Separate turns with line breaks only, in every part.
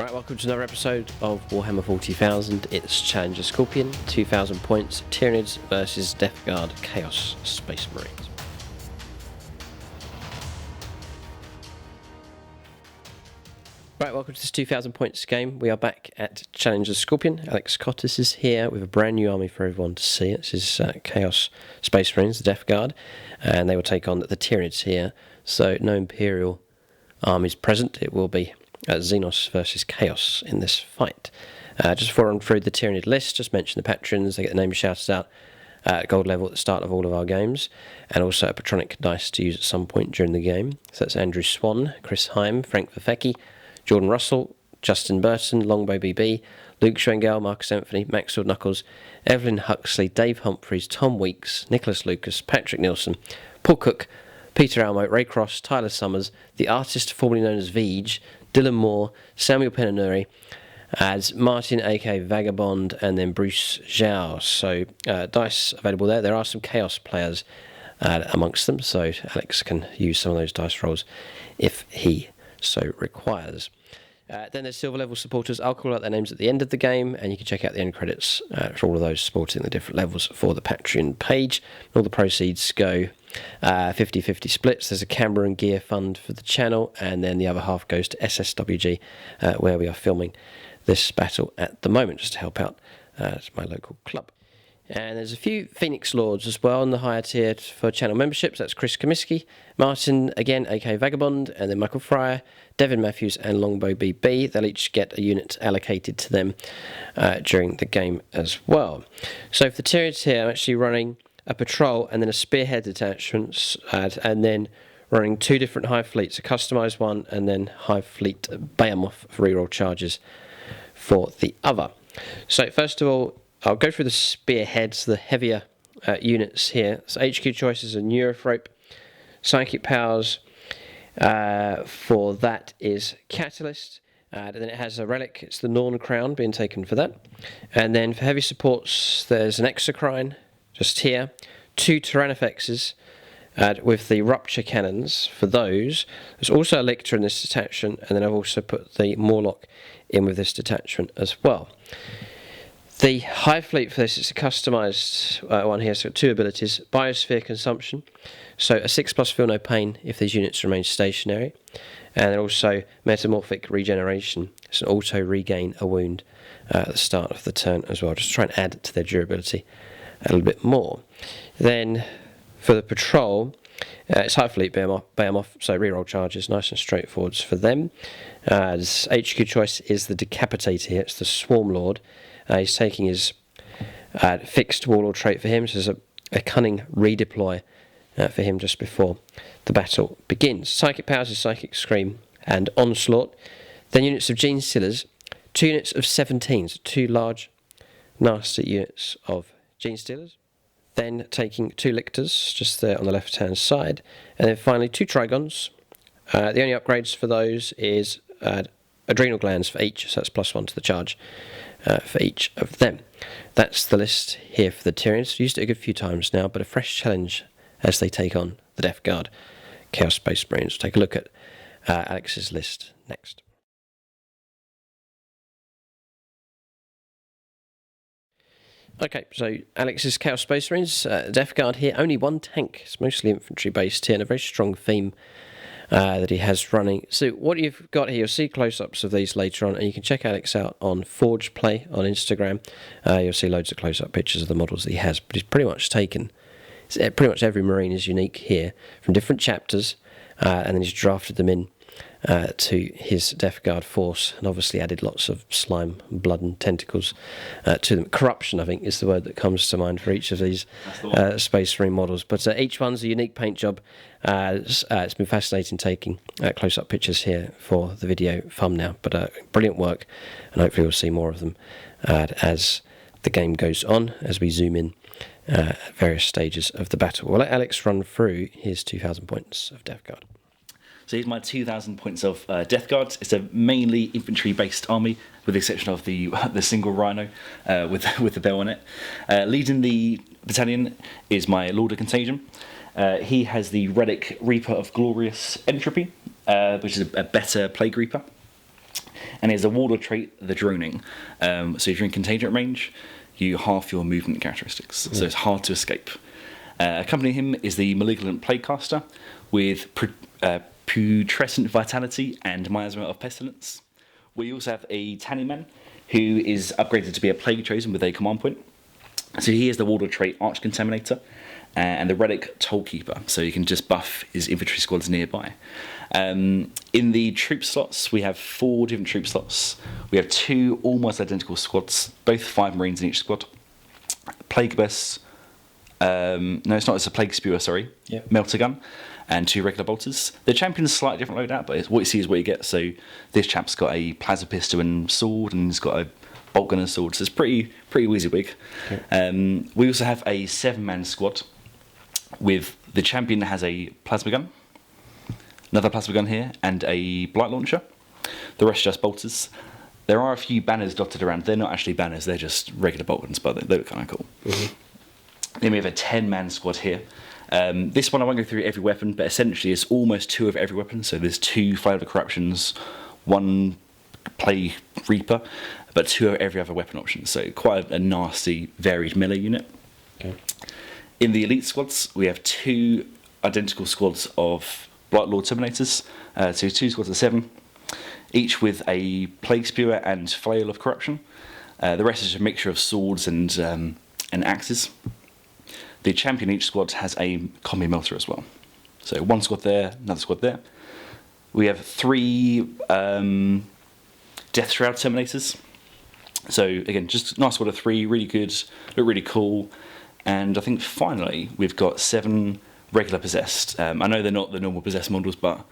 Right, welcome to another episode of Warhammer 40,000. It's Challenger Scorpion, 2000 points, Tyranids versus Death Guard Chaos Space Marines. Right, welcome to this 2000 points game. We are back at Challenger Scorpion. Alex Cottis is here with a brand new army for everyone to see. This is Chaos Space Marines, the Death Guard, and they will take on the Tyranids here. So no Imperial armies present. It will be Xenos versus Chaos in this fight. Just before I run through the Tyranid list, just mention the patrons. They get the name shouted out at gold level at the start of all of our games, and also a patronic dice to use at some point during the game. So that's Andrew Swan, Chris Heim, Frank Verfecki, Jordan Russell, Justin Burton, Longbow BB, Luke Schwengel, Marcus Anthony, Maxwell Knuckles, Evelyn Huxley, Dave Humphreys, Tom Weeks, Nicholas Lucas, Patrick Nielsen, Paul Cook, Peter Almo, Ray Cross, Tyler Summers, the artist formerly known as Veej, Dylan Moore, Samuel Penanuri, as Martin aka Vagabond, and then Bruce Zhao. So dice available there. There are some Chaos players amongst them, so Alex can use some of those dice rolls if he so requires. Then there's silver level supporters. I'll call out their names at the end of the game, and you can check out the end credits for all of those supporting the different levels for the Patreon page. All the proceeds go 50-50 splits. There's a camera and gear fund for the channel, and then the other half goes to SSWG, where we are filming this battle at the moment, just to help out my local club. And there's a few Phoenix Lords as well on the higher tier for channel memberships. That's Chris Comiskey, Martin, again, aka Vagabond, and then Michael Fryer, Devin Matthews, and Longbow BB. They'll each get a unit allocated to them during the game as well. So for the Tyranids here, I'm actually running a patrol and then a spearhead detachment, and then running two different hive fleets, a customised one, and then hive fleet Behemoth for reroll charges for the other. So first of all, I'll go through the spearheads, the heavier units here. So HQ choices are Neurothrope, Psychic Powers, for that is Catalyst, and then it has a relic, it's the Norn Crown being taken for that. And then for heavy supports, there's an Exocrine, just here, two Tyranofexes, with the Rupture Cannons for those. There's also a Lictor in this detachment, and then I've also put the Morlock in with this detachment as well. The Hive Fleet for this is a customised one here, so two abilities. Biosphere Consumption, so a 6+ Feel No Pain if these units remain stationary, and then also Metamorphic Regeneration, it's an auto regain a wound at the start of the turn as well, just try and add to their durability a little bit more. Then for the patrol, it's Hive Fleet Behemoth, so reroll charges, nice and straightforward for them. As HQ choice is the Decapitator here, it's the Swarm Lord. He's taking his fixed warlord trait for him, so there's a cunning redeploy for him just before the battle begins. Psychic Powers is Psychic Scream and Onslaught. Then units of Gene Stealers, 2 units of 17s, 2 large, nasty units of Gene Stealers. Then taking 2 Lictors, just there on the left-hand side. And then finally 2 Trigons. The only upgrades for those is Adrenal Glands for each, so that's +1 to the charge for each of them. That's the list here for the Tyranids. Used it a good few times now, but a fresh challenge as they take on the Death Guard Chaos Space Marines. We'll take a look at Alex's list next. Okay, so Alex's Chaos Space Marines, Death Guard here, only 1 tank. It's mostly infantry based here, and a very strong theme that he has running. So what you've got here, you'll see close-ups of these later on, and you can check Alex out on Forge Play on Instagram. You'll see loads of close-up pictures of the models that he has, but he's pretty much taken, pretty much every Marine is unique here from different chapters, and then he's drafted them in to his Death Guard force, and obviously added lots of slime, blood and tentacles to them. Corruption, I think, is the word that comes to mind for each of these Space Marine models. But each one's a unique paint job. It's been fascinating taking close-up pictures here for the video thumbnail, but brilliant work, and hopefully we'll see more of them as the game goes on, as we zoom in at various stages of the battle. We'll let Alex run through his 2,000 points of Death Guard.
So here's my 2,000 points of Death Guard. It's a mainly infantry-based army, with the exception of the single Rhino with the bell on it. Leading the battalion is my Lord of Contagion. He has the relic Reaper of Glorious Entropy, which is a better Plague Reaper. And he has a warlord trait, the droning. So if you're in contagion range, you half your movement characteristics, so it's hard to escape. Accompanying him is the Malignant Plaguecaster with Putrescent Vitality and Miasma of Pestilence. We also have a Tannyman, who is upgraded to be a Plague Chosen with a command point. So he has the warlord trait Arch Contaminator and the relic Tollkeeper, so you can just buff his infantry squads nearby. In the troop slots, we have 4 different troop slots. We have 2 almost identical squads, both 5 Marines in each squad. Plagueburst, no, it's not, it's a Plague Spewer, sorry.
Yep.
Melter Gun, and 2 regular bolters. The champion's slightly different loadout, but what you see is what you get. So this chap's got a plasma pistol and sword, and he's got a bolt gun and sword, so it's pretty WYSIWYG. Okay. We also have a 7-man squad with the champion that has a plasma gun, another plasma gun here, and a blight launcher. The rest just bolters. There are a few banners dotted around. They're not actually banners, they're just regular bolt guns, but they look kind of cool. Mm-hmm. Then we have a 10-man squad here. This one I won't go through every weapon, but essentially it's almost 2 of every weapon. So there's 2 Fire of the Corruptions, 1 Plague Reaper, but 2 of every other weapon option. So quite a nasty, varied melee unit. Okay. In the elite squads, we have 2 identical squads of Blight Lord Terminators. So 2 squads of 7, each with a Plague Spewer and Flail of Corruption. The rest is a mixture of swords and axes. The champion in each squad has a combi melter as well. So 1 squad there, another squad there. We have 3 Death Shroud Terminators. So again, just nice squad of 3, really good, look really cool. And I think finally we've got 7 regular possessed. I know they're not the normal possessed models, but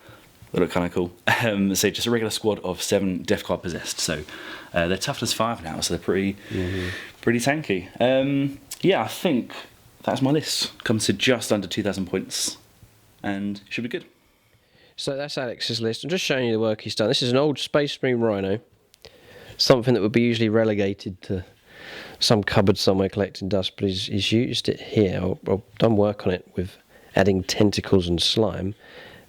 they look kind of cool. So just a regular squad of 7 Death Guard possessed. So they're toughness 5 now, so they're pretty tanky. Yeah, I think that's my list. Comes to just under 2,000 points, and it should be good.
So that's Alex's list. I'm just showing you the work he's done. This is an old Space Marine Rhino, something that would be usually relegated to some cupboard somewhere collecting dust, but he's used it here, or done work on it with adding tentacles and slime.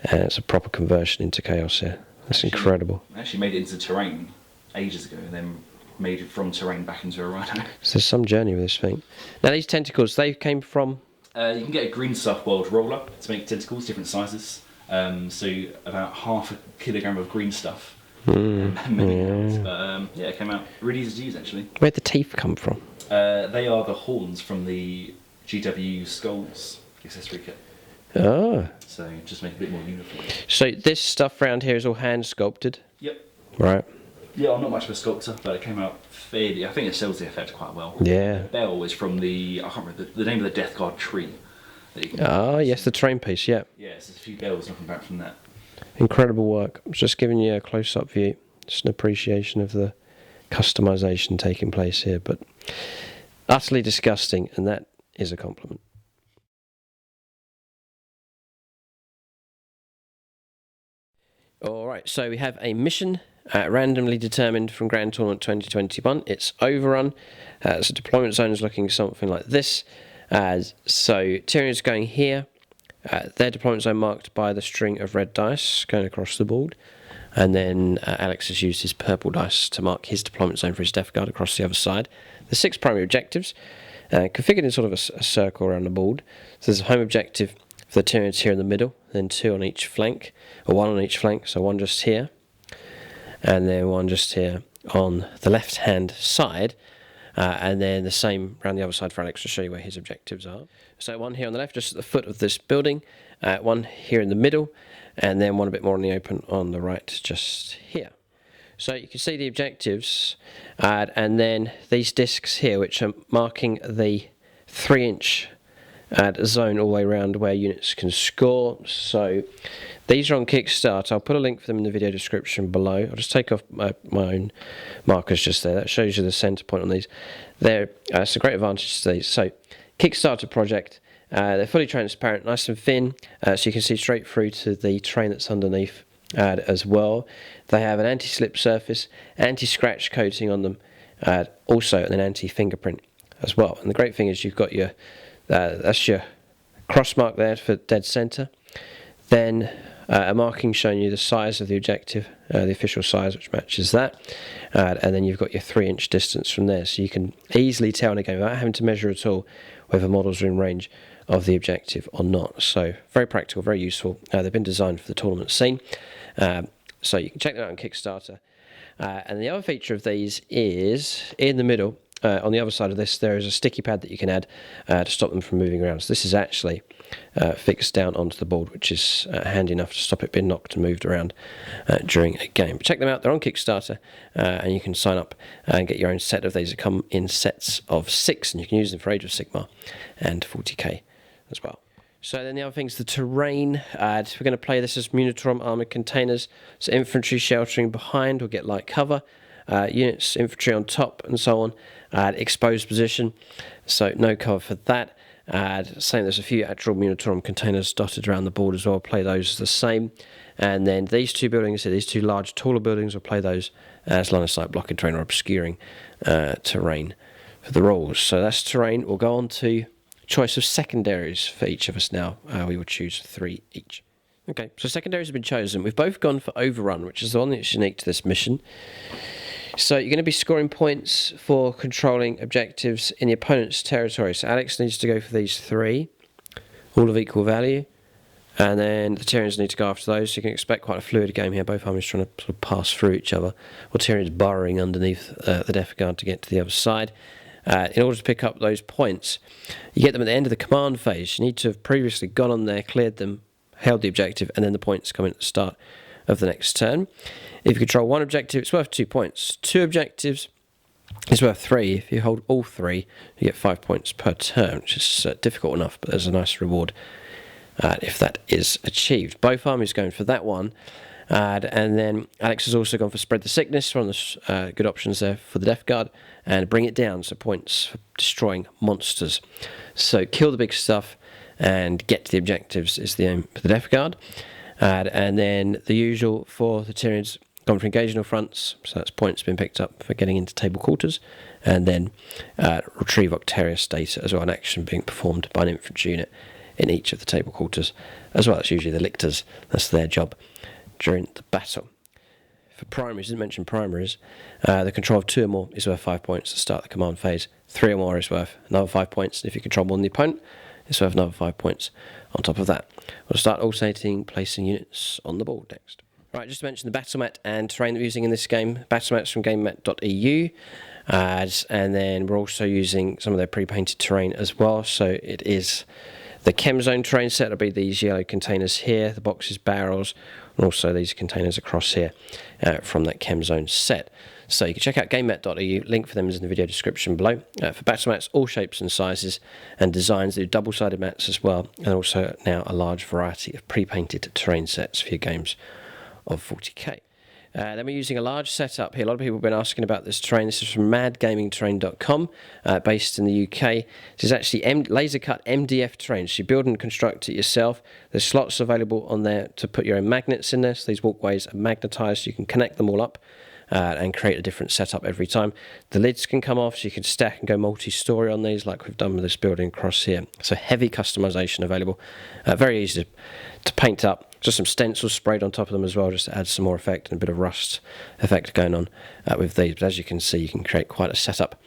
It's a proper conversion into chaos here. That's incredible.
I actually made it into terrain ages ago, and then made it from terrain back into a rhino.
So there's some journey with this thing. Now these tentacles, they came from...
you can get a green stuff world roller to make tentacles, different sizes. So about half a kilogram of green stuff. Many pounds. But yeah, it came out really easy to use actually.
Where'd the teeth come from?
They are the horns from the GW Skulls accessory kit.
Ah.
So just make it a bit more uniform.
So this stuff around here is all hand sculpted?
Yep.
Right.
Yeah, I'm not much of a sculptor, but it came out fairly... I think it sells the effect quite well.
Yeah.
The bell is from the... I can't remember the name of the Death Guard tree.
Yes, the train piece, yeah.
Yes, there's a few bells knocking back from that.
Incredible work. I'm just giving you a close-up view. Just an appreciation of the customization taking place here, but utterly disgusting, and that is a compliment. Alright, so we have a mission randomly determined from Grand Tournament 2021. It's overrun. So deployment zone is looking something like this. So Tyranids going here. Their deployment zone marked by the string of red dice going across the board. And then Alex has used his purple dice to mark his deployment zone for his Death Guard across the other side. There's 6 primary objectives, configured in sort of a circle around the board. So there's a home objective for the Tyranids here in the middle, then 2 on each flank, or 1 on each flank, so 1 just here, and then 1 just here on the left-hand side, and then the same around the other side for Alex to show you where his objectives are. So 1 here on the left, just at the foot of this building, 1 here in the middle, and then 1 a bit more in the open on the right, just here. So you can see the objectives, and then these discs here, which are marking the 3-inch zone all the way around where units can score. So these are on Kickstarter. I'll put a link for them in the video description below. I'll just take off my own markers just there. That shows you the center point on these. It's a great advantage to these. So Kickstarter project. They're fully transparent, nice and thin, so you can see straight through to the terrain that's underneath as well. They have an anti-slip surface, anti-scratch coating on them, also an anti-fingerprint as well. And the great thing is you've got your that's your cross mark there for dead center. Then a marking showing you the size of the objective, the official size, which matches that, and then you've got your 3-inch distance from there, so you can easily tell in a game without having to measure at all whether models are in range of the objective or not. So very practical, very useful. They've been designed for the tournament scene, so you can check them out on Kickstarter. And the other feature of these is in the middle. On the other side of this, there is a sticky pad that you can add to stop them from moving around. So this is actually fixed down onto the board, which is handy enough to stop it being knocked and moved around during a game. But check them out. They're on Kickstarter, and you can sign up and get your own set of these. They come in sets of 6, and you can use them for Age of Sigmar and 40k as well. So then the other thing is the terrain. We're going to play this as Munitorum armoured containers. So infantry sheltering behind will get light cover. Units, infantry on top, and so on. Exposed position, so no cover for that. Saying there's a few actual Munitorum containers dotted around the board as well. Play those the same. And then these two buildings, these two large, taller buildings, will play those as line of sight blocking terrain or obscuring terrain for the rules. So that's terrain. We'll go on to choice of secondaries for each of us now. We will choose 3 each. Okay, so secondaries have been chosen. We've both gone for Overrun, which is the one that's unique to this mission. So you're going to be scoring points for controlling objectives in the opponent's territory. So Alex needs to go for these 3, all of equal value. And then the Tyranids need to go after those. So you can expect quite a fluid game here. Both armies trying to sort of pass through each other. Or Tyranids burrowing underneath the Death Guard to get to the other side. In order to pick up those points, you get them at the end of the command phase. You need to have previously gone on there, cleared them, held the objective, and then the points come in at the start of the next turn. If you control 1 objective, it's worth 2 points. 2 objectives is worth 3. If you hold all 3, you get 5 points per turn, which is difficult enough, but there's a nice reward if that is achieved. Both armies going for that one. And then Alex has also gone for Spread the Sickness, one of the good options there for the Death Guard, and Bring It Down, so points for destroying monsters. So kill the big stuff and get to the objectives is the aim for the Death Guard. And then the usual for the Tyranids, gone for engageable fronts, so that's points being picked up for getting into table quarters, and then retrieve Octarius data as well, an action being performed by an infantry unit in each of the table quarters as well. That's usually the lictors, that's their job during the battle. For primaries, didn't mention primaries, the control of 2 or more is worth 5 points to start the command phase. 3 or more is worth another 5 points, and if you control more than the opponent, it's worth another 5 points on top of that. We'll start alternating, placing units on the board next. Right, just to mention the battle mat and terrain that we're using in this game. Battle mat's from gamemat.eu, and then we're also using some of their pre-painted terrain as well. So it is the Chem Zone terrain set. It'll be these yellow containers here, the boxes, barrels, and also these containers across here from that Chem Zone set. So you can check out gamemat.eu, link for them is in the video description below. For battle mats, all shapes and sizes and designs. They do double-sided mats as well, and also now a large variety of pre-painted terrain sets for your games of 40k. Then we're using a large setup here. A lot of people have been asking about this terrain. This is from madgamingterrain.com, based in the UK. This is actually laser-cut MDF terrain. So you build and construct it yourself. There's slots available on there to put your own magnets in there. So these walkways are magnetised. You can connect them all up and create a different setup every time. The lids can come off, so you can stack and go multi-story on these like we've done with this building across here. So heavy customization available. Very easy to paint up. Just some stencils sprayed on top of them as well, just to add some more effect and a bit of rust effect going on with these. But as you can see, you can create quite a setup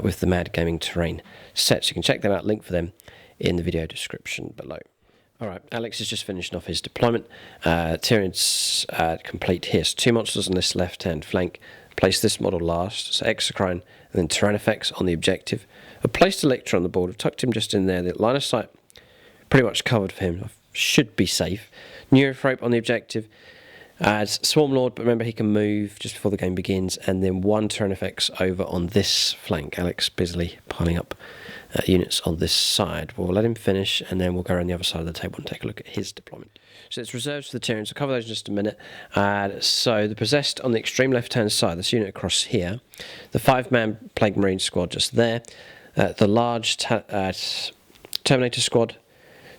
with the Mad Gaming Terrain sets. You can check them out, link for them in the video description below. Alright, Alex is just finishing off his deployment. Tyranids complete here. So 2 monsters on this left-hand flank. Place this model last, so Exocrine and then Tyrannifex on the objective. I've placed Electra on the board, I've tucked him just in there. The line of sight pretty much covered for him. Should be safe. Neurophrope on the objective. Adds Swarm Lord, but remember he can move just before the game begins, and then 1 Tyrannifex over on this flank. Alex busily piling up units on this side. We'll let him finish, and then we'll go around the other side of the table and take a look at his deployment. So it's reserved for the Tyranids. We'll cover those in just a minute. So the Possessed on the extreme left-hand side, this unit across here. The 5-man Plague Marine squad just there. The large Terminator squad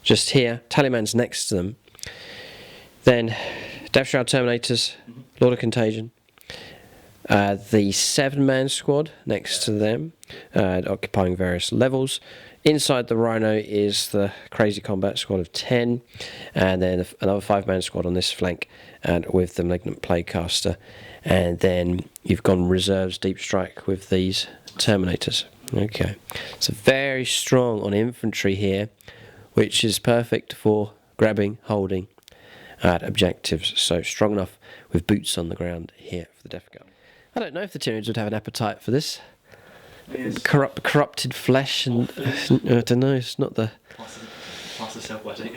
just here. Tallyman's next to them. Then Death Shroud Terminators, Lord of Contagion, the 7-man squad next to them, occupying various levels. Inside the Rhino is the Crazy Combat squad of 10, and then another 5-man squad on this flank, and with the Malignant Plaguecaster. And then you've gone reserves Deep Strike with these Terminators. Okay, so very strong on infantry here, which is perfect for grabbing, holding objectives. So strong enough with boots on the ground here for the Death Guard. I don't know if the Tyranids would have an appetite for this. Yes. Corrupted flesh, and I don't know. It's not the.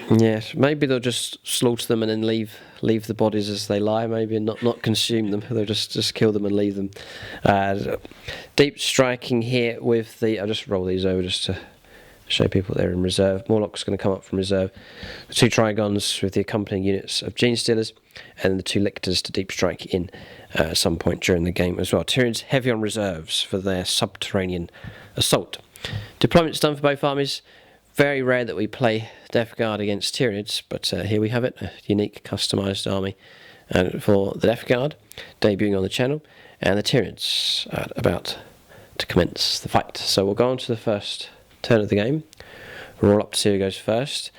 Yes, maybe they'll just slaughter them and then leave the bodies as they lie. Maybe and not consume them. They'll just kill them and leave them. Deep striking here with the. I'll just roll these over just to show people they're in reserve. Morlock's going to come up from reserve. The 2 Trigons with the accompanying units of Gene Stealers, and the 2 Lictors to deep strike in at some point during the game as well. Tyranids heavy on reserves for their subterranean assault. Deployment's done for both armies. Very rare that we play Death Guard against Tyranids, but here we have it, a unique customised army for the Death Guard, debuting on the channel, and the Tyranids about to commence the fight. So we'll go on to the first turn of the game. Roll up to see who goes first.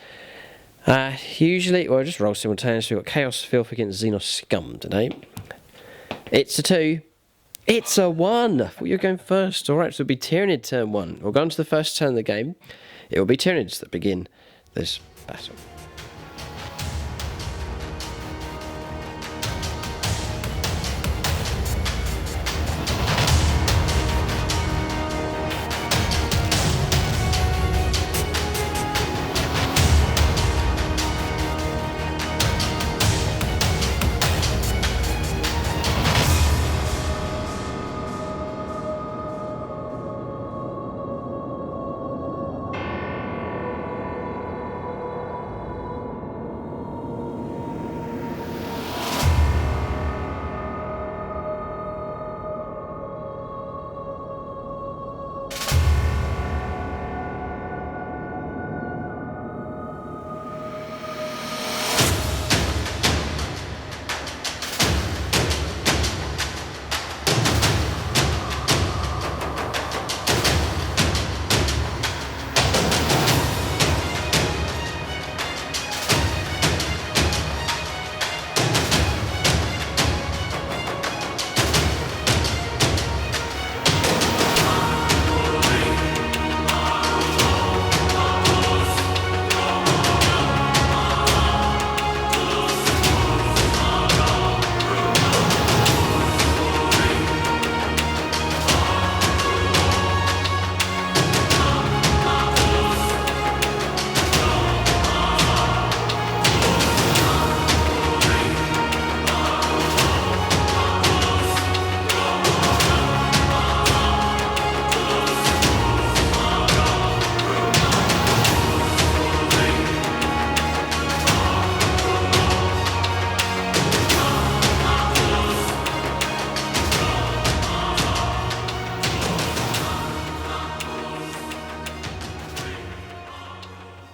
Usually, well, just roll simultaneously. We've got Chaos Filth against Xenos Scum today. It's a 2. It's a 1. I thought you were going first. Alright, so it'll be Tyranid turn 1. We'll go on to the first turn of the game. It will be Tyranids that begin this battle.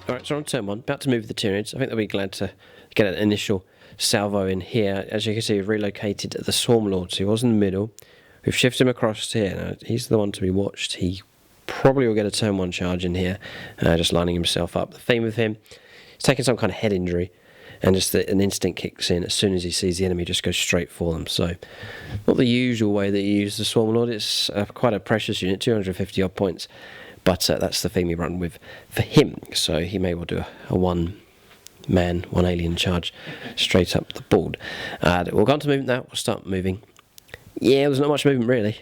Alright, so on turn 1, about to move the Tyranids. I think they'll be glad to get an initial salvo in here. As you can see, we've relocated the Swarm Lord, so he was in the middle. We've shifted him across to here. Now, he's the one to be watched. He probably will get a turn 1 charge in here, just lining himself up. The theme with him, he's taking some kind of head injury, and just an instinct kicks in as soon as he sees the enemy, just goes straight for them. So, not the usual way that you use the Swarm Lord. It's quite a precious unit, 250 odd points. But that's the theme we run with for him. So he may well do a 1-man, 1-alien charge straight up the board. We'll go on to movement now. We'll start moving. Yeah, there's not much movement really.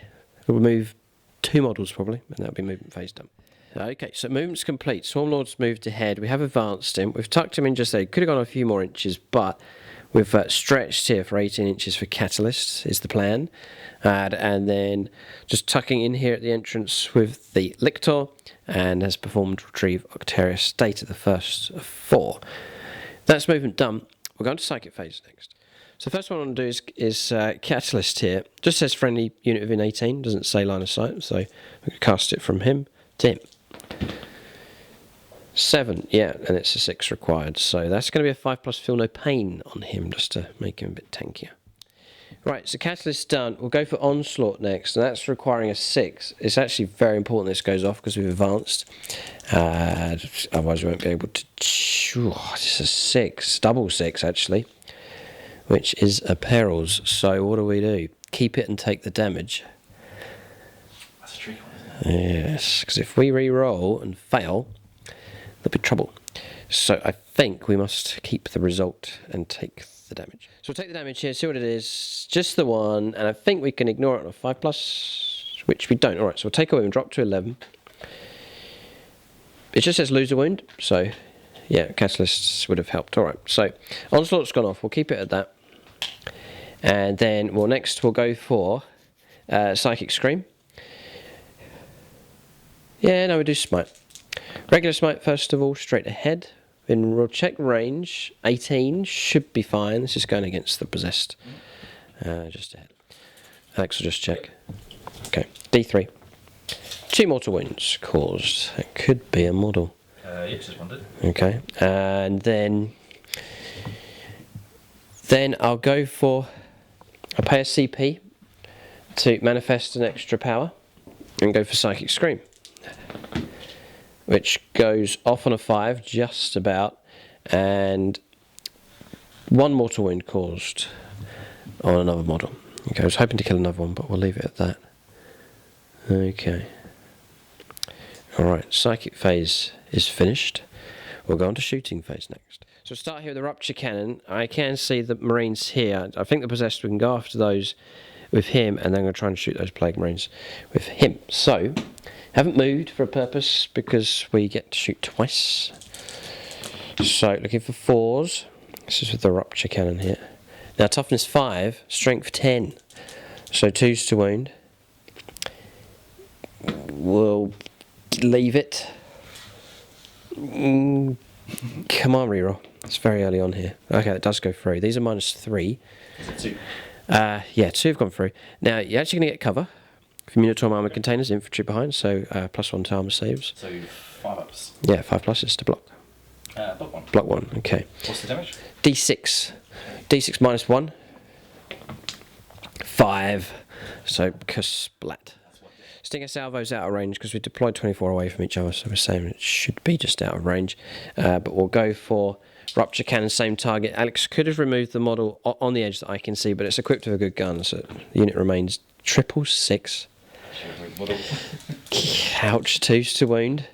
We'll move 2 models probably, and that'll be movement phase done. Okay, so movement's complete. Swarm Lord's moved ahead. We have advanced him. We've tucked him in just there. Could have gone a few more inches, but we've stretched here for 18 inches for Catalyst is the plan. And then just tucking in here at the entrance with the Lictor, and has performed Retrieve Octarius State at the first of 4. That's movement done. We're going to Psychic phase next. So the first one I want to do is Catalyst here. Just says friendly unit within 18, doesn't say line of sight, so we can cast it from him to him. 7, yeah, and it's a 6 required, so that's going to be a 5+ feel no pain on him, just to make him a bit tankier. Right, so Catalyst done. We'll go for Onslaught next, and that's requiring a 6. It's actually very important this goes off because we've advanced. Otherwise we won't be able to... This is a 6, double 6 actually, which is a perils. So what do? Keep it and take the damage.
That's a tricky one, isn't it?
Yes, because if we re-roll and fail, there'll be trouble. So I think we must keep the result and take the damage. So we'll take the damage here, see what it is. Just the 1, and I think we can ignore it on a 5+, which we don't. Alright, so we'll take away and drop to 11. It just says lose a wound, so yeah, Catalysts would have helped. Alright, so Onslaught's gone off, we'll keep it at that. And then next we'll go for Psychic Scream. Yeah, no, we do Smite. Regular Smite first of all, straight ahead. Then we'll check range. 18 should be fine. This is going against the possessed. Just ahead. Alex will just check. Okay, D3. 2 mortal wounds caused. It could be a model.
Yep, just wondered.
Okay, and then I'll go for... I'll pay a CP to manifest an extra power and go for Psychic Scream, which goes off on a 5 just about, and 1 mortal wound caused on another model. Okay, I was hoping to kill another one, but we'll leave it at that. Okay. Alright, Psychic phase is finished. We'll go on to shooting phase next. So we'll start here with the Rupture Cannon. I can see the Marines here. I think the Possessed, we can go after those with him, and then I'm going to try and shoot those Plague Marines with him. So, haven't moved for a purpose because we get to shoot twice. So, looking for 4s. This is with the Rupture Cannon here. Now, toughness 5, strength 10. So, 2s to wound. We'll leave it. Come on, reroll. It's very early on here. Okay, it does go through. These are -3.
Is it 2?
Yeah, 2 have gone through. Now, you're actually going to get cover from Uniform Armour Containers, infantry behind, so +1 to armour saves.
So 5 ups.
Yeah, 5+ is to block.
Block 1.
Block 1, okay.
What's the damage?
D6. D6 -1. 5. So, splat. Stinger Salvo's out of range because we deployed 24 away from each other, so we're saying it should be just out of range. But we'll go for Rupture Cannon, same target. Alex could have removed the model on the edge that I can see, but it's equipped with a good gun, so the unit remains 666. Ouch, 2s to wound.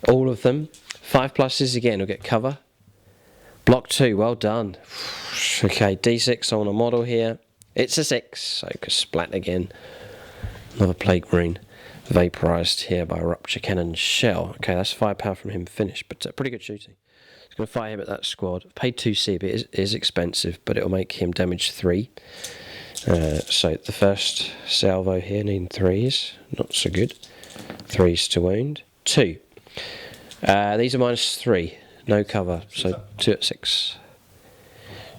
All of them. 5+ again, we'll get cover. Block 2, well done. Okay, D6 on a model here. It's a 6, so splat again. Another Plague Marine vaporised here by a Rupture Cannon shell. Okay, that's 5 power from him finished, but pretty good shooting. It's going to fire him at that squad. Paid 2 CP, it is expensive, but it'll make him damage 3. So the first salvo here, needing 3s, not so good. 3s to wound. 2. These are -3, no cover, so 2 at 6.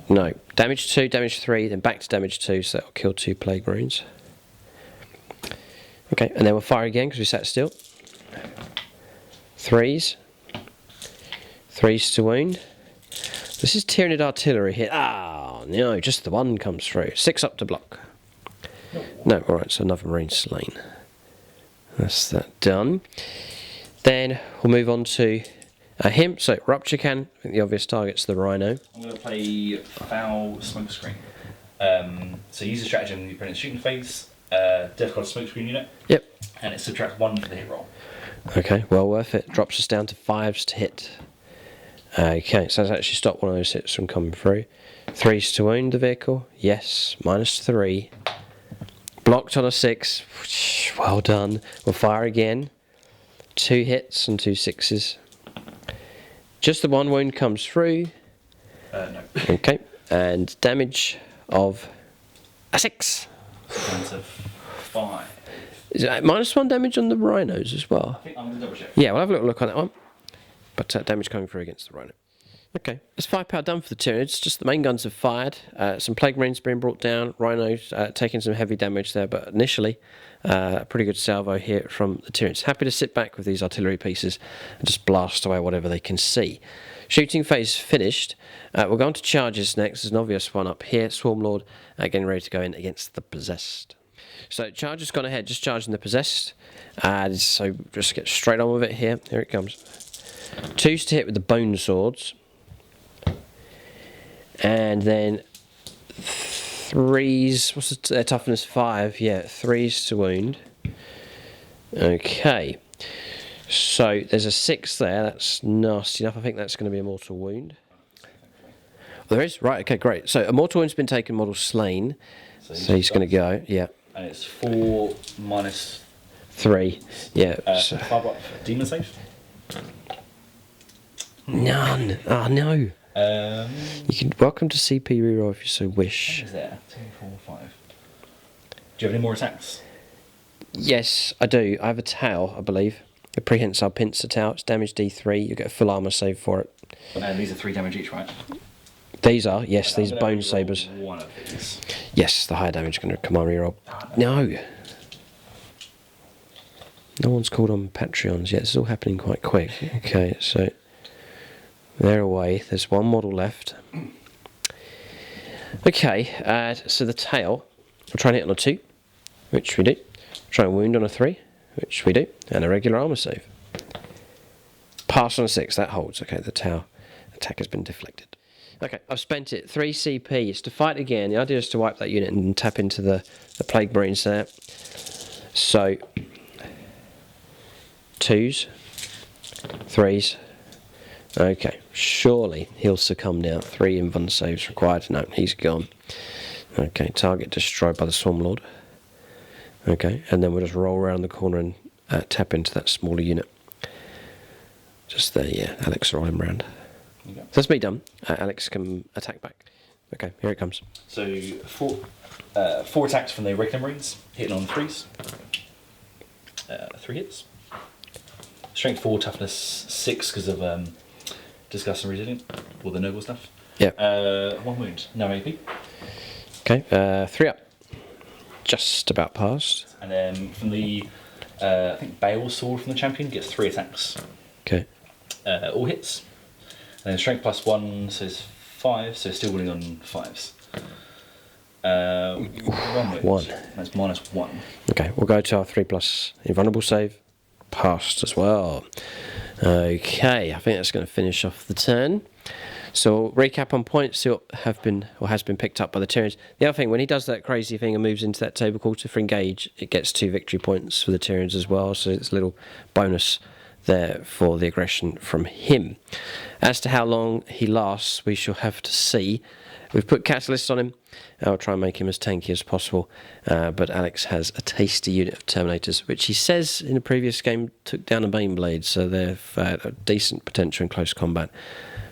No, damage 2, damage 3, then back to damage 2, so that'll kill 2 Plague Marines. Okay, and then we'll fire again because we sat still. 3s. 3s to wound. This is Tyranid artillery here. Ah, no, just the 1 comes through. 6 up to block. No, alright, so another Marine slain. That's that done. Then we'll move on to him. So, Rupture Cannon. I think the obvious target's the Rhino.
I'm going to play Foul Smokescreen. So use a stratagem in the opponent's shooting phase. Death God Smokescreen unit.
Yep.
And it subtracts 1 for the hit roll.
Okay, well worth it. Drops us down to 5s to hit. Okay, so that's actually stopped one of those hits from coming through. 3s to wound the vehicle. Yes, -3. Blocked on a 6. Well done. We'll fire again. 2 hits and 2 6s. Just the 1 wound comes through.
No.
Okay, and damage of a 6.
Down to 5.
Is it -1 damage on the Rhinos as well?
I think I'm going to double check.
Yeah, we'll have a little look on that one. But damage coming through against the Rhino. Okay, it's firepower done for the Tyranids. Just the main guns have fired. Some Plague Marines being brought down. Rhinos taking some heavy damage there, but initially a pretty good salvo here from the Tyranids. Happy to sit back with these artillery pieces and just blast away whatever they can see. Shooting phase finished. We'll go on to charges next. There's an obvious one up here. Swarmlord getting ready to go in against the Possessed. So Charger's gone ahead, just charging the Possessed. So just get straight on with it here. Here it comes. 2s to hit with the Bone Swords. And then 3s, what's the toughness? 5, yeah, 3s to wound. Okay, so there's a 6 there, that's nasty enough. I think that's going to be a mortal wound. There is? Right, okay, great. So a mortal wound's been taken, model slain. So he's going to go, yeah.
And it's 4 minus
3, yeah.
5 up demon save?
None. Oh, no. You can welcome to CP reroll if you so wish.
What is there? 2, 4, 5. Do you have any more attacks?
Yes, I do. I have a towel, I believe. A prehensile pincer towel. It's damage D3. You get a full armor save for it.
And these are 3 damage each, right?
These are, yes, these
I'm
bone
gonna
sabers.
One of these.
Yes, the higher damage is going to come on reroll. No. No one's called on Patreons yet. It's all happening quite quick. Okay, so they're away. There's one model left. Okay, so the tail. We'll try and hit on a 2, which we do. Try and wound on a 3, which we do. And a regular armor save. Pass on a 6, that holds. Okay, the tail attack has been deflected. Okay, I've spent it. 3 CP. It's to fight again. The idea is to wipe that unit and tap into the Plague Marines there. So 2s, 3s. Okay, surely he'll succumb now. 3 invuln saves required. No, he's gone. Okay, target destroyed by the Swarmlord. Okay, and then we'll just roll around the corner and tap into that smaller unit. Just there, yeah. Alex, roll him round. So that's me done. Alex can attack back. Okay, here it comes.
So 4 attacks from the regular Marines, hitting on 3s. 3 hits. Strength 4, toughness 6 because of disgust and resilient, all the noble stuff.
Yeah.
1 wound, no AP.
Okay, 3 up. Just about passed.
And then from the, I think Bale Sword from the champion gets 3 attacks.
Okay.
All hits. And then strength plus 1 says 5, so still winning on 5s. 1 wound.
1.
That's minus 1.
Okay, we'll go to our 3+ invulnerable save. Passed as well. Okay, I think that's going to finish off the turn. So recap on points that have been or has been picked up by the Tyranids. The other thing, when he does that crazy thing and moves into that table quarter for engage, it gets 2 victory points for the Tyranids as well. So it's a little bonus there for the aggression from him. As to how long he lasts, we shall have to see. We've put Catalyst on him. I'll try and make him as tanky as possible. But Alex has a tasty unit of Terminators, which he says in a previous game took down a Baneblade, so they've a decent potential in close combat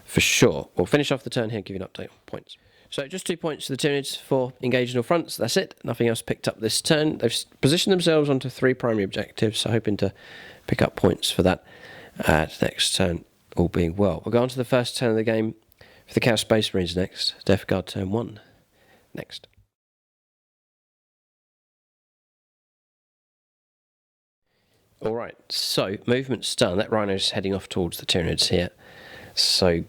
for sure. We'll finish off the turn here and give you an update on points. So just 2 points to the Tyranids for engaging all fronts. That's it. Nothing else picked up this turn. They've positioned themselves onto 3 primary objectives, so hoping to pick up points for that next turn, all being well. We'll go on to the first turn of the game for the Chaos Space Marines next. Death Guard turn 1 next. Alright, so movement's done. That Rhino's heading off towards the Tyranids here. So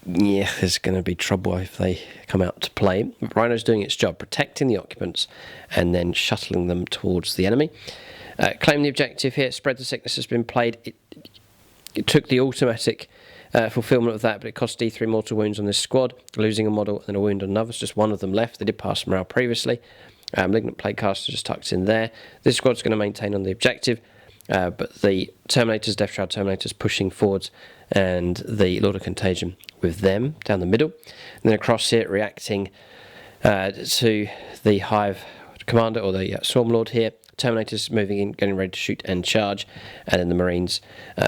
yeah, there's going to be trouble if they come out to play. Rhino's doing its job, protecting the occupants and then shuttling them towards the enemy. Claim the objective here. Spread the Sickness has been played. It took the automatic fulfillment of that, but it cost D3 mortal wounds on this squad, losing a model and then a wound on another. It's just one of them left. They did pass morale previously. Malignant Plaguecaster just tucked in there. This squad's going to maintain on the objective, but the Terminators, Death Shroud Terminators pushing forwards, and the Lord of Contagion with them down the middle. And then across here, reacting to the Hive Commander, or the Swarm Lord here. Terminators moving in, getting ready to shoot and charge, and then the Marines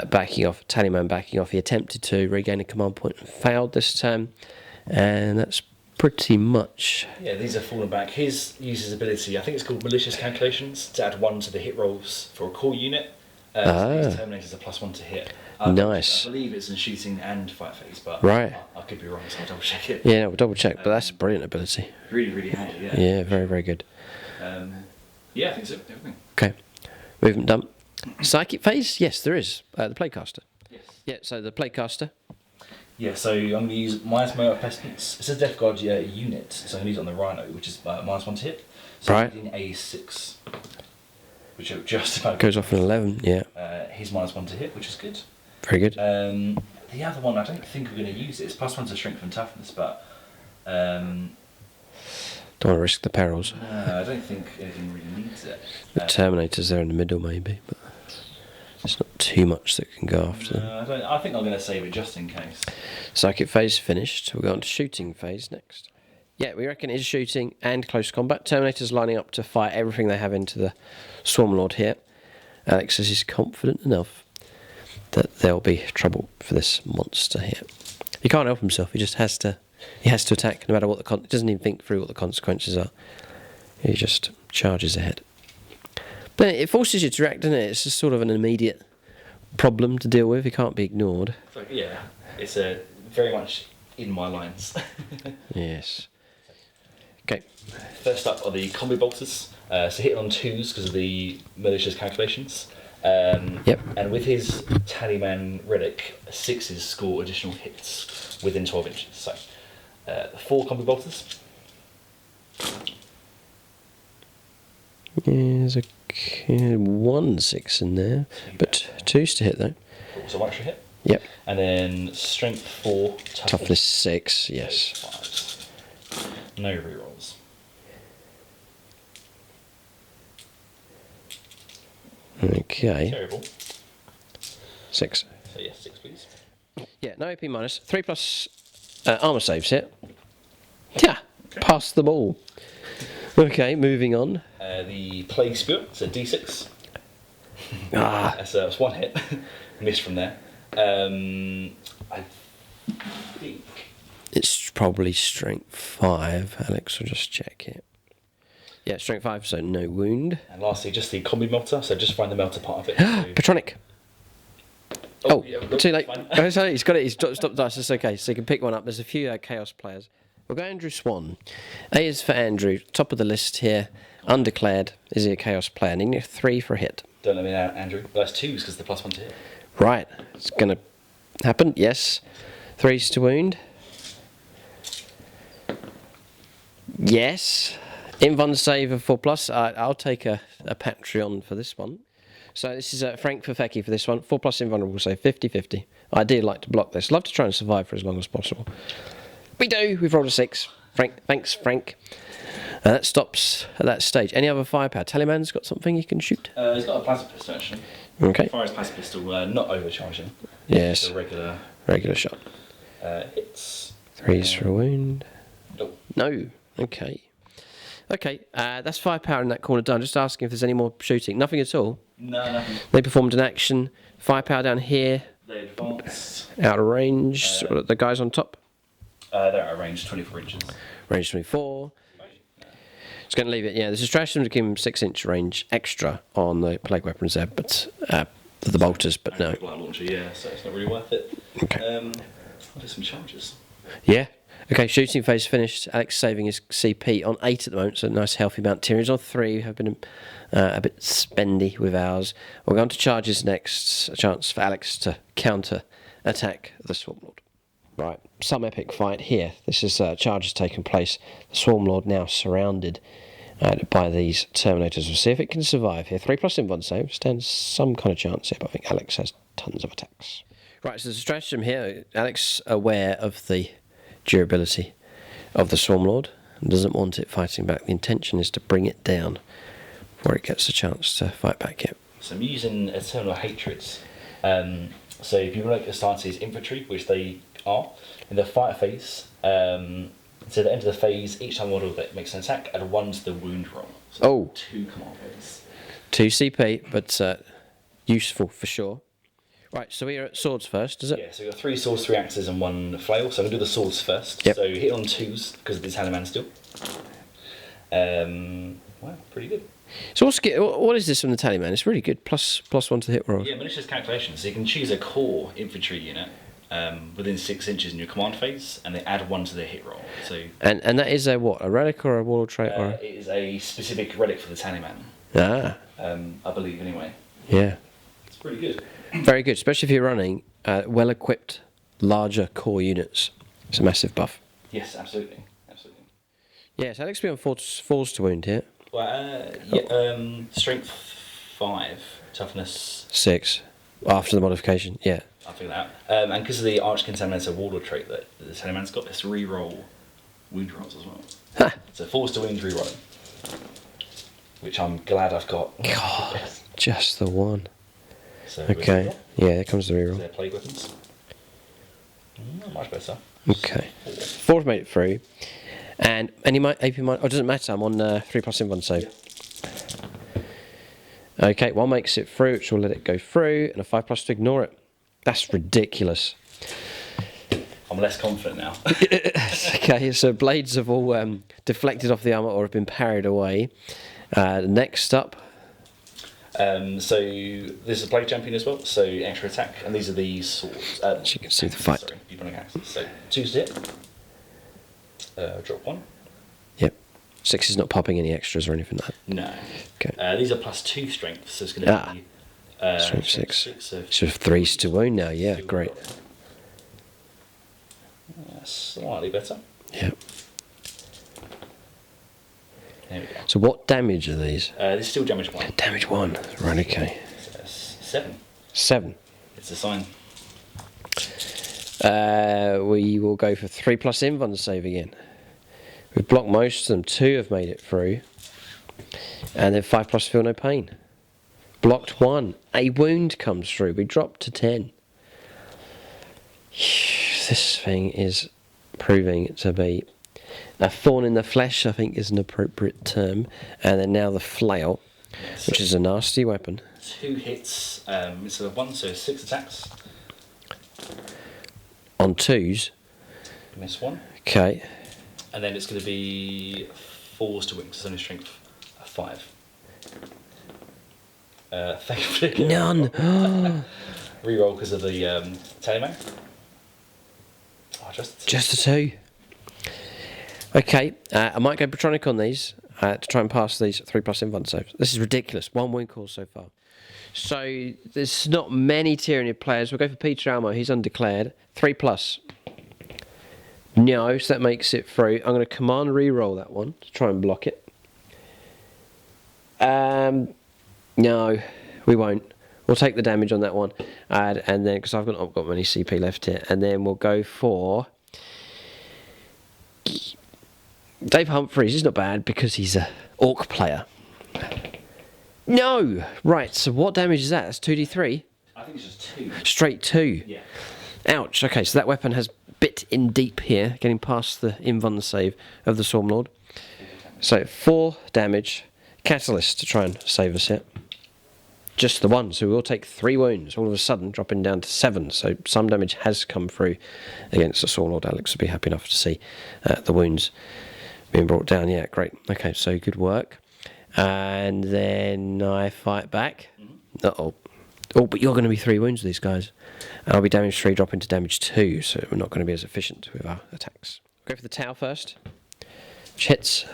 backing off, Tallyman backing off. He attempted to regain a command point and failed this time, and that's pretty much...
Yeah, these are falling back. His uses ability, I think it's called Malicious Calculations, to add 1 to the hit rolls for a core unit, So these Terminators are +1 to hit.
Nice.
I believe it's in shooting and fight phase, but
Right.
I could be wrong, so I'll double check it.
Yeah, we'll double check, but that's a brilliant ability.
Really, really handy, yeah.
Yeah, very, very good.
Yeah, I think so. Everything.
Okay, movement done. Psychic phase? Yes, there is. The Playcaster.
Yes.
Yeah, so the Playcaster.
Yeah, so I'm going to use minus Motor Pestilence. It's a Death Guard unit, so I'm going to use it on the Rhino, which is -1 to hit. So
Right.
in A6, which just about
Goes off an 11, yeah.
he's -1 to hit, which is good.
Very good.
The other one, I don't think we're going to use it. It's +1 to Strength and Toughness, but
Don't want to risk the perils.
no, I don't think anything really needs it.
The Terminator's there in the middle, maybe, but there's not too much that can go after them.
No, I think I'm going to save it just in case.
Psychic phase finished. We'll go on to shooting phase next. Yeah, we reckon it is shooting and close combat. Terminators lining up to fire everything they have into the Swarmlord here. Alex is confident enough that there'll be trouble for this monster here. He can't help himself. He just has to. He has to attack no matter what he doesn't even think through what the consequences are. He just charges ahead. But it forces you to react, doesn't it? It's just sort of an immediate problem to deal with. It can't be ignored.
So, yeah, it's very much in my lines.
Yes. Okay.
First up are the combi bolters. So hitting on 2s because of the malicious calculations.
Yep.
And with his Tallyman relic, 6s score additional hits within 12 inches. So 4 combi bolters.
There's a 1 6 in there, but 2's to hit though.
So 1 extra hit.
Yep.
And then strength 4,
Toughness 6. Yes.
5. No rerolls.
Okay.
Terrible.
6.
So yes, 6 please.
Yeah. No AP minus. 3+ armor saves hit. Yeah.
Okay.
Pass the ball. Okay. Moving on.
The Plague Spirit, so D6.
Ah.
That's 1 hit. Missed from there. I think
It's probably strength 5. Alex will just check it. Yeah, strength 5, so no wound.
And lastly, just the combi melter, so just find the melter part of it. So...
Patronic. Oh,
yeah,
too late.
fine.
Oh, sorry, he's got it. He's stopped dice. It's okay. So you can pick one up. There's a few Chaos players. We'll go Andrew Swan. A is for Andrew. Top of the list here. Undeclared. Is he a Chaos player? And you need 3 for a hit.
Don't let me know, Andrew. But that's 2s because the +1 to hit.
Right. It's going to happen. Yes. 3's to wound. Yes. Invon save of 4+. I'll take a Patreon for this one. So this is Frank Fafeki for this one. 4+ invulnerable save, 50-50. I do like to block this. Love to try and survive for as long as possible. We do. We've rolled a 6. Frank, thanks, Frank. That stops at that stage. Any other firepower? Tallyman's got something you can shoot?
He's got a plasma pistol actually.
Okay.
Fire his plasma pistol, not overcharging.
Yes.
Just a
regular shot.
Hits.
3's for a wound.
Nope.
No. Okay. Okay, that's firepower in that corner done. Just asking if there's any more shooting. Nothing at all.
No, nothing.
They performed an action. Firepower down here.
They advanced.
Out of range. The guys on top.
They're out of range, 24 inches.
Range 24. Just going to leave it. Yeah, there's a strategy to give him 6-inch range extra on the plague weapons there, but the bolters, but no.
Light launcher, yeah, so it's not really worth it.
Okay.
I'll do some charges.
Yeah. Okay, shooting phase finished. Alex saving his CP on 8 at the moment, so a nice healthy amount. Tyranids on 3 have been a bit spendy with ours. We'll go on to charges next. A chance for Alex to counter attack the Swarmlord. Right, some epic fight here. This is charges taking place. The Swarmlord now surrounded by these Terminators. We'll see if it can survive here. 3+ invuln save stands some kind of chance here, but I think Alex has tons of attacks. Right, so there's a stratagem here. Alex aware of the durability of the Swarmlord and doesn't want it fighting back. The intention is to bring it down before it gets a chance to fight back here.
So I'm using Eternal Hatreds. So if you like Astartes infantry, which they are, in the fight phase, so at the end of the phase, each time model that makes an attack, add 1 to the wound roll. So 2 command phase.
2 CP, but useful for sure. Right, so we are at swords first, is it?
Yeah, so we've got 3 swords, 3 axes, and 1 flail. So I'm going to do the swords first.
Yep.
So hit on 2s because of the Tallyman still. Wow, pretty good.
So what is this from the tally, man? It's really good. +1 to the hit roll.
Yeah, malicious calculations. So you can choose a core infantry unit within 6 inches in your command phase, and they add 1 to their hit roll. So
and that is a what? A relic or a warlord trait? Or
it is a specific relic for the tallyman.
Ah.
I believe anyway.
Yeah.
It's pretty good.
Very good, especially if you're running well-equipped, larger core units. It's a massive buff.
Yes, absolutely.
Yes, Alex be on falls to wound here.
Well, strength 5, toughness
6 after the modification. Yeah.
I'll figure that out. And because of the Arch Contaminator Warlord trait that the Tallyman's got, this re-roll wound rolls as well.
Ha.
So force to wound re-roll, which I'm glad I've got.
God, just the one.
So
okay. Yeah, there comes the reroll.
Their plague weapons. Not much better.
Okay. 4's made it through. And any AP mine. Oh, it doesn't matter. I'm on 3+ invuln save. Yeah. Okay, 1 makes it through, which will let it go through, and a 5+ to ignore it. That's ridiculous.
I'm less confident now.
Okay, so blades have all deflected off the armor or have been parried away. Next up.
So this is a plague champion as well. So extra attack, and these are the swords.
As you can see the fight.
Sorry, you want to axes. So 2's hit. Drop 1.
Yep. 6 is not popping any extras or anything like that.
No.
Okay.
These are +2 strength, so it's going to be
strength 6.
So
3's to wound now. Yeah, great.
Slightly better.
Yep.
There we go.
So what damage are these?
This is still damage 1.
Damage 1. Right. Okay.
So that's 7.
7.
It's a sign.
We will go for 3+ invuln save again. We've blocked most of them. 2 have made it through. And then 5+ feel no pain. Blocked 1. A wound comes through. We dropped to 10. This thing is proving to be a thorn in the flesh, I think is an appropriate term. And then now the flail, which is a nasty weapon.
2 hits instead of 1, so 6 attacks.
On 2s.
Miss 1.
Okay.
And then it's going to be 4's to wing, so it's only strength 5. Thankfully.
None.
Reroll because of the Tallyman. Oh, just
a 2. Okay, I might go Patronic on these to try and pass these 3+ invuln saves. This is ridiculous. 1 wound call so far. So there's not many Tyranid players. We'll go for Peter Almo. He's undeclared. 3+. No, so that makes it through. I'm going to command re-roll that one to try and block it. No, we won't. We'll take the damage on that one. And then, because I've not got many CP left here. And then we'll go for Dave Humphreys. He's not bad because he's a Orc player. No! Right, so what damage is that? That's 2d3?
I think it's just 2.
Straight 2?
Yeah.
Ouch. Okay, so that weapon has bit in deep here, getting past the invuln save of the Stormlord. So 4 damage. Catalyst to try and save us here. Just the 1, so we will take 3 wounds, all of a sudden dropping down to 7. So some damage has come through against the Stormlord. Alex will be happy enough to see the wounds being brought down. Yeah, great. Okay, so good work. And then I fight back. Uh-oh. Oh, but you're going to be 3 wounds with these guys. And I'll be damage 3, dropping to damage 2, so we're not going to be as efficient with our attacks. Go for the Tau first, which hits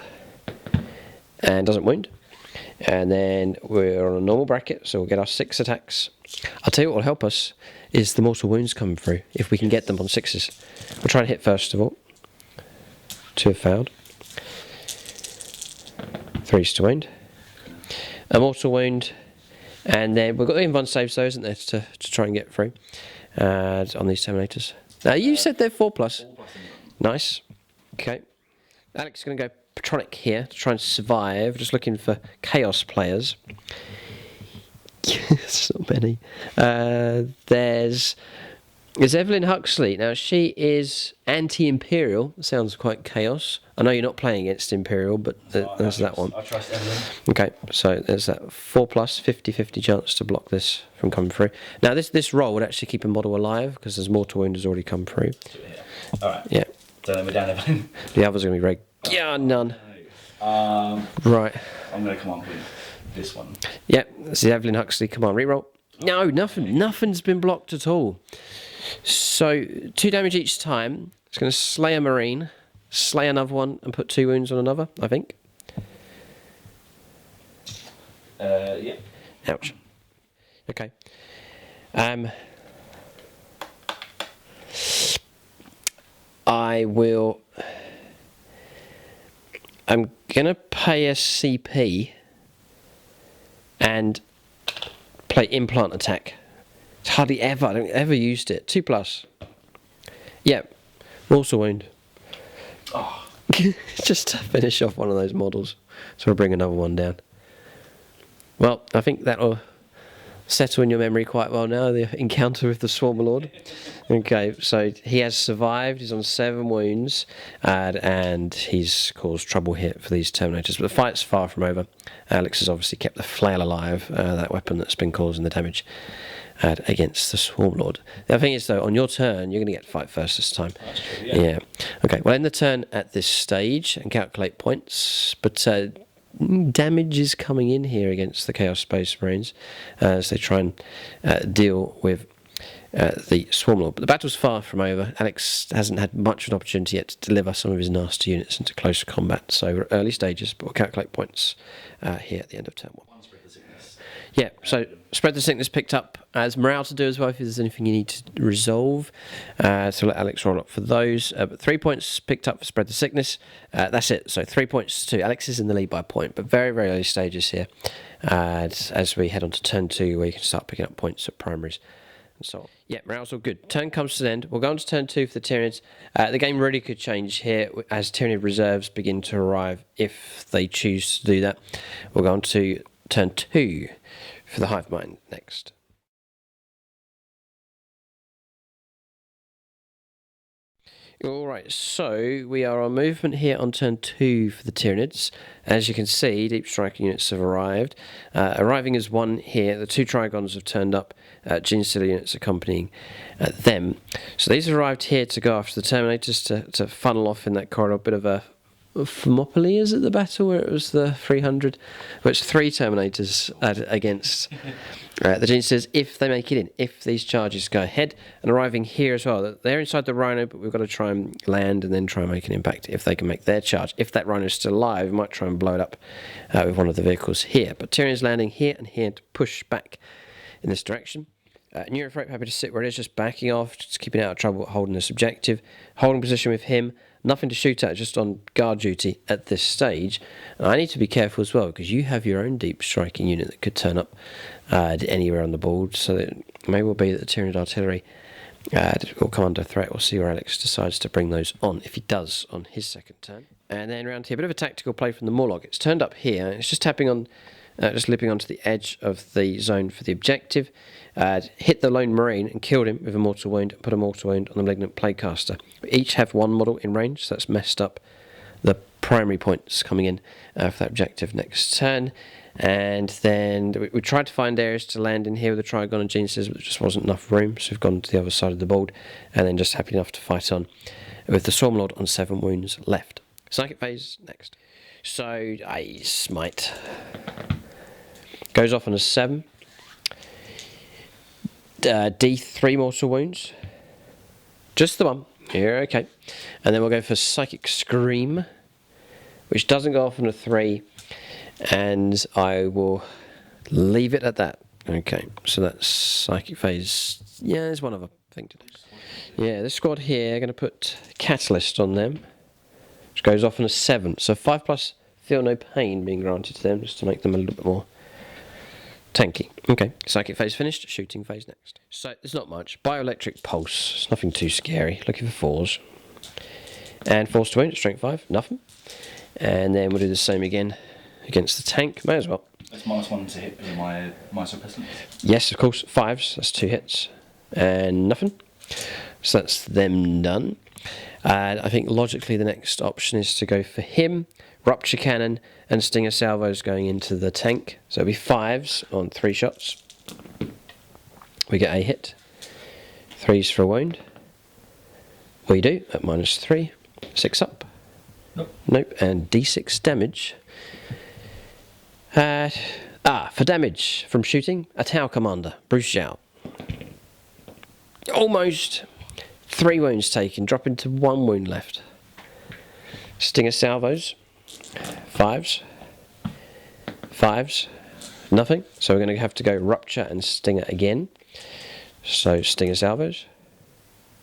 and doesn't wound. And then we're on a normal bracket, so we'll get our 6 attacks. I'll tell you what will help us is the mortal wounds coming through, if we can get them on 6s. We'll try and hit first of all. 2 have failed. 3's to wound. A mortal wound. And then we've got the invuln saves though, isn't there, to try and get through on these Terminators. Now you said they're 4+. Nice. Okay. Alex is going to go Patronic here to try and survive. Just looking for Chaos players. There's not many. There's Evelyn Huxley. Now she is anti-Imperial. Sounds quite Chaos. I know you're not playing against Imperial, but there's that one.
I trust Evelyn.
Okay, so there's that 4+, 50-50 chance to block this from coming through. Now this roll would actually keep a model alive because there's mortal wound has already come through.
Alright.
Yeah.
So then we're down Evelyn.
The others are going to be red. Yeah, none.
Right.
Right.
I'm going to come on with this one.
Yep, this is Evelyn Huxley. Come on, reroll. No, nothing's been blocked at all. So 2 damage each time. It's going to slay a marine, slay another one, and put 2 wounds on another, I think.
Yeah.
Ouch. Okay. I'm going to pay a CP and play implant attack. It's hardly ever, I don't ever used it. 2+. Yeah, mortal wound.
Oh.
Just to finish off one of those models. So we'll bring another one down. Well, I think that'll settle in your memory quite well now, the encounter with the Swarmer Lord. Okay, so he has survived, he's on 7 wounds, and he's caused trouble here for these Terminators. But the fight's far from over. Alex has obviously kept the flail alive, that weapon that's been causing the damage against the Swarm Lord. The other thing is, though, on your turn, you're going to get to fight first this time.
That's true, yeah.
Okay, well, end the turn at this stage and calculate points, but damage is coming in here against the Chaos Space Marines as they try and deal with the Swarm Lord. But the battle's far from over. Alex hasn't had much of an opportunity yet to deliver some of his nasty units into close combat, so we're early stages, but we'll calculate points here at the end of turn 1. Yeah, so spread the sickness picked up as morale to do as well if there's anything you need to resolve. So let Alex roll up for those. But 3 points picked up for spread the sickness. That's it. So 3 points to 2. Alex is in the lead by a point, but very, very early stages here. As we head on to turn 2 where you can start picking up points at primaries and so on. Yeah, morale's all good. Turn comes to an end. We'll go on to turn 2 for the Tyranids. The game really could change here as Tyranid reserves begin to arrive if they choose to do that. We'll go on to turn 2 for the Hive Mind next. Alright, so we are on movement here on turn 2 for the Tyranids. As you can see, deep strike units have arrived. Arriving as 1 here, the 2 Trigons have turned up, Gene Stealer units accompanying them. So these have arrived here to go after the Terminators to funnel off in that corridor. A bit of a Thermopylae, is it the battle where it was the 300? Well, it's 3 Terminators against the Gene Stealers if they make it in, if these charges go ahead. And arriving here as well, they're inside the Rhino, but we've got to try and land and then try and make an impact if they can make their charge. If that Rhino is still alive, we might try and blow it up with one of the vehicles here. But Tyrion's landing here and here to push back in this direction. Neurothreat happy to sit where it is, just backing off, just keeping out of trouble, holding this objective, holding position with him. Nothing to shoot at, just on guard duty at this stage. And I need to be careful as well, because you have your own deep striking unit that could turn up anywhere on the board. So it may well be that the Tyranid artillery will come under threat. We'll see where Alex decides to bring those on, if he does, on his second turn. And then around here, a bit of a tactical play from the Morlock. It's turned up here, and it's just tapping on, just lipping onto the edge of the zone for the objective. Hit the lone Marine and killed him with a mortal wound, and put a mortal wound on the Malignant Plaguecaster. We each have 1 model in range, so that's messed up the primary points coming in for that objective next turn. And then we tried to find areas to land in here with the Trigon and Gene Stealers, but there just wasn't enough room, so we've gone to the other side of the board, and then just happy enough to fight on with the Swarm Lord on 7 wounds left. Psychic phase next. So I smite. Goes off on a 7. D3 mortal wounds. Just the 1. Here, okay. And then we'll go for Psychic Scream, which doesn't go off on a 3. And I will leave it at that. Okay, so that's Psychic phase. Yeah, there's one other thing to do. Yeah, this squad here, going to put Catalyst on them, which goes off on a 7. So 5+, feel no pain being granted to them, just to make them a little bit more tanky. Okay, Psychic phase finished, shooting phase next. So there's not much. Bioelectric Pulse, it's nothing too scary. Looking for 4s. And Force to Wound, Strength 5, nothing. And then we'll do the same again against the tank, may as well.
That's -1 to hit with my Mysore Pestilence.
Yes, of course, 5s, that's 2 hits. And nothing. So that's them done. I think logically the next option is to go for him, Rupture Cannon, and Stinger Salvos going into the tank. So it'll be 5s on 3 shots. We get a hit. 3s for a wound. We do at -3. 6 up. Nope. And D6 damage. For damage from shooting, a Tau Commander, Bruce Zhao. Almost 3 wounds taken, dropping to 1 wound left. Stinger salvos, 5s, 5s, nothing. So we're going to have to go Rupture and Stinger again. So Stinger salvos,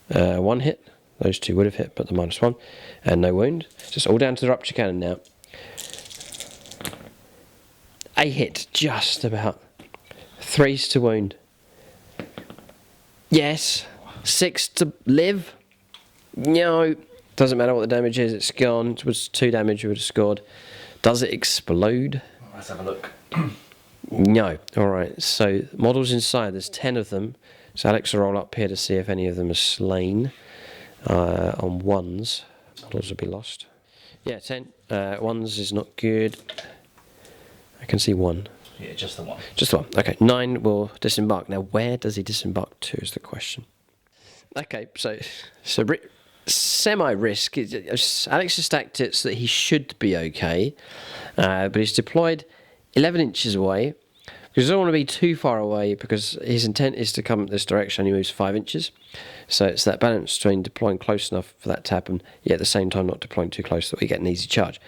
1 hit. Those 2 would have hit, but the -1, and no wound. So it's all down to the Rupture Cannon now. A hit, just about. 3s to wound. Yes. 6 to live. No. Doesn't matter what the damage is, it's gone. It was 2 damage we would have scored. Does it explode?
Let's have a look.
No. Alright, so models inside, there's 10 of them. So Alex will roll up here to see if any of them are slain. On 1s, models will be lost. Yeah, 10. 1s is not good. I can see 1.
Yeah, just the 1.
Just the 1. Okay, 9 will disembark. Now, where does he disembark to is the question. Okay, so semi-risk. Alex has stacked it so that he should be okay, but he's deployed 11 inches away because he doesn't want to be too far away because his intent is to come this direction. He moves 5 inches, so it's that balance between deploying close enough for that to happen, yet at the same time not deploying too close so that we get an easy charge.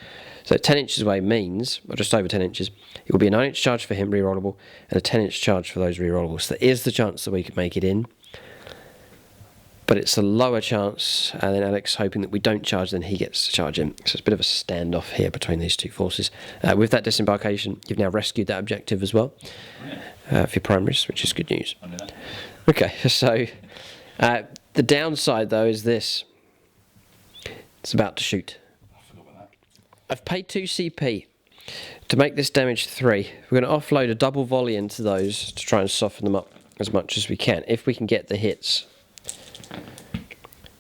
So 10 inches away means, or just over 10 inches, it will be a 9-inch charge for him, rerollable, and a 10-inch charge for those rerollables. There is the chance that we could make it in, but it's a lower chance, and then Alex hoping that we don't charge, then he gets to charge in. So it's a bit of a standoff here between these 2 forces. With that disembarkation, you've now rescued that objective as well for your primaries, which is good news. Okay, so the downside though is this. It's about to shoot. I've paid 2 CP to make this damage 3. We're going to offload a double volley into those to try and soften them up as much as we can, if we can get the hits.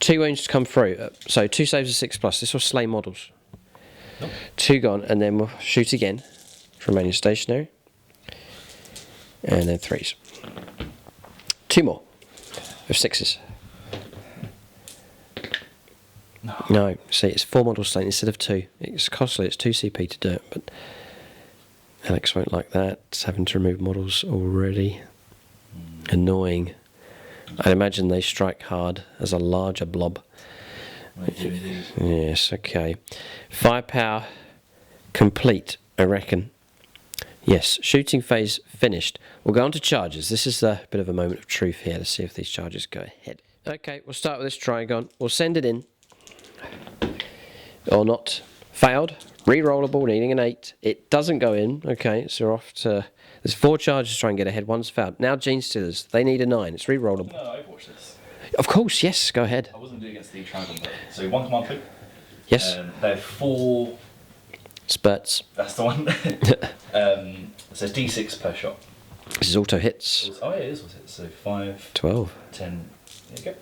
2 wounds to come through, so 2 saves of 6+. This will slay models. Nope. 2 gone, and then we'll shoot again, remaining stationary, and then 3s. 2 more of 6s. No, see, it's 4 models slain instead of 2. It's costly, it's 2 CP to do it, but Alex won't like that. It's having to remove models already. Annoying. I imagine they strike hard as a larger blob. Yes, okay. Firepower complete, I reckon. Yes, shooting phase finished. We'll go on to charges. This is a bit of a moment of truth here to see if these charges go ahead. Okay, we'll start with this Trigon. We'll send it in. Or not. Failed. Rerollable, needing an 8. It doesn't go in. Okay, so we're off to... There's 4 charges to try and get ahead. 1's failed. Now Gene Stealers. They need a 9. It's rerollable.
No, Overwatch this.
Of course, yes. Go ahead.
I wasn't doing against the Trigon, but... So 1 command flip.
Yes.
They have 4...
Spurts.
That's the one. So D6 per shot.
This is auto hits.
Oh, yeah, it is auto hits. So 5...
12.
10... There you go.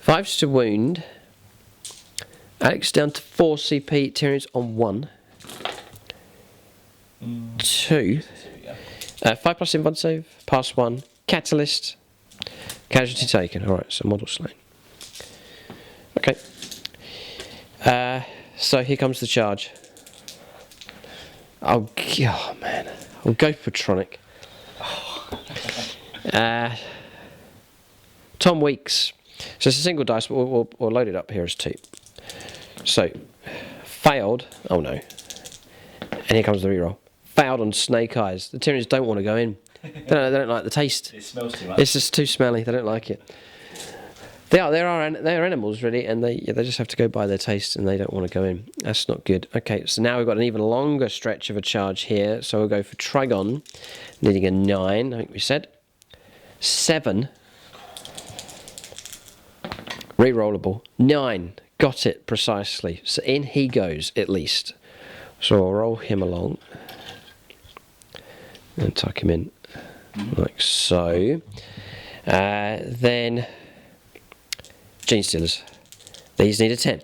5's to wound. Alex down to 4 CP. Tyranids on 1. 2. 5+ invuln save. Pass 1. Catalyst. Casualty taken. Alright, so model slain. Okay. So here comes the charge. Oh, man. I'll go Patronic. Tom Weeks. So it's a single dice, but we'll load it up here as 2. So, failed. Oh no. And here comes the reroll. Failed on Snake Eyes. The Tyranids don't want to go in. They don't like the taste.
It smells too much.
It's just too smelly. They don't like it. They're animals really, and they just have to go by their taste, and they don't want to go in. That's not good. Okay, so now we've got an even longer stretch of a charge here. So we'll go for Trigon, needing a 9. I think we said 7. Rerollable 9. Got it precisely. So in he goes at least. So I'll roll him along and tuck him in like so. Then Gene Stealers. These need a 10.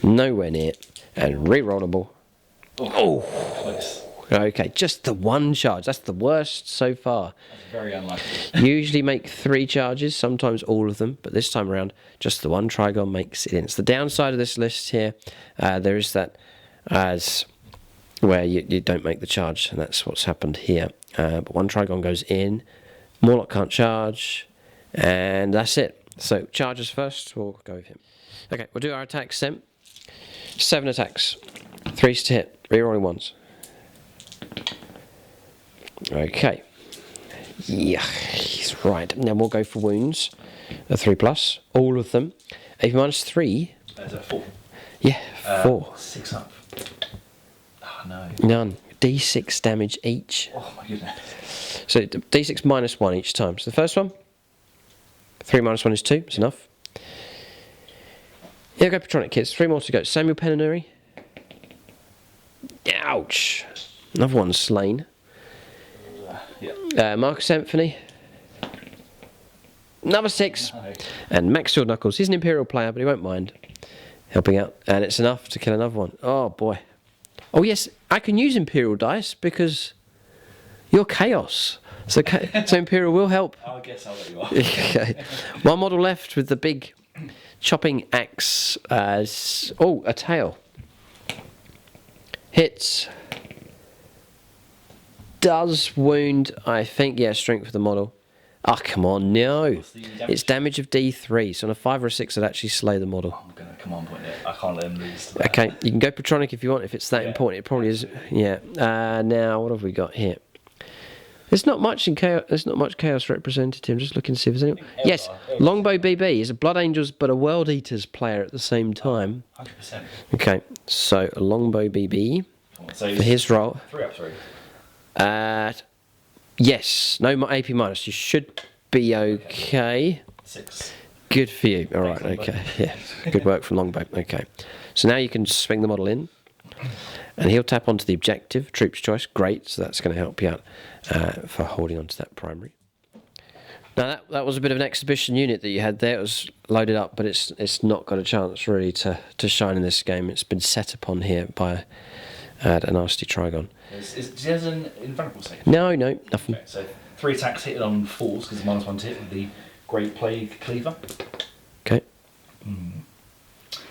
Nowhere near. And rerollable. Oh!
Close.
Okay, just the 1 charge. That's the worst so far.
That's very unlikely.
Usually make 3 charges, sometimes all of them, but this time around, just the 1 Trigon makes it in. It's the downside of this list here. There is that as where you don't make the charge, and that's what's happened here. But one Trigon goes in, Morlock can't charge, and that's it. So charges first, we'll go with him. Okay, we'll do our attacks then. 7 attacks, 3s to hit, rerolling 1s. Okay. Yeah, right. Now we'll go for wounds. A 3+, all of them. AP -3.
Is that 4?
Yeah, 4.
6 up. Oh no.
None. D6 damage each.
Oh my goodness.
So D6 -1 each time. So the first one, 3 -1 is 2. It's enough. Yeah, go Patronic Kids. 3 more to go. Samuel Penanuri. Ouch. Another one slain.
Yeah.
Marcus Anthony. Another 6.
No.
And Max Sword Knuckles. He's an Imperial player, but he won't mind helping out. And it's enough to kill another one. Oh boy. Oh yes, I can use Imperial dice because you're Chaos. So, so Imperial will help.
I guess I'll let you off.
Okay. One model left with the big chopping axe. Oh, a tail. Hits. Does wound, I think. Yeah, strength for the model. Oh, come on, no. It's damage of D3. So on a 5 or a 6, I'd actually slay the model.
I'm going to come on point it. I can't let him lose to that.
Okay, you can go Patronic if you want, if it's that important. It probably is. Yeah. Now, what have we got here? There's not much in chaos. There's not much chaos representative. I'm just looking to see if there's any. Yes, Longbow BB is a Blood Angels but a World Eaters player at the same time.
100%.
Okay, so a Longbow BB
So
for his role.
3 up 3.
Yes, no AP minus. You should be okay.
6.
Good for you. All right.
Thanks,
Okay. Yeah. Good work from Longbow. Okay. So now you can swing the model in, and he'll tap onto the objective. Troops choice. Great. So that's going to help you out for holding onto that primary. Now that was a bit of an exhibition unit that you had there. It was loaded up, but it's not got a chance really to shine in this game. It's been set upon here by a nasty Trigon.
Is he has an invulnerable save?
No, nothing.
Okay, so 3 attacks hitting on 4s because it's -1 to hit with the Great Plague Cleaver.
Okay.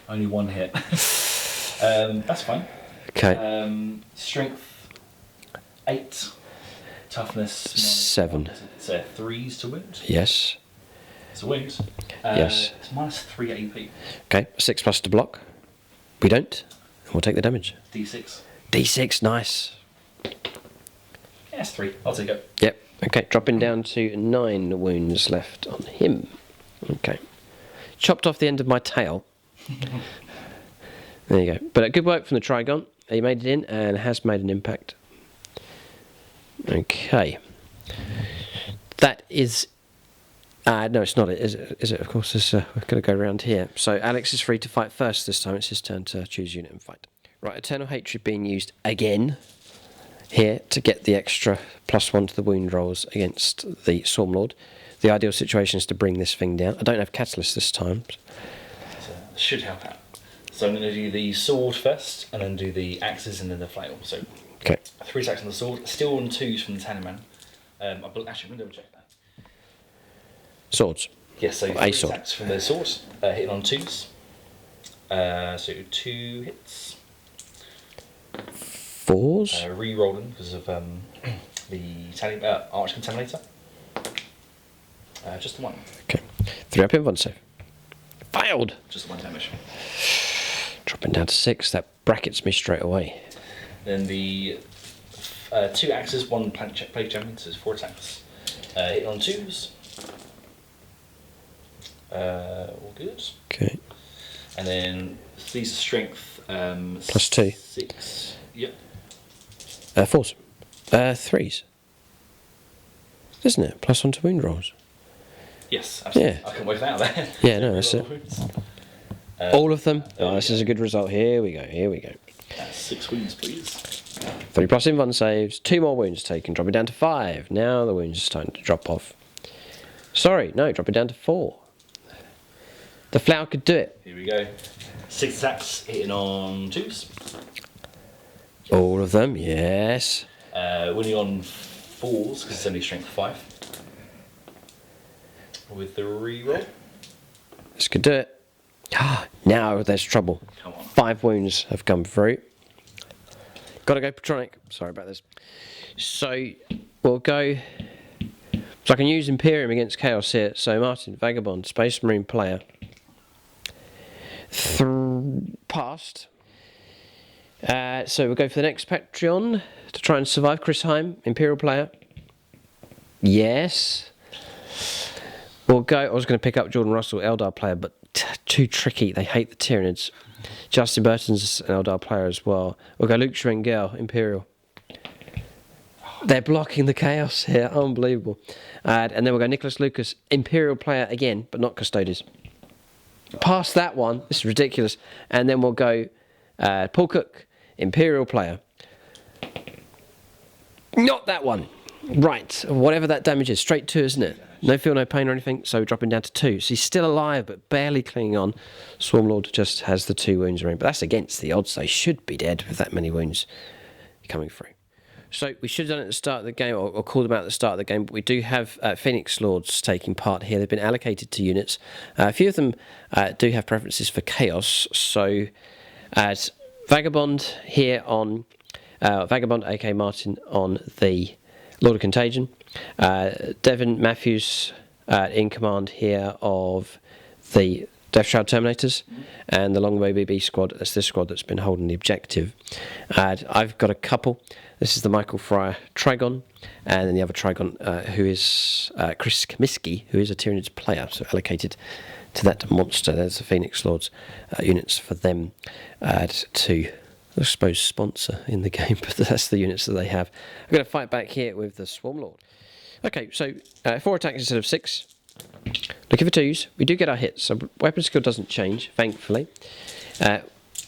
Only 1 hit. That's fine.
Okay.
Strength 8. Toughness
7.
So 3s to wound.
Yes.
It's a wound.
Yes.
It's -3 AP.
Okay. 6+ to block. We don't. And we'll take the damage.
D6.
D6. Nice.
Yeah, it's 3. I'll take it.
Yep. Okay. Dropping down to 9 wounds left on him. Okay. Chopped off the end of my tail. There you go. But good work from the Trigon. He made it in and has made an impact. Okay. That is... no, it's not it, is it? Is it? Of course, we're going to go around here. So Alex is free to fight first this time. It's his turn to choose unit and fight. Right, Eternal Hatred being used again here to get the extra +1 to the wound rolls against the Stormlord. The ideal situation is to bring this thing down. I don't have Catalyst this time.
So should help out. So I'm going to do the sword first, and then do the axes, and then the flail. So
Okay.
3 attacks on the sword, still on 2s from the Tannerman. Actually, I'm going to double check that.
Swords.
Yes, so
A
3
sword.
attacks from the sword, hitting on 2s. So 2 hits.
4s.
Re-rolling because of the Arch Contaminator. Just the 1.
Okay. 3 up in 1 save. Failed.
Just the 1 damage.
Dropping down to 6. That brackets me straight away.
Then the 2 axes, 1 plague champion, so there's 4 attacks. Hitting on 2s. All good.
Okay.
And then these are strength.
+2.
6. Yep.
4s. 3s. Isn't it? +1 to wound rolls.
Yes, absolutely.
Yeah.
I can work that out there.
Yeah, no, that's it. All of them. Oh, this is a good result. Here we go. Here we go.
6 wounds, please.
3+ in 1 saves. 2 more wounds taken. Dropping down to 5. Now the wounds are starting to drop off. Sorry, no, dropping down to 4. The flower could do it.
Here we go. 6 attacks hitting on 2s.
All of them, yes.
Winning on 4s because it's only strength 5. With the reroll.
This could do it. Ah, now there's trouble.
Come on.
5 wounds have come through. Got to go Patronic. Sorry about this. So we'll go. So I can use Imperium against Chaos here. So Martin, Vagabond, Space Marine player. Passed. So we'll go for the next Patreon to try and survive. Chris Heim, Imperial player. Yes. We'll go. I was going to pick up Jordan Russell, Eldar player, but too tricky. They hate the Tyranids. Justin Burton's an Eldar player as well. We'll go Luke Schwengel, Imperial. They're blocking the Chaos here. Unbelievable. And then we'll go Nicholas Lucas, Imperial player again, but not Custodes. Past that one. This is ridiculous. And then we'll go Paul Cook, Imperial player. Not that one. Right. Whatever that damage is. Straight 2, isn't it? No feel, no pain or anything. So dropping down to 2. So he's still alive, but barely clinging on. Swarmlord just has the 2 wounds remaining. But that's against the odds. They should be dead with that many wounds coming through. So we should have done it at the start of the game, or called them out at the start of the game, but we do have Phoenix Lords taking part here. They've been allocated to units. A few of them do have preferences for Chaos. So as Vagabond here on... Vagabond, aka Martin, on the Lord of Contagion. Devin Matthews in command here of the Death Shroud Terminators and the Longbow BB squad. That's this squad that's been holding the objective. I've got a couple. This is the Michael Fryer Trigon, and then the other Trigon who is Chris Comiskey, who is a Tyranids player, so allocated to that monster. There's the Phoenix Lords units for them to, I suppose, sponsor in the game, but that's the units that they have. I'm going to fight back here with the Swarmlord. Okay, so 4 attacks instead of 6. Looking for 2s. We do get our hits, so weapon skill doesn't change, thankfully.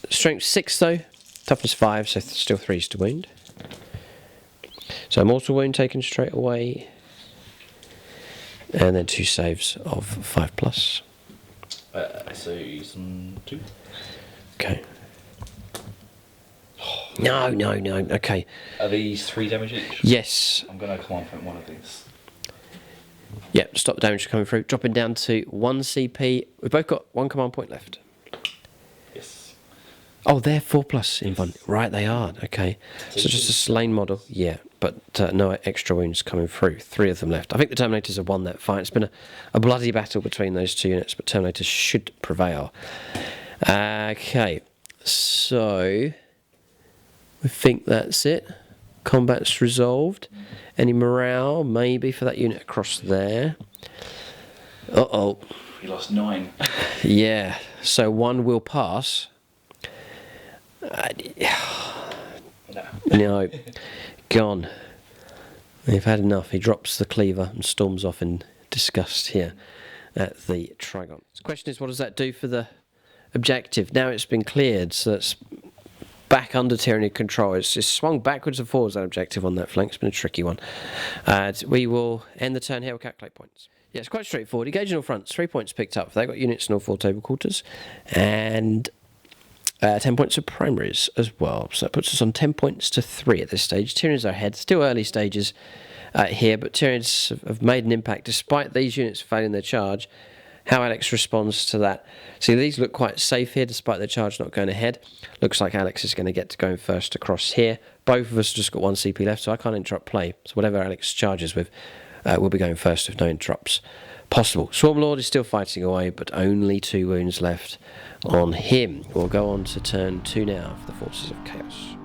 Strength 6 though, toughness 5, so still 3s to wound. So mortal wound taken straight away, and then 2 saves of 5+.
So using 2.
Okay. No. Okay.
Are these 3 damage each?
Yes.
I'm going to command point one of these.
Yep, stop the damage coming through. Dropping down to 1 CP. We've both got 1 command point left.
Yes.
Oh, they're 4+ in one. Right, they are. Okay. So just a slain model. Yeah, but no extra wounds coming through. 3 of them left. I think the Terminators have won that fight. It's been a bloody battle between those 2 units, but Terminators should prevail. Okay. So I think that's it. Combat's resolved. Any morale? Maybe for that unit across there. Uh-oh.
You lost 9.
Yeah. So 1 will pass. No. Gone. They've had enough. He drops the cleaver and storms off in disgust here at the Trigon. The question is, what does that do for the objective? Now it's been cleared, so that's back under Tyranid control. It's swung backwards and forwards, that objective on that flank. It's been a tricky one. We will end the turn here. We'll calculate points. Yeah, it's quite straightforward. Engage in all fronts. 3 points picked up. They've got units in all 4 table quarters. And 10 points of primaries as well. So that puts us on 10 points to 3 at this stage. Tyranids are ahead. Still early stages here, but Tyranids have made an impact despite these units failing their charge. How Alex responds to that. See, these look quite safe here despite their charge not going ahead. Looks like Alex is going to get to going first across here. Both of us have just got 1 CP left, so I can't interrupt play. So whatever Alex charges with, we'll be going first if no interrupts possible. Swarmlord is still fighting away, but only 2 wounds left on him. We'll go on to turn 2 now for the Forces of Chaos.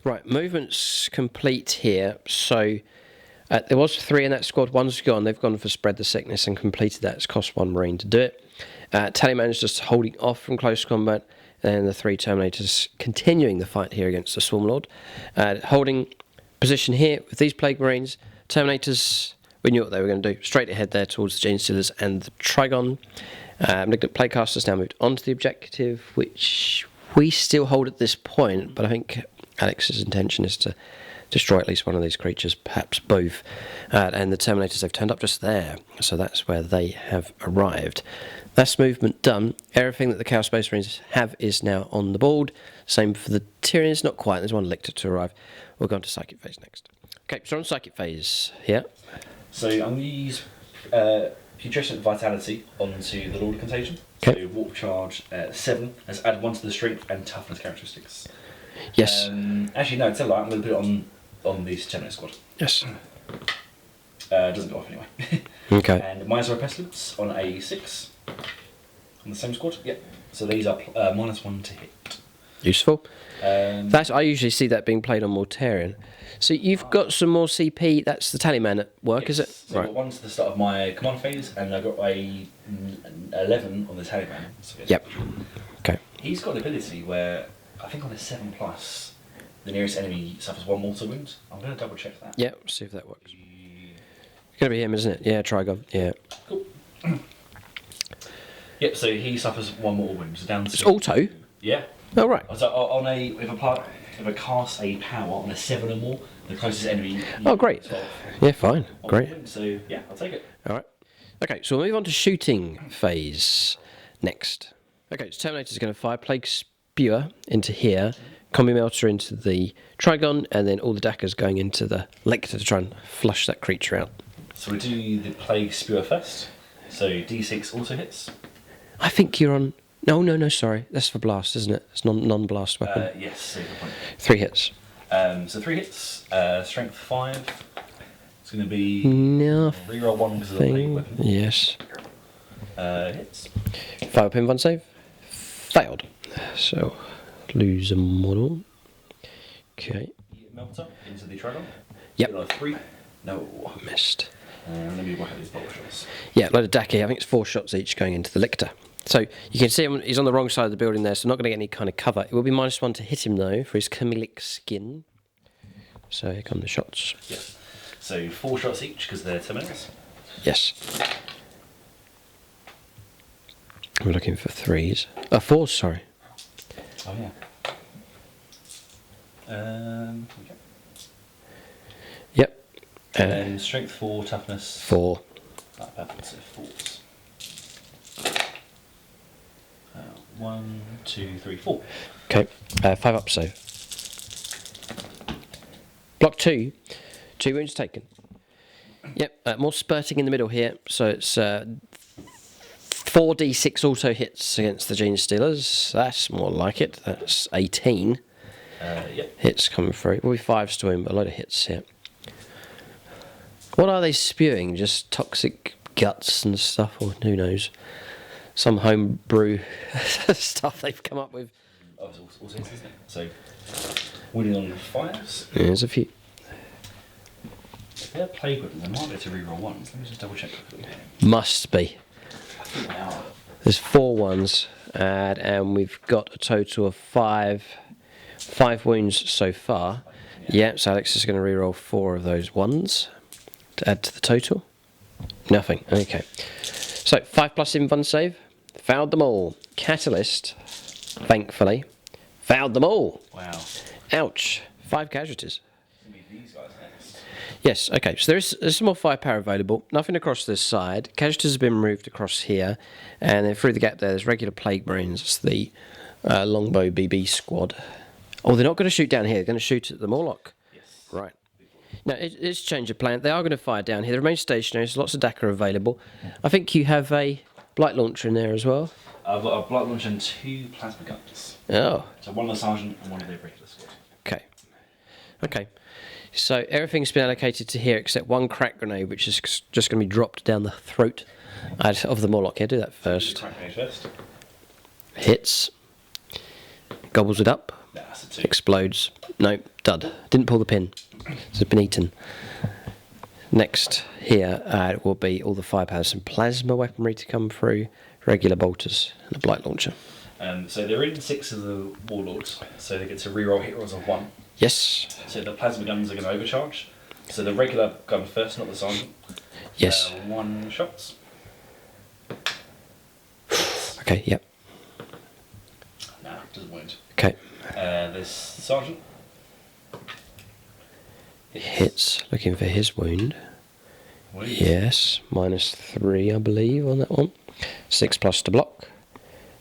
Right, movement's complete here. So there was 3 in that squad. One's gone. They've gone for Spread the Sickness and completed that. It's cost 1 Marine to do it. Tallyman's just holding off from close combat. And the 3 Terminators continuing the fight here against the Swarmlord. Holding position here with these Plague Marines. Terminators, we knew what they were going to do. Straight ahead there towards the Gene Stealers and the Trigon. Malignant Plaguecasters now moved on to the objective, which we still hold at this point. But I think Alex's intention is to destroy at least one of these creatures, perhaps both. And the Terminators, they've turned up just there. So that's where they have arrived. That's movement done. Everything that the Chaos Space Marines have is now on the board. Same for the Tyranids, not quite. There's one Lictor to arrive. We'll go on to Psychic Phase next. Okay, so on Psychic Phase here.
So I'm going to use Putrescent Vitality onto the Lord of Contagion.
Okay.
So Warp Charge 7. Let's add 1 to the Strength and Toughness characteristics.
Yes.
Actually, no, it's a lie. I'm going to put it on the Terminator squad.
Yes.
Doesn't go off anyway.
Okay.
And Miser Pestilence on a 6. On the same squad? Yep. So these are -1 to hit.
Useful. I usually see that being played on Mortarion. So you've got some more CP. That's the Tallyman at work,
yes.
is it?
So I've got 1 to the start of my command phase, and I've got a 11 on the Tallyman. So
Yep. Okay.
He's got an ability where, I think on a 7+, the nearest enemy suffers 1 mortal wound. I'm going to double check that.
Yeah, see if that works. It's going to be him, isn't it? Yeah, Trigon. Yeah.
Cool. Yep, so he suffers 1 mortal wound. So down to...
It's auto?
Yeah.
Oh, right.
So if I cast a power on a 7 or more, the closest enemy...
Oh, great. Yeah, fine. Great.
Wound, so, yeah, I'll take it.
All right. Okay, so we'll move on to shooting phase next. Okay, so Terminator's going to fire Plague Spewer into here, Combi Melter into the Trigon, and then all the Dackers going into the Lecter to try and flush that creature out.
So we do the Plague Spewer first. So D6 also hits.
I think you're on... No, sorry. That's for blast, isn't it? It's non-blast weapon.
Yes, save the point.
3 hits.
So 3 hits, strength 5. It's going to be
Nothing.
reroll 1 because of the plague weapon.
Yes.
Hits.
5 pin 1 save. Failed. So, lose a model. Okay.
Melter into the Trigon.
Yep.
3. No.
Missed.
Let me work out these bulk shots.
Yeah, load of Dacky. I think it's 4 shots each going into the Lictor. So you can see him, he's on the wrong side of the building there, so not going to get any kind of cover. It will be -1 to hit him though for his chameleonic skin. So here come the shots.
Yeah. So 4 shots each because they're 10 minutes.
Yes. We're looking for 3s. 4s, sorry.
Oh yeah. Okay.
Yep.
And then strength 4, toughness
4.
Perfect. So 4s. 1, 2, 3, 4.
Okay. 5 up save. Block 2. 2 wounds taken. Yep. More spurting in the middle here. So it's 4d6 auto hits against the Gene Stealers. That's more like it. That's 18.
Yep.
Hits coming through. Will be 5s to him, but a load of hits here. What are they spewing? Just toxic guts and stuff, or who knows? Some homebrew stuff they've come up with.
Oh, it's also hits, isn't it? So, winning on 5s.
Yeah, there's a few.
If they're plague weapons, they might be able to reroll 1s. Let me just double check quickly.
Must be.
I think they are.
There's 4 ones, and we've got a total of 5 wounds so far. Yeah, so Alex is going to reroll 4 of those ones to add to the total. Nothing. Okay. So 5+ in fun save. Fouled them all. Catalyst, thankfully, fouled them all.
Wow.
Ouch. 5 casualties.
These guys next.
Yes, okay, so there's some more firepower available. Nothing across this side. Casualties have been moved across here. And then through the gap there's regular Plague Marines. It's the Longbow BB squad. Oh, they're not going to shoot down here. They're going to shoot at the Morlock.
Yes.
Right. Now, it's change of plan. They are going to fire down here. They remain stationary. There's lots of Dakar available. I think you have a Blight Launcher in there as well.
I've got a Blight Launcher and 2 Plasma Guns.
Oh.
So 1 of the Sergeant and 1 of the regular squad.
Okay. Okay. So everything's been allocated to here except 1 crack grenade, which is just going to be dropped down the throat of the Morlock here. Do that first.
Crack grenade first.
Hits. Gobbles it up.
Nah, that's a 2.
Explodes. No, dud. Didn't pull the pin. It's been eaten. Next here will be all the firepower. Some plasma weaponry to come through, regular bolters, and a blight launcher.
So they're in 6 of the warlords, so they get to reroll hit rolls of 1.
Yes.
So the plasma guns are going to overcharge. So the regular gun first, not the sergeant.
Yes.
1 shots.
Okay, yep.
Nah, doesn't wound.
Okay.
This sergeant.
Hits. Looking for his wound.
Wounds.
Yes. -3, I believe, on that one. 6+ to block.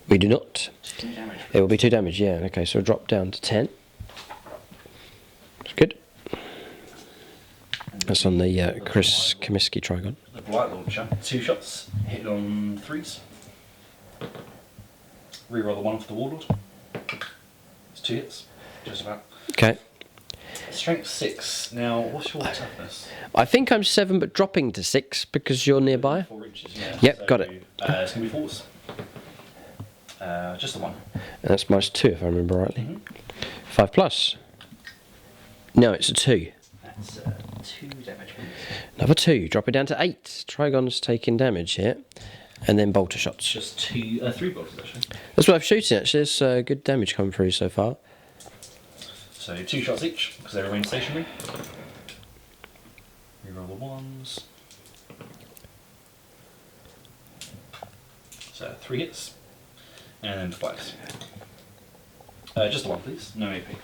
We do not.
2 damage.
It will be 2 damage, yeah. Okay, so we'll drop down to 10. That's good. That's on the Chris Comiskey Trigon.
The blight launcher. 2 shots. Hit on 3s. Reroll the 1 for the warlord. It's 2 hits. Just about.
Okay.
Strength 6. Now, what's your toughness?
I think I'm 7, but dropping to 6 because you're nearby.
4 inches, yeah.
Yep,
So,
got it.
It's going to be 4s. Just the 1.
And that's -2 if I remember rightly. 5+. No, it's a 2.
That's 2 damage.
Another 2. Drop it down to 8. Trigon's taking damage here. And then bolter shots.
Just 3 bolters actually.
That's what I'm shooting actually. There's good damage coming through so far.
So 2 shots each because they remain stationary. Reroll the 1s. So 3 hits. And then 5s. Just the 1 please. No AP.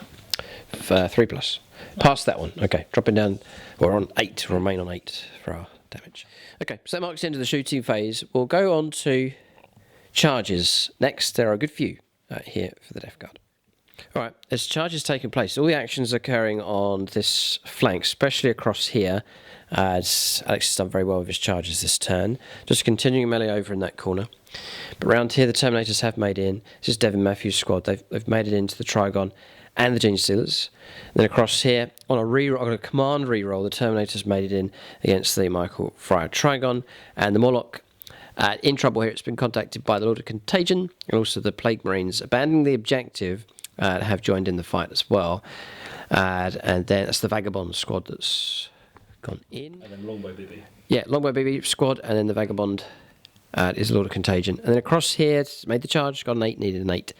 3+. Past that one. Okay, dropping down. We're on 8. We'll remain on 8 for our damage. Okay, so that marks the end of the shooting phase. We'll go on to charges. Next, there are a good few here for the Death Guard. Alright, as charges taking place, all the actions occurring on this flank, especially across here, as Alex has done very well with his charges this turn. Just continuing melee over in that corner. But around here, the Terminators have made in. This is Devin Matthews' squad. They've made it into the Trigon and the Gene Stealers. And then across here, on a command reroll, the Terminators made it in against the Michael Fryer Trigon. And the Morlock, in trouble here, it's been contacted by the Lord of Contagion and also the Plague Marines, abandoning the objective, have joined in the fight as well. And then that's the Vagabond squad that's gone in.
And then Longbow BB.
Yeah, Longbow BB squad, and then the Vagabond is the Lord of Contagion. And then across here, it's made the charge, got an 8, needed an 8,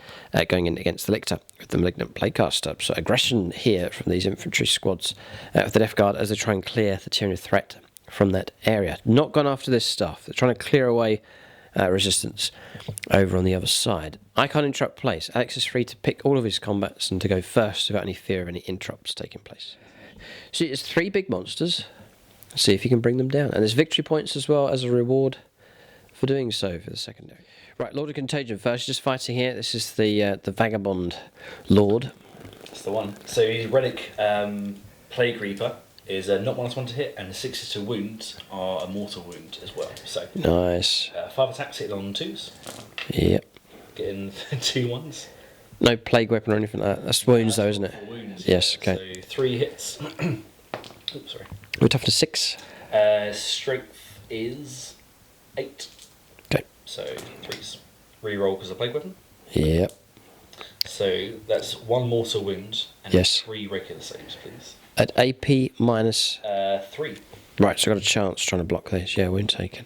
going in against the Lictor with the Malignant Plaguecaster. So aggression here from these infantry squads of the Death Guard as they try and clear the Tyranid threat from that area. Not gone after this stuff. They're trying to clear away resistance over on the other side. I can't interrupt place. Alex is free to pick all of his combats and to go first without any fear of any interrupts taking place. So it's 3 big monsters. See if you can bring them down. And there's victory points as well as a reward for doing so for the secondary. Right, Lord of Contagion first, just fighting here. This is the Vagabond Lord.
That's the one. So his relic Plague Reaper is not -1 to hit, and the 6s to wound are a mortal wound as well. So
Nice.
5 attacks hitting on 2s.
Yep.
Getting 2 1s.
No plague weapon or anything like that. That's wounds though, isn't it?
For wounds,
Yes,
yeah.
okay.
So 3 hits. Oops, sorry.
We're tough to 6.
Strength is 8.
Okay.
So 3s. Reroll because of plague weapon.
Yep.
So that's 1 mortal wound and
Yes.
3 regular saves, please.
At AP minus...
3.
Right, so I've got a chance trying to block this. Yeah, wound taken.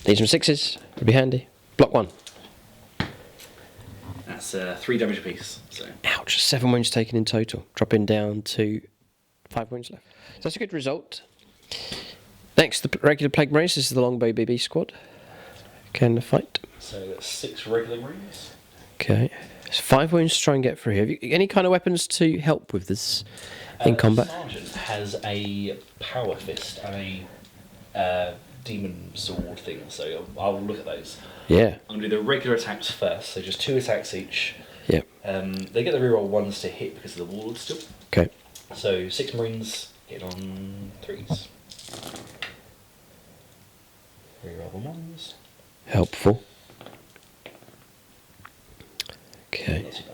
Need some 6s. Would be handy. Block 1.
That's 3 damage apiece. So
Ouch, 7 wounds taken in total. Dropping down to 5 wounds left. So that's a good result. Next, the regular Plague Marines. This is the Longbow BB squad. Can fight.
So that's 6 regular marines.
Okay. It's 5 wounds to try and get through here. Have you any kind of weapons to help with this in combat?
The sergeant has a power fist and a demon sword thing, so I'll look at those.
Yeah.
I'm going to do the regular attacks first, so just 2 attacks each.
Yep.
They get the reroll 1s to hit because of the warlord still.
Okay.
So 6 marines hit on 3s. Reroll the 1s.
Helpful. Okay.
Not too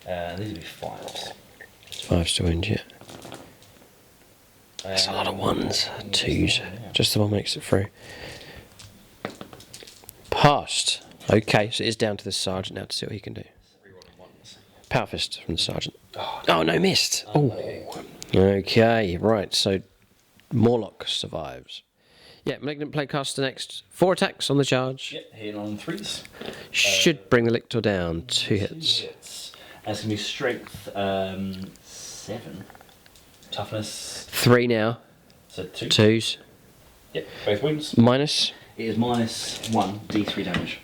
bad. These will be 5s.
5s to wound, yeah. That's a lot of 1s. 2s.
Yeah.
Just the one makes it through. Passed. Okay, so it is down to the sergeant now to see what he can do.
Reroll
Power fist from the sergeant. Oh no, missed. Oh. Okay, right. So Morlock survives. Yeah, Malignant Plaguecaster next. 4 attacks on the charge.
Yep, hitting on 3s.
Should bring the Lictor down. 2 hits.
That's going to be strength 7. Toughness
3 now.
So 2.
2s.
Yep, both wounds.
Minus.
It is minus 1 d3 damage.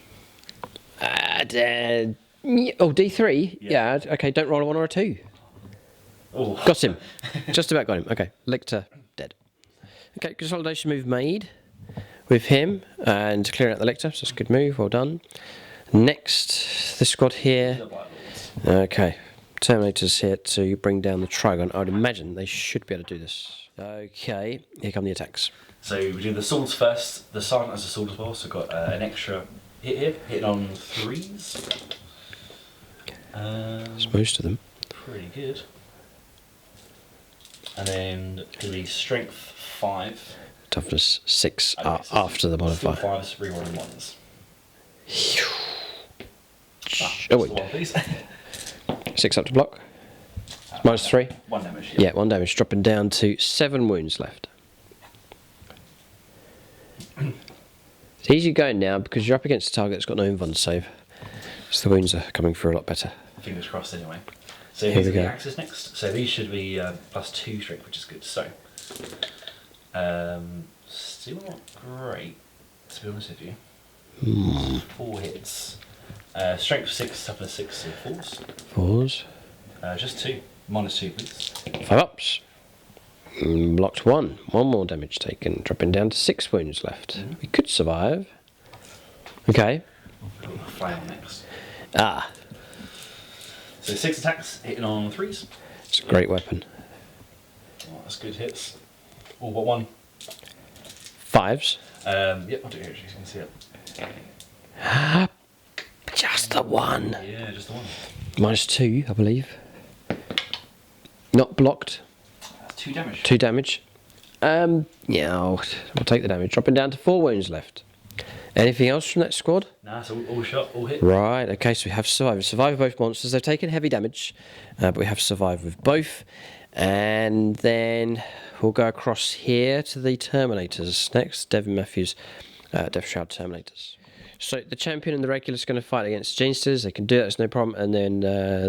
D3? Yeah, okay, don't roll a 1 or a 2.
Oh.
Got him. Just about got him. Okay, Lictor dead. Okay, consolidation move made with him and clearing out the Lictor, so that's a good move, well done. Next, this squad here. Okay, Terminators here to bring down the Trigon. I would imagine they should be able to do this. Okay, here come the attacks.
So we do the swords first. The sergeant has a sword as well, so got an extra hit here, hitting on 3s.
That's most of them.
Pretty good. And then it'll be strength 5.
Toughness 6
Okay, so
after the modifier.
5s, rerolling 1s.
Oh wait,
One, please.
6 up to block. Minus 3.
1 damage.
Yeah, 1 damage, dropping down to 7 wounds left. It's easy going now because you're up against a target that's got no invuln save. So the wounds are coming through a lot better.
Fingers crossed anyway. So
Here
here's
we
the
go.
axes next. So these should be plus 2 strength, which is good. So, still not great, to be honest with you. 4 hits. Strength 6, toughness 6, so 4s.
4s.
Just 2. Minus 2, please.
5 ups. Blocked 1. 1 more damage taken, dropping down to 6 wounds left. We could survive. Okay.
Flail next.
Ah,
So 6 attacks, hitting on 3s.
it's a great weapon.
Oh, that's good hits. Oh, what one?
5s.
Yep, I'll do it here, you can see it.
Just the 1.
Yeah, just the one.
Minus 2, I believe. Not blocked.
That's 2 damage.
2 damage. Yeah, I'll take the damage. Dropping down to 4 wounds left. Anything else from that squad?
Nah, so all shot, all hit.
Right, okay, so we have survived. Survived both monsters. They've taken heavy damage, but we have survived with both. And then we'll go across here to the Terminators. Next, Devin Matthews, Death Shroud Terminators. So the champion and the regular is going to fight against Genesters. They can do that, it's no problem. And then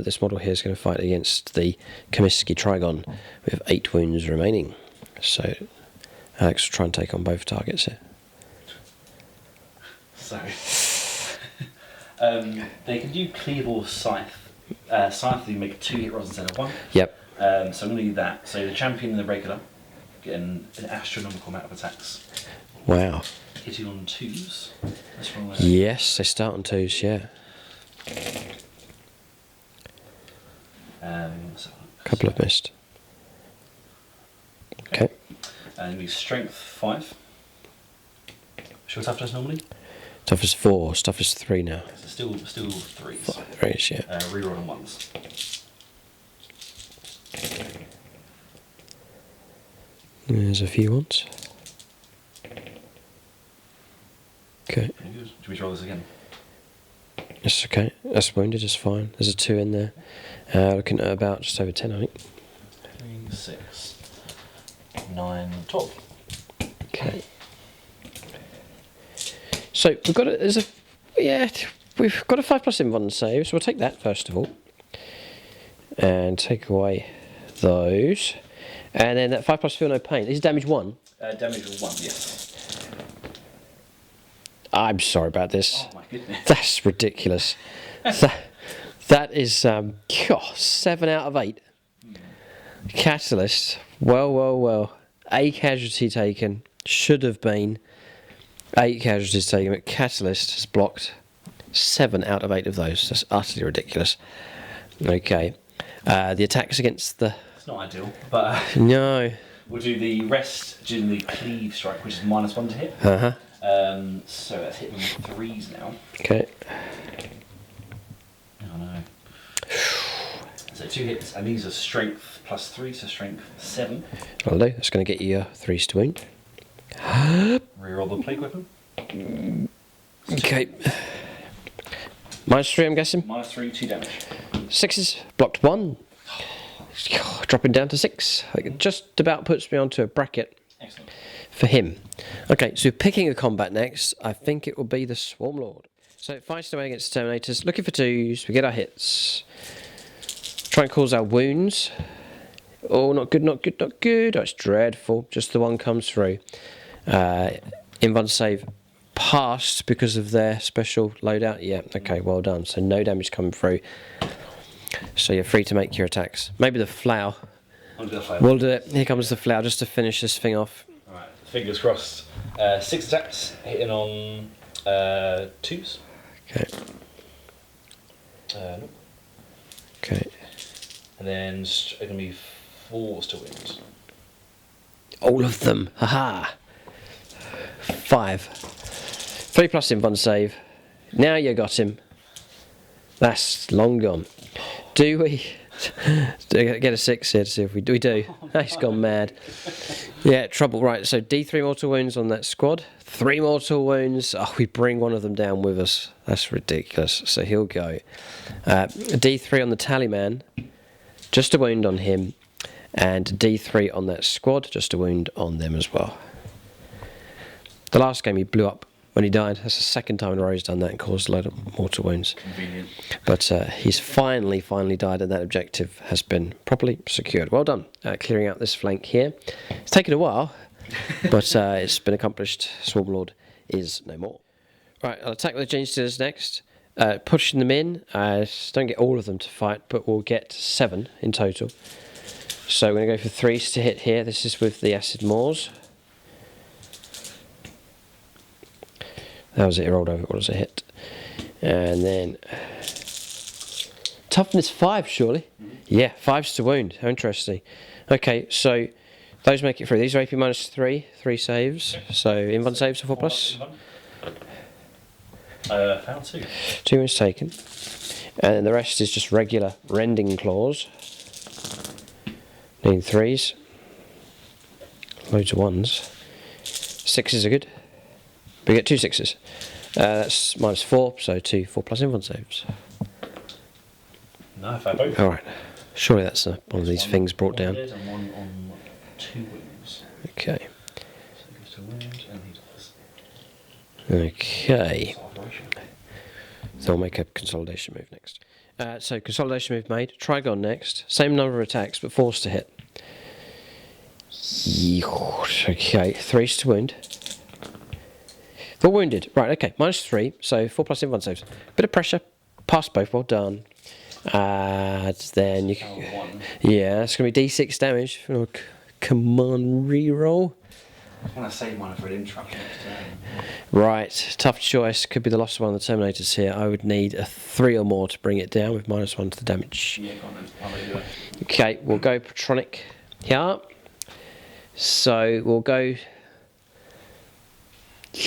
this model here is going to fight against the Comiskey Trigon with 8 wounds remaining. So Alex will try and take on both targets here.
So, they can do cleave or scythe. Scythe, you make 2 hit rolls instead of 1.
Yep.
So I'm going to do that. So the champion and the regular get an astronomical amount of attacks.
Wow.
Hitting on 2s. This one.
Yes, they start on 2s, yeah.
So,
Couple have missed. Okay.
And we strength 5. Short toughness normally.
Tough is 4, stuff is 3 now.
So still 3s.
3s, yeah.
Reroll on 1s.
There's a few ones. Okay,
Pretty good. Should we roll this again?
that's okay. That's wounded, it's fine. There's a 2 in there. Looking at about just over 10, I think.
3, 6, 9, 12.
Okay. So we've got we've got a 5+ invuln save, so we'll take that first of all. And take away those. And then that 5+ feel no pain. This is damage 1.
Damage of 1, yes.
I'm sorry about this.
Oh my goodness.
That's ridiculous. that is 7 out of 8. Catalyst. Well. A casualty taken. Should have been 8 casualties taken, but Catalyst has blocked 7 out of 8 of those. That's utterly ridiculous. Okay. The attacks against the...
It's not ideal, but
No.
we'll do the rest during the cleave strike, which is -1 to hit.
Uh-huh.
So that's hitting with 3s now.
Okay.
Oh no. So 2 hits, and these are strength +3, so strength 7.
That'll do. That's going to get you your 3s to wound.
Reroll the plague weapon.
Okay. -3, I'm guessing.
-3, 2 damage.
6s, blocked 1. Dropping down to 6. It just about puts me onto a bracket.
Excellent.
For him. Okay, so picking a combat next, I think it will be the Swarmlord. So it fights away against Terminators, looking for 2s, we get our hits. Try and cause our wounds. Oh, not good, not good, not good. Oh, it's dreadful. Just the one comes through. Invuln save passed because of their special loadout. Yeah, okay, well done. So no damage coming through. So you're free to make your attacks. Maybe the Flower. We'll do it. Here comes the Flower just to finish this thing off.
Alright, fingers crossed. 6 attacks, hitting on 2s.
Okay.
Nope.
Okay.
And then it's going to be 4 still wins.
All of them. Haha. 5. 3 plus Invuln save. Now you got him. That's long gone. Do we get a 6 here to see if we do? We do. He's gone mad. Yeah, trouble. Right, so D3 mortal wounds on that squad. 3 mortal wounds. Oh, we bring one of them down with us. That's ridiculous. So he'll go. D3 on the Tallyman. Just a wound on him. And D3 on that squad. Just a wound on them as well. The last game he blew up when he died. That's the second time in a row he's done that and caused a load of mortal wounds.
Convenient.
But he's finally died, and that objective has been properly secured. Well done, clearing out this flank here. It's taken a while, but it's been accomplished. Swarmlord is no more. Right, I'll attack the Gene Stealers next. Pushing them in. Don't get all of them to fight, but we'll get 7 in total. So we're going to go for 3s to hit here. This is with the Acid Maws. That was it, he rolled over, what was a hit? And then toughness 5, surely? Yeah, 5's to wound, how interesting. Okay, so those make it through. These are AP -3, 3 saves. So Invuln saves are 4 plus.
Found 2.
2 wounds taken. And then the rest is just regular rending claws. Need 3s. Loads of 1s. 6s are good. We get 2 6s. That's -4, so 2 4 plus Invuln saves.
No, if I both.
Alright. Surely that's one of these things brought down.
And one on 2 wounds.
Okay.
So he goes to wound and he does.
Okay.
Celebration.
So I'll make a consolidation move next. So consolidation move made. Trigon next. Same number of attacks, but 4s to hit. Okay. 3s to wound. 4 wounded. Right, okay. -3, so 4 plus Invuln saves. Bit of pressure. Pass both. Well done. Then you can... Yeah, it's going to be D6 damage. Oh, come on, reroll.
I want to save mine for an interruption next turn.
Right, tough choice. Could be the loss of one of the Terminators here. I would need a 3 or more to bring it down with -1 to the damage.
Yeah, go on then. I'll let you do it.
Okay, we'll go Patronic here. So we'll go...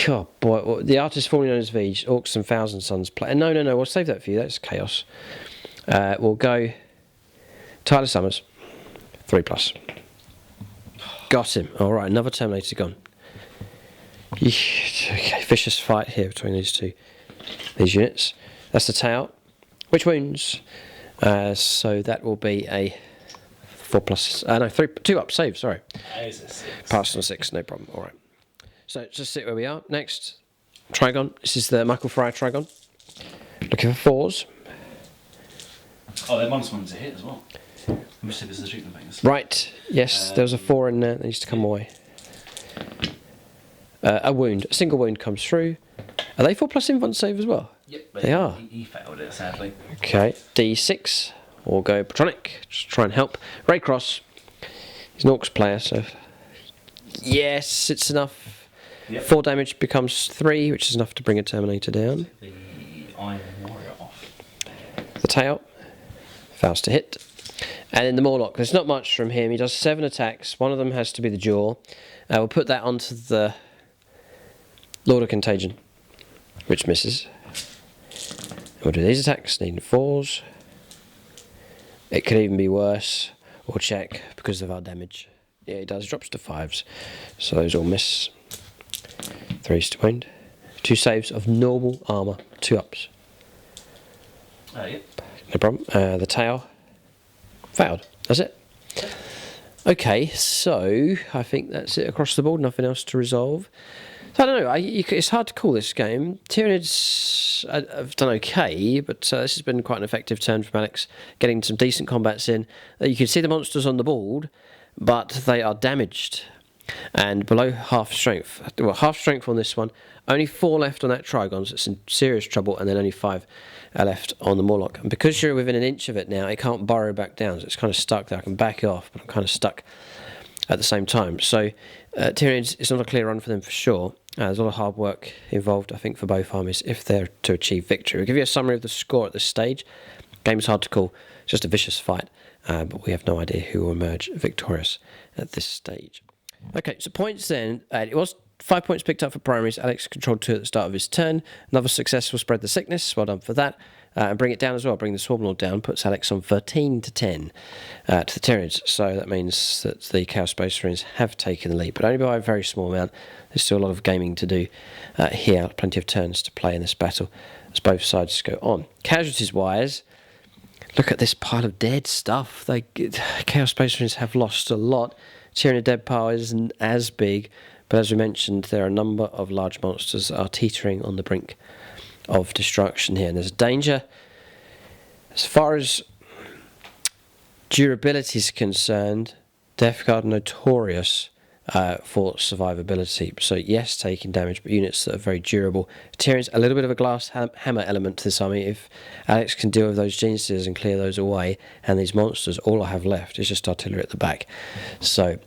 Oh boy, the artist formerly known as Vij, Orcs and Thousand Sons play. No, we'll save that for you. That's chaos. We'll go Tyler Summers, 3 plus. Got him. All right, another Terminator gone. Okay, vicious fight here between these units. That's the tail. Which wounds? So that will be a 4 plus. No, 2 up save. Sorry. Passed on 6. No problem. All right. So just sit where we are. Next, Trigon. This is the Michael Fryer Trigon. Looking for 4s.
Oh, they're -1s a hit as well. Mississippi is the shooting things.
Right. Yes, there was a 4 in there that needs to come away. A wound. A single wound comes through. Are they 4 plus Invuln save as well?
Yep.
They are.
He failed it, sadly.
Okay. D6. We'll go Patronic. Just try and help. Raycross. He's an Orcs player, so... Yes, it's enough.
Yep.
4 damage becomes 3, which is enough to bring a Terminator down.
The Iron Warrior off.
The tail. Fails to hit. And then the Morlock. There's not much from him. He does 7 attacks. One of them has to be the jaw. We'll put that onto the Lord of Contagion, which misses. We'll do these attacks, needing 4s. It could even be worse. We'll check because of our damage. Yeah, it does. Drops to 5s. So those all miss. 3s to wound. 2 saves of normal armour. 2 ups.
Yeah.
No problem. The tail failed. That's it. Okay, so I think that's it across the board. Nothing else to resolve. So I don't know. It's hard to call this game. Tyranids have done okay, but this has been quite an effective turn from Alex, getting some decent combats in. You can see the monsters on the board, but they are damaged and below half strength. Well, half strength on this one. Only 4 left on that Trigon, so it's in serious trouble, and then only 5 are left on the Morlock. And because you're within an inch of it now, it can't burrow back down, so it's kind of stuck there. I can back it off, but I'm kind of stuck at the same time. So Tyranids, it's not a clear run for them for sure. There's a lot of hard work involved, I think, for both armies if they're to achieve victory. We'll give you a summary of the score at this stage. Game's hard to call. It's just a vicious fight, but we have no idea who will emerge victorious at this stage. Okay, so points then. It was 5 points picked up for primaries. Alex controlled 2 at the start of his turn. Another successful spread the sickness. Well done for that. And bring it down as well. Bring the Swarmlord down. Puts Alex on 13 to 10 to the Tyranids. So that means that the Chaos Space Marines have taken the lead, but only by a very small amount. There's still a lot of gaming to do here. Plenty of turns to play in this battle as both sides go on. Casualties-wise, look at this pile of dead stuff. Chaos Space Marines have lost a lot. Tyranid dead pile isn't as big, but as we mentioned, there are a number of large monsters that are teetering on the brink of destruction here, and there's danger as far as durability is concerned. Death Guard notorious for survivability, so yes, taking damage, but units that are very durable. Tyranids, a little bit of a glass hammer element to this army. If Alex can deal with those Gene Stealers and clear those away, and these monsters, all I have left is just artillery at the back. So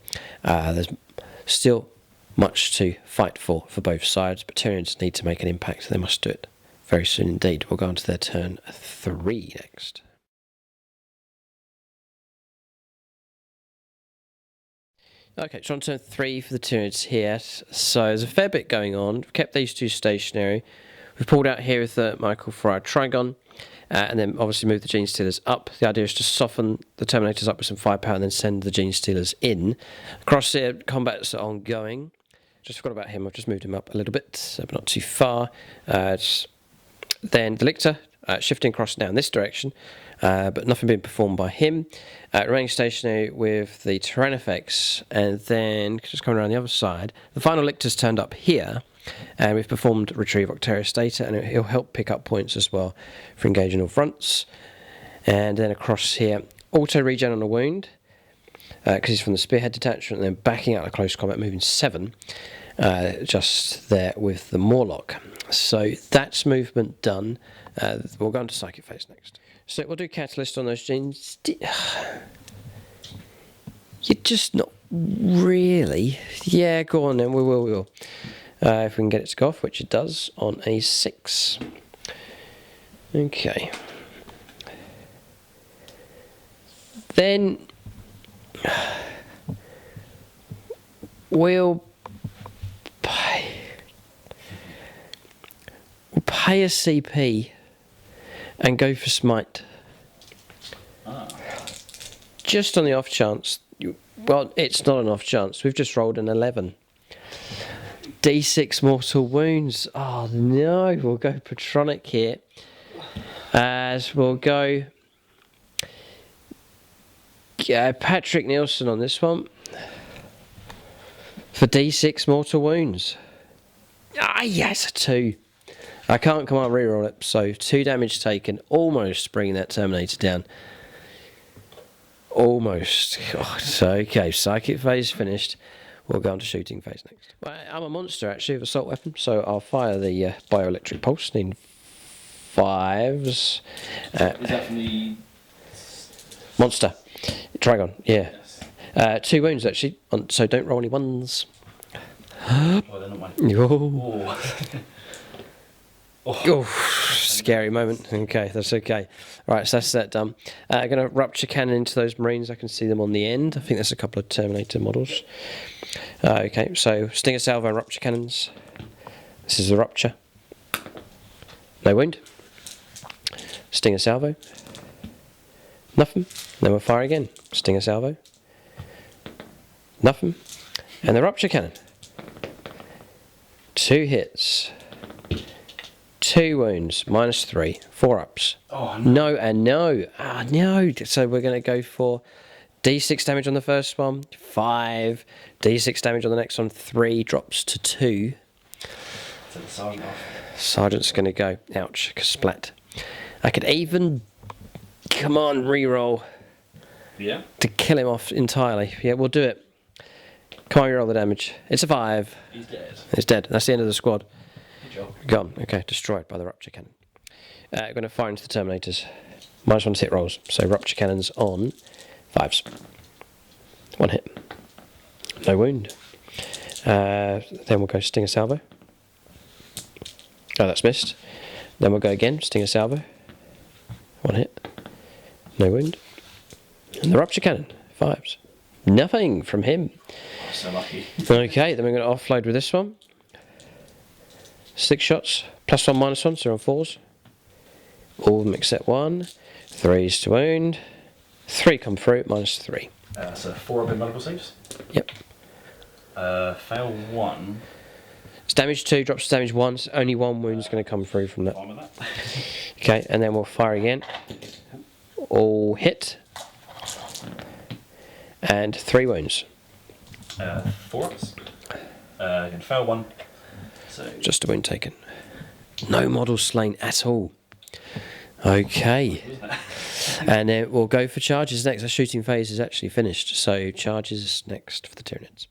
there's still much to fight for both sides, but Tyranids need to make an impact. They must do it very soon indeed. We'll go on to their turn 3 next. Okay, so on turn 3 for the Tyranids here. So there's a fair bit going on. We've kept these 2 stationary. We've pulled out here with the Michael for our Trigon, and then obviously move the Gene Stealers up. The idea is to soften the Terminators up with some firepower and then send the Gene Stealers in. Across here, combats are ongoing. Just forgot about him. I've just moved him up a little bit, but not too far. Then the Lictor, shifting across now in this direction, but nothing being performed by him. Remaining stationary with the Tyrannifex, and then just coming around the other side. The final Lictor's turned up here, and we've performed Retrieve Octarius Data, and he'll help pick up points as well for engaging all fronts. And then across here, auto regen on a wound, because he's from the Spearhead Detachment, and then backing out of close combat, moving 7, just there with the Morlock. So that's movement done. We'll go on to Psychic Phase next. So we'll do Catalyst on those genes. You're just not really. Yeah, go on then. We will. If we can get it to go off, which it does on a 6. Okay. Then we'll pay a CP and go for Smite. Just on the off chance. Well, it's not an off chance. We've just rolled an 11. D6 mortal wounds. Oh no, we'll go Patronic here. As we'll go Patrick Nielsen on this one for D6 mortal wounds. Ah, yes, a 2. I can't come on reroll it, so 2 damage taken, almost bringing that Terminator down. Almost. God, so, okay, Psychic Phase finished. We'll go on to Shooting Phase next. Well, I'm a monster, actually, of Assault Weapon, so I'll fire the Bioelectric Pulse in 5s.
Is that from the...
Monster. Dragon, yeah.
Yes.
2 wounds, actually, so don't roll any 1s.
Oh, they're not mine.
Oh. Oh, scary moment. Okay, that's okay. Right, so that's that done. I'm going to Rupture Cannon into those Marines. I can see them on the end. I think there's a couple of Terminator models. Okay, so Stinger Salvo, Rupture Cannons. This is the Rupture. No wound. Stinger Salvo. Nothing. Then we'll fire again. Stinger Salvo. Nothing. And the Rupture Cannon. 2 hits. 2 wounds, -3, 4 ups.
Oh,
No and no. Ah, no. So we're going to go for D6 damage on the first one, 5. D6 damage on the next one, 3. Drops to 2.
So the sergeant off.
Sergeant's going to go. Ouch, splat. I could even... Come on, reroll.
Yeah.
To kill him off entirely. Yeah, we'll do it. Come on, reroll the damage. It's a 5.
He's dead.
It's dead. That's the end of the squad.
Good job.
Gone. Okay, destroyed by the rupture cannon. We're going to fire into the Terminators. -1 to hit rolls. So rupture cannons on 5s. 1 hit. No wound. Then we'll go Stinger Salvo. Oh, that's missed. Then we'll go again, Stinger Salvo. 1 hit. No wound. And the rupture cannon. 5s. Nothing from him.
Oh, so lucky.
Okay, then we're going to offload with this one. 6 shots, +1, -1, so on 4s. All of them except 1. 3s to wound. 3 come through, -3.
So 4 up in medical saves.
Yep.
Fail 1.
It's damage 2, drops to damage 1. So only 1 wound's going to come through from that.
Fine with that.
Okay, and then we'll fire again. All hit. And 3 wounds.
4 ups. Again, fail 1. So
Just a wound taken. No models slain at all. Okay. And then we'll go for charges next. Our shooting phase is actually finished. So charges next for the Tyranids.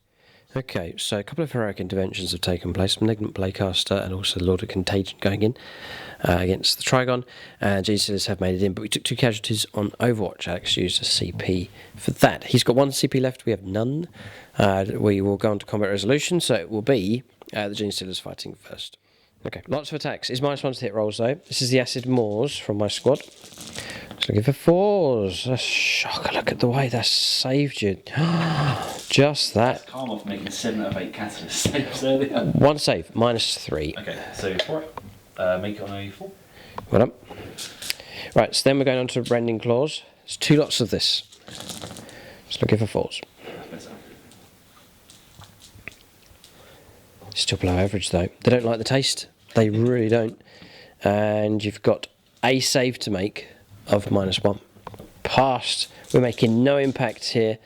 Okay, so a couple of heroic interventions have taken place. Malignant Playcaster and also the Lord of Contagion going in against the Trigon. And Genestealers have made it in, but we took 2 casualties on Overwatch. Alex used a CP for that. He's got 1 CP left, we have none. We will go on to combat resolution, so it will be the Genestealers fighting first. Okay, lots of attacks. Is -1 to hit rolls though. This is the Acid Moors from my squad. Just looking for 4s. A shocker, look at the way that's saved you. Just that.
calm off making 7 out of 8 catalyst saves earlier.
1 save, -3.
Okay, so 4 make it on a 4.
Well done. Right, so then we're going on to Rending Claws. There's 2 lots of this. Just looking for 4s.
That's better.
Still below average though. They don't like the taste. They really don't. And you've got a save to make of -1. Passed. We're making no impact here.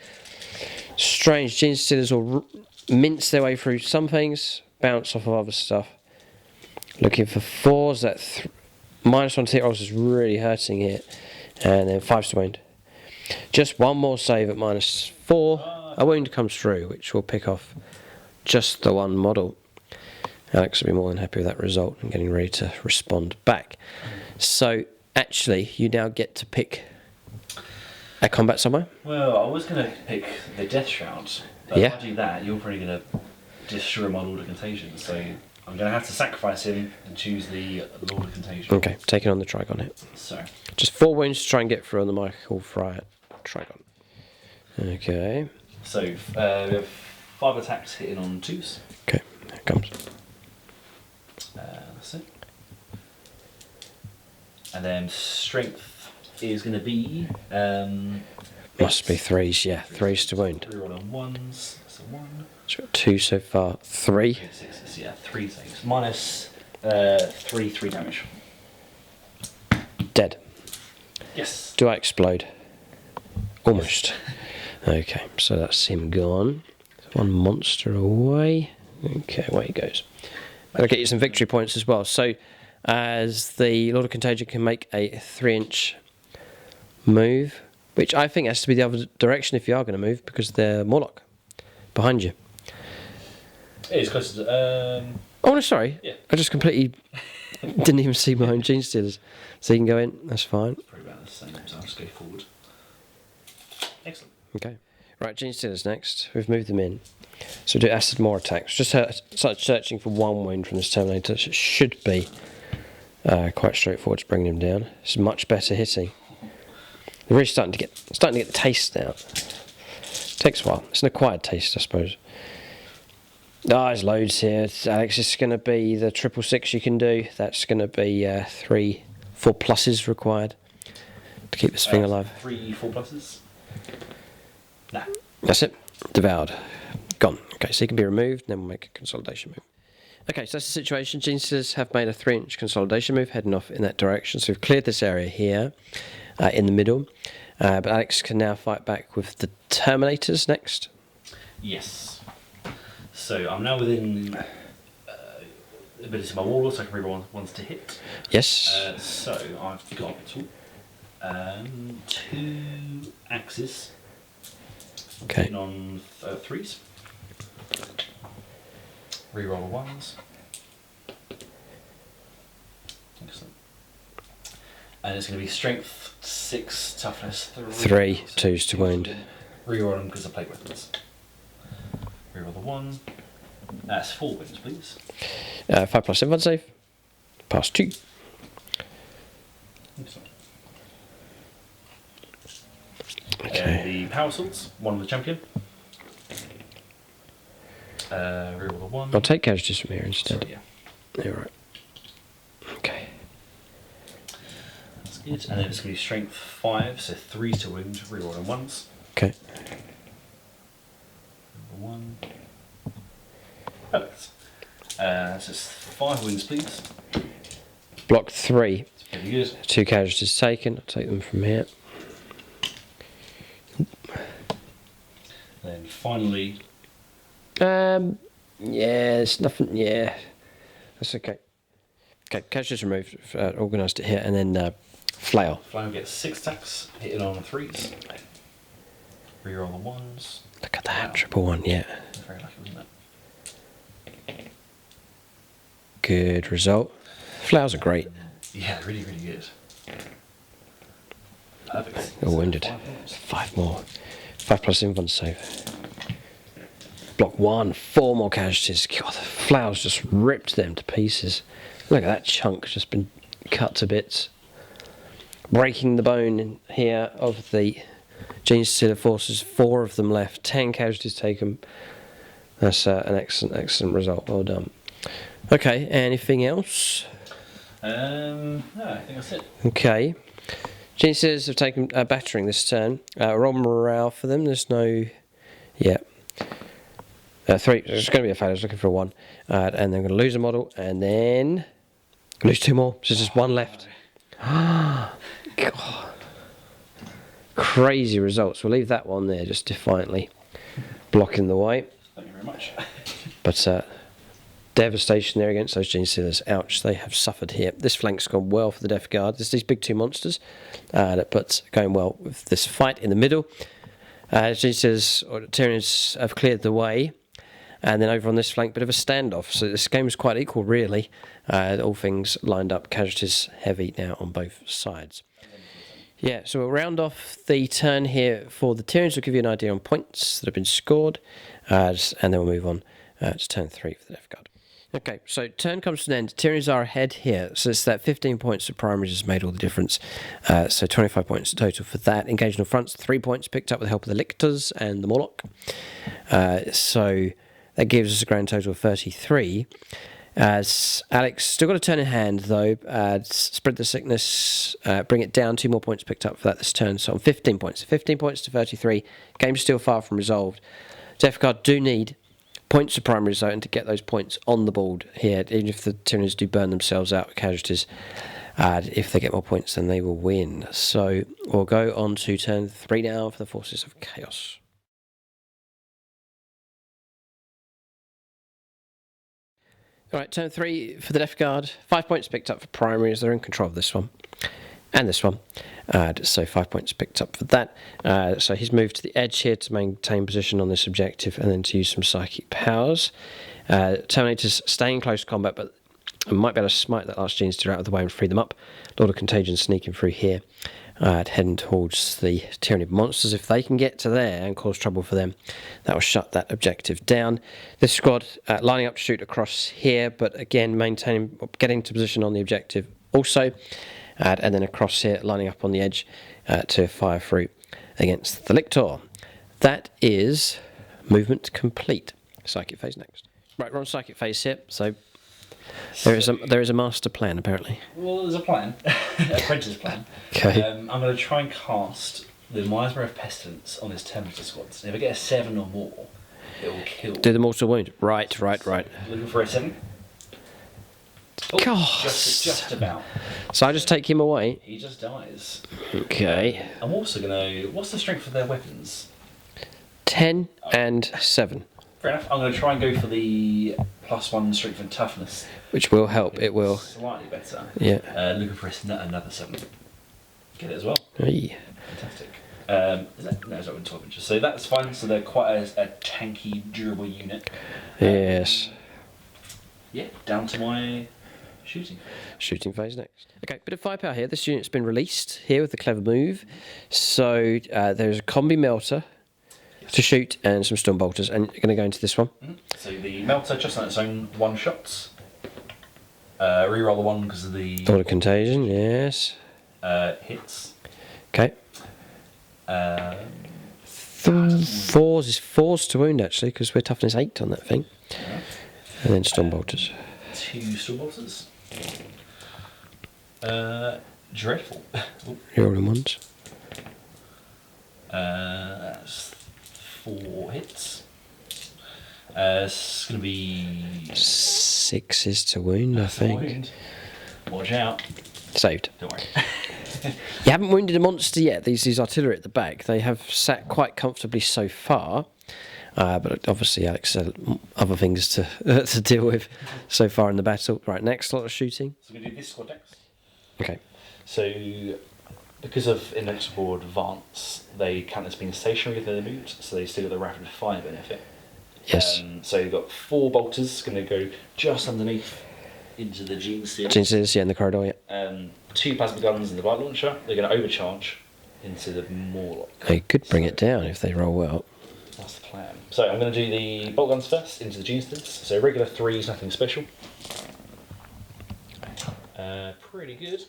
Strange. Genestealers will mince their way through some things, bounce off of other stuff. Looking for 4s. That -1 to hit rolls is really hurting here. And then 5s to wound. Just 1 more save at -4. A wound comes through, which will pick off just the 1 model. Alex will be more than happy with that result and getting ready to respond back. So, actually, you now get to pick a combat somewhere.
Well, I was going to pick the Death Shroud, but
Yeah.
if I do that, you're probably going to destroy my Lord of Contagion, so I'm going to have to sacrifice him and choose the Lord of Contagion.
Okay, taking on the Trigon hit.
So,
Just 4 wounds to try and get through on the Michael Fry Trigon. Okay.
so we have 5 attacks hitting on 2s.
Okay, here it comes.
That's it. And then strength is going to be...
Must be 3s, yeah. 3s to wound.
3 roll on 1s, that's a 1.
So got 2 so far. 3.
6, yeah, 3 saves. Minus 3 damage.
Dead.
Yes.
Do I explode? Almost. Okay, so that's him gone. 1 monster away. Okay, away he goes. I'll get you some victory points as well. So, as the Lord of Contagion can make a 3-inch move, which I think has to be the other direction if you are going to move, because they're Morlock behind you.
It is closer to...
Oh, no, sorry.
Yeah.
I just completely didn't even see my own Genestealers. So you can go in, that's fine.
Probably about the same, so I'll just go forward. Excellent.
Okay. Right, Genestealers next. We've moved them in. So do Acid More attacks. Just start searching for 1 wound from this Terminator. So it should be quite straightforward to bring them down. It's much better hitting. They're really starting to get the taste now. Takes a while. It's an acquired taste, I suppose. There's loads here. Alex, it's going to be the 666 you can do. That's going to be 4 pluses required to keep this thing alive.
3 4 pluses? Nah.
That's it. Devoured. Gone. Okay, so he can be removed, then we'll make a consolidation move. Okay, so that's the situation. Geniuses have made a 3-inch consolidation move, heading off in that direction. So we've cleared this area here in the middle. But Alex can now fight back with the Terminators next.
Yes. So I'm now within ability of my warlord, so I can reroll ones to hit.
Yes.
So I've got 2 axes.
Okay.
Hitting on 3s. Reroll the ones. Excellent. And it's going to be strength 6, toughness
3, 2s to wound.
Reroll them because I play weapons. Reroll the 1. That's 4 wins, please.
5+ invuln save. Pass 2.
Excellent.
Okay.
The power swords, 1 with the champion. Reroll the 1.
I'll take casualties from here instead.
Sorry, yeah.
Yeah, right. Okay.
That's good. And then it's going to be strength 5, so 3 to wound. Reroll them once.
Okay.
Reroll 1. Perfect. So it's 5 wins, please.
Block 3.
It's pretty good.
2 casualties taken. I'll take them from here.
Then finally,
Yeah, it's nothing. Yeah, that's okay. Okay, casualties removed. Organised it here, and then flail.
Flail gets 6 attacks, hitting on 3s. Reroll the 1s.
Look at that,
Wow.
triple 1. Yeah,
Very lucky, wasn't it?
good result. Flails are great.
Yeah, really, really good. Perfect.
You're wounded.
5 wins.
5 more. 5+ invuln save. Block 1. 4 more casualties. God, the flails just ripped them to pieces. Look at that chunk just been cut to bits. Breaking the bone in here of the Genius Stealer forces. 4 of them left. 10 casualties taken. That's an excellent result. Well done. Okay, anything else?
No, I think that's it.
Okay. Geniuses have taken a battering this turn. Roll morale for them. There's no... Yeah. 3. There's going to be a failure. I was looking for a 1. And they're going to lose a model. And then... lose 2 more. So there's just 1 left. God. Crazy results. We'll leave that one there just defiantly blocking the way.
Thank you very much.
But devastation there against those Genius Stealers. Ouch, they have suffered here. This flank's gone well for the Death Guard. There's these big 2 monsters. But going well with this fight in the middle. Genius Stealers or Tyranids have cleared the way. And then over on this flank, bit of a standoff. So this game is quite equal, really. All things lined up. Casualties heavy now on both sides. Yeah, so we'll round off the turn here for the Tyranids. We'll give you an idea on points that have been scored. And then we'll move on to turn 3 for the Death Guard. Okay, so turn comes to an end. Tyranids are ahead here. So it's that 15 points of primaries has made all the difference. So 25 points total for that. Engagement fronts, 3 points picked up with the help of the Lictors and the Morlock. So that gives us a grand total of 33. As Alex still got a turn in hand though. Spread the sickness, bring it down. 2 more points picked up for that this turn. So on 15 points. 15 points to 33. Game's still far from resolved. Death Guard do need points of primary zone to get those points on the board here, even if the Tyranids do burn themselves out with casualties. If they get more points, then they will win. So we'll go on to turn 3 now for the Forces of Chaos. Alright, turn 3 for the Death Guard. 5 points picked up for primary as they're in control of this one. And this one. So 5 points picked up for that. So he's moved to the edge here to maintain position on this objective and then to use some psychic powers. Terminators stay in close combat, but might be able to smite that last Genius Stealer out of the way and free them up. Lord of Contagion sneaking through here. Heading towards the Tyranid monsters. If they can get to there and cause trouble for them, that will shut that objective down. This squad lining up to shoot across here, but again getting to position on the objective also. And then across here, lining up on the edge to fire through against the Lictor. That is movement complete. Psychic phase next. Right, we're on psychic phase here, so there is a master plan apparently.
Well, there's a plan, apprentice plan.
Okay.
I'm going to try and cast the Miasma of Pestilence on this Terminator squads. If I get a 7 or more, it will kill.
Do the mortal wound. Right.
Looking for a 7. Oh,
Gosh.
just about.
So I just take him away.
He just dies.
Okay.
I'm also gonna. What's the strength of their weapons?
10 and 7.
Fair enough. I'm gonna try and go for the +1 strength and toughness.
Which will help. It will.
Slightly better.
Yeah.
Looking for another 7. Get it as well.
Hey.
Fantastic. Is that, no, it's not in 12 inches. So that's fine. So they're quite a tanky, durable unit.
Yes.
Yeah, down to my shooting.
Shooting phase next. Okay, bit of firepower here. This unit's been released here with the clever move. So there's a combi melter to shoot and some storm bolters, and you're going to go into this one.
So the melter just on its own 1 shots. Reroll the 1 because of the
Auto contagion, yes.
hits.
Okay. 4s is 4s to wound actually, because we're toughness 8 on that thing. And then storm bolters.
2 storm bolters. Dreadful.
You're all in ones.
That's 4 hits. It's going to be
6s to wound, I think.
wound. Watch out.
Saved.
Don't worry.
You haven't wounded a monster yet. These artillery at the back, they have sat quite comfortably so far. But obviously Alex had other things to to deal with so far in the battle. Right, next lot of shooting.
So we do this squad next.
Okay.
So, because of inexorable advance, they count as being stationary if they're moved, so they still get the rapid fire benefit.
Yes.
So you've got 4 bolters going to go just underneath into the gene seal.
Jinxes, yeah, in the corridor, yeah.
2 plasma guns and the light launcher. They're going to overcharge into the Morlock.
They could bring it down if they roll well.
That's the plan. So I'm going to do the bolt guns first into the gene stills. So regular 3s, nothing special. Pretty good.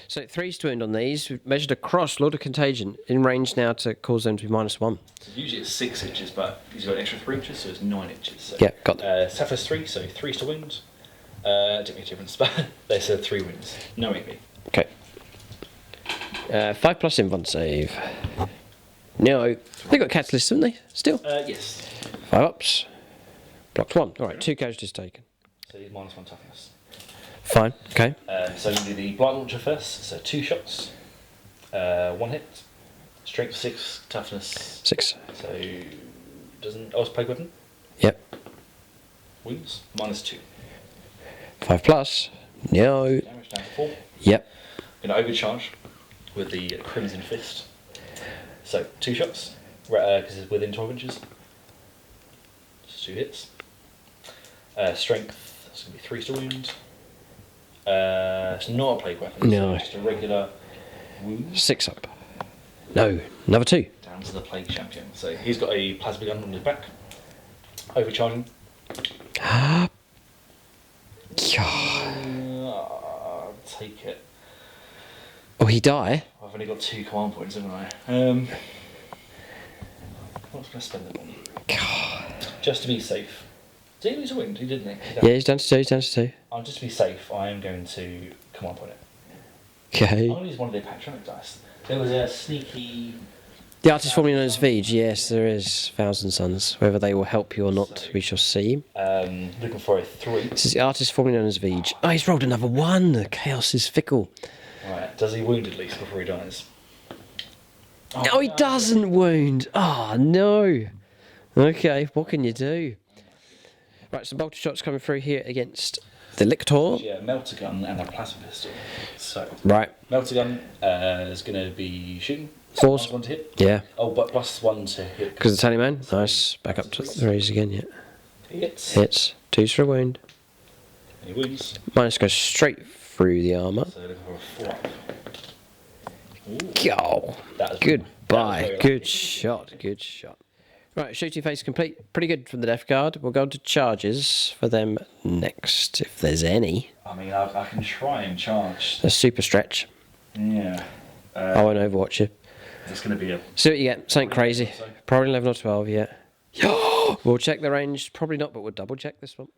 So 3s to wound on these. We've measured across Lord of Contagion in range now to cause them to be -1.
So usually it's 6 inches, but he's got an extra 3 inches, so it's 9 inches. So,
Yeah, got that.
Sapphires 3, so 3s to wound. Don't make a difference, but they said 3 wounds. No AP.
Okay. 5+ invuln save. No. They got catalyst, haven't they? Still.
Yes.
5 ups. Blocked 1. Alright, 2 casualties taken.
So he's -1 toughness.
Fine. Okay.
So you do the blight launcher first, so 2 shots. 1 hit. Strength 6, toughness.
6.
So doesn't plague weapon?
Yep.
Wounds -2.
5+. No.
Damage down to 4.
Yep.
Going to overcharge with the Crimson Fist. So 2 shots, because it's within 12 inches. Just 2 hits. Strength, that's going to be 3 to wound. It's not a plague weapon,
No.
so just a regular wound.
6 up. No. Another 2.
Down to the plague champion. So he's got a plasma gun on his back. Overcharging. I'll take it.
Oh, he die?
I've only got 2 command points, haven't I? What's going to spend them on? Just to be safe. Did he lose a wound? He didn't, he?
Yeah, he's down to 2. He's down to 2.
Just to be safe, I am going to command point it.
Okay.
I'm going to use one of their patronic dice. There was a sneaky...
The artist formerly known as Vij, yes, there is Thousand Suns. Whether they will help you or not, we shall see.
Looking for a 3.
This is the artist formerly known as Vij. Oh, he's rolled another 1. The chaos is fickle.
Right, does he wound at least before he dies?
No, he doesn't wound. Oh, no. Okay, what can you do? Right, some bolter shots coming through here against the Lictor.
Yeah, melter gun and a plasma pistol. So,
Right.
melter gun is going to be shooting.
4s.
+1 to hit.
Yeah.
Oh, but +1 to hit.
Because the Tallyman. Nice. Back up to 3s again, yeah.
He hits.
Hits. 2s for a wound.
And he wounds.
Minus goes straight through the armour.
So looking for a 4 up.
Go.
That was
Goodbye.
very
Good
lucky.
shot. Good shot. Right, shooting phase complete. Pretty good from the Death Guard. We'll go on to charges for them next, if there's any.
I mean, I can try and charge.
A super stretch.
Yeah.
I won't overwatch you.
It's going to be a...
See what you get. Something crazy. Probably 11 or 12, yeah. We'll check the range. Probably not, but we'll double check this one.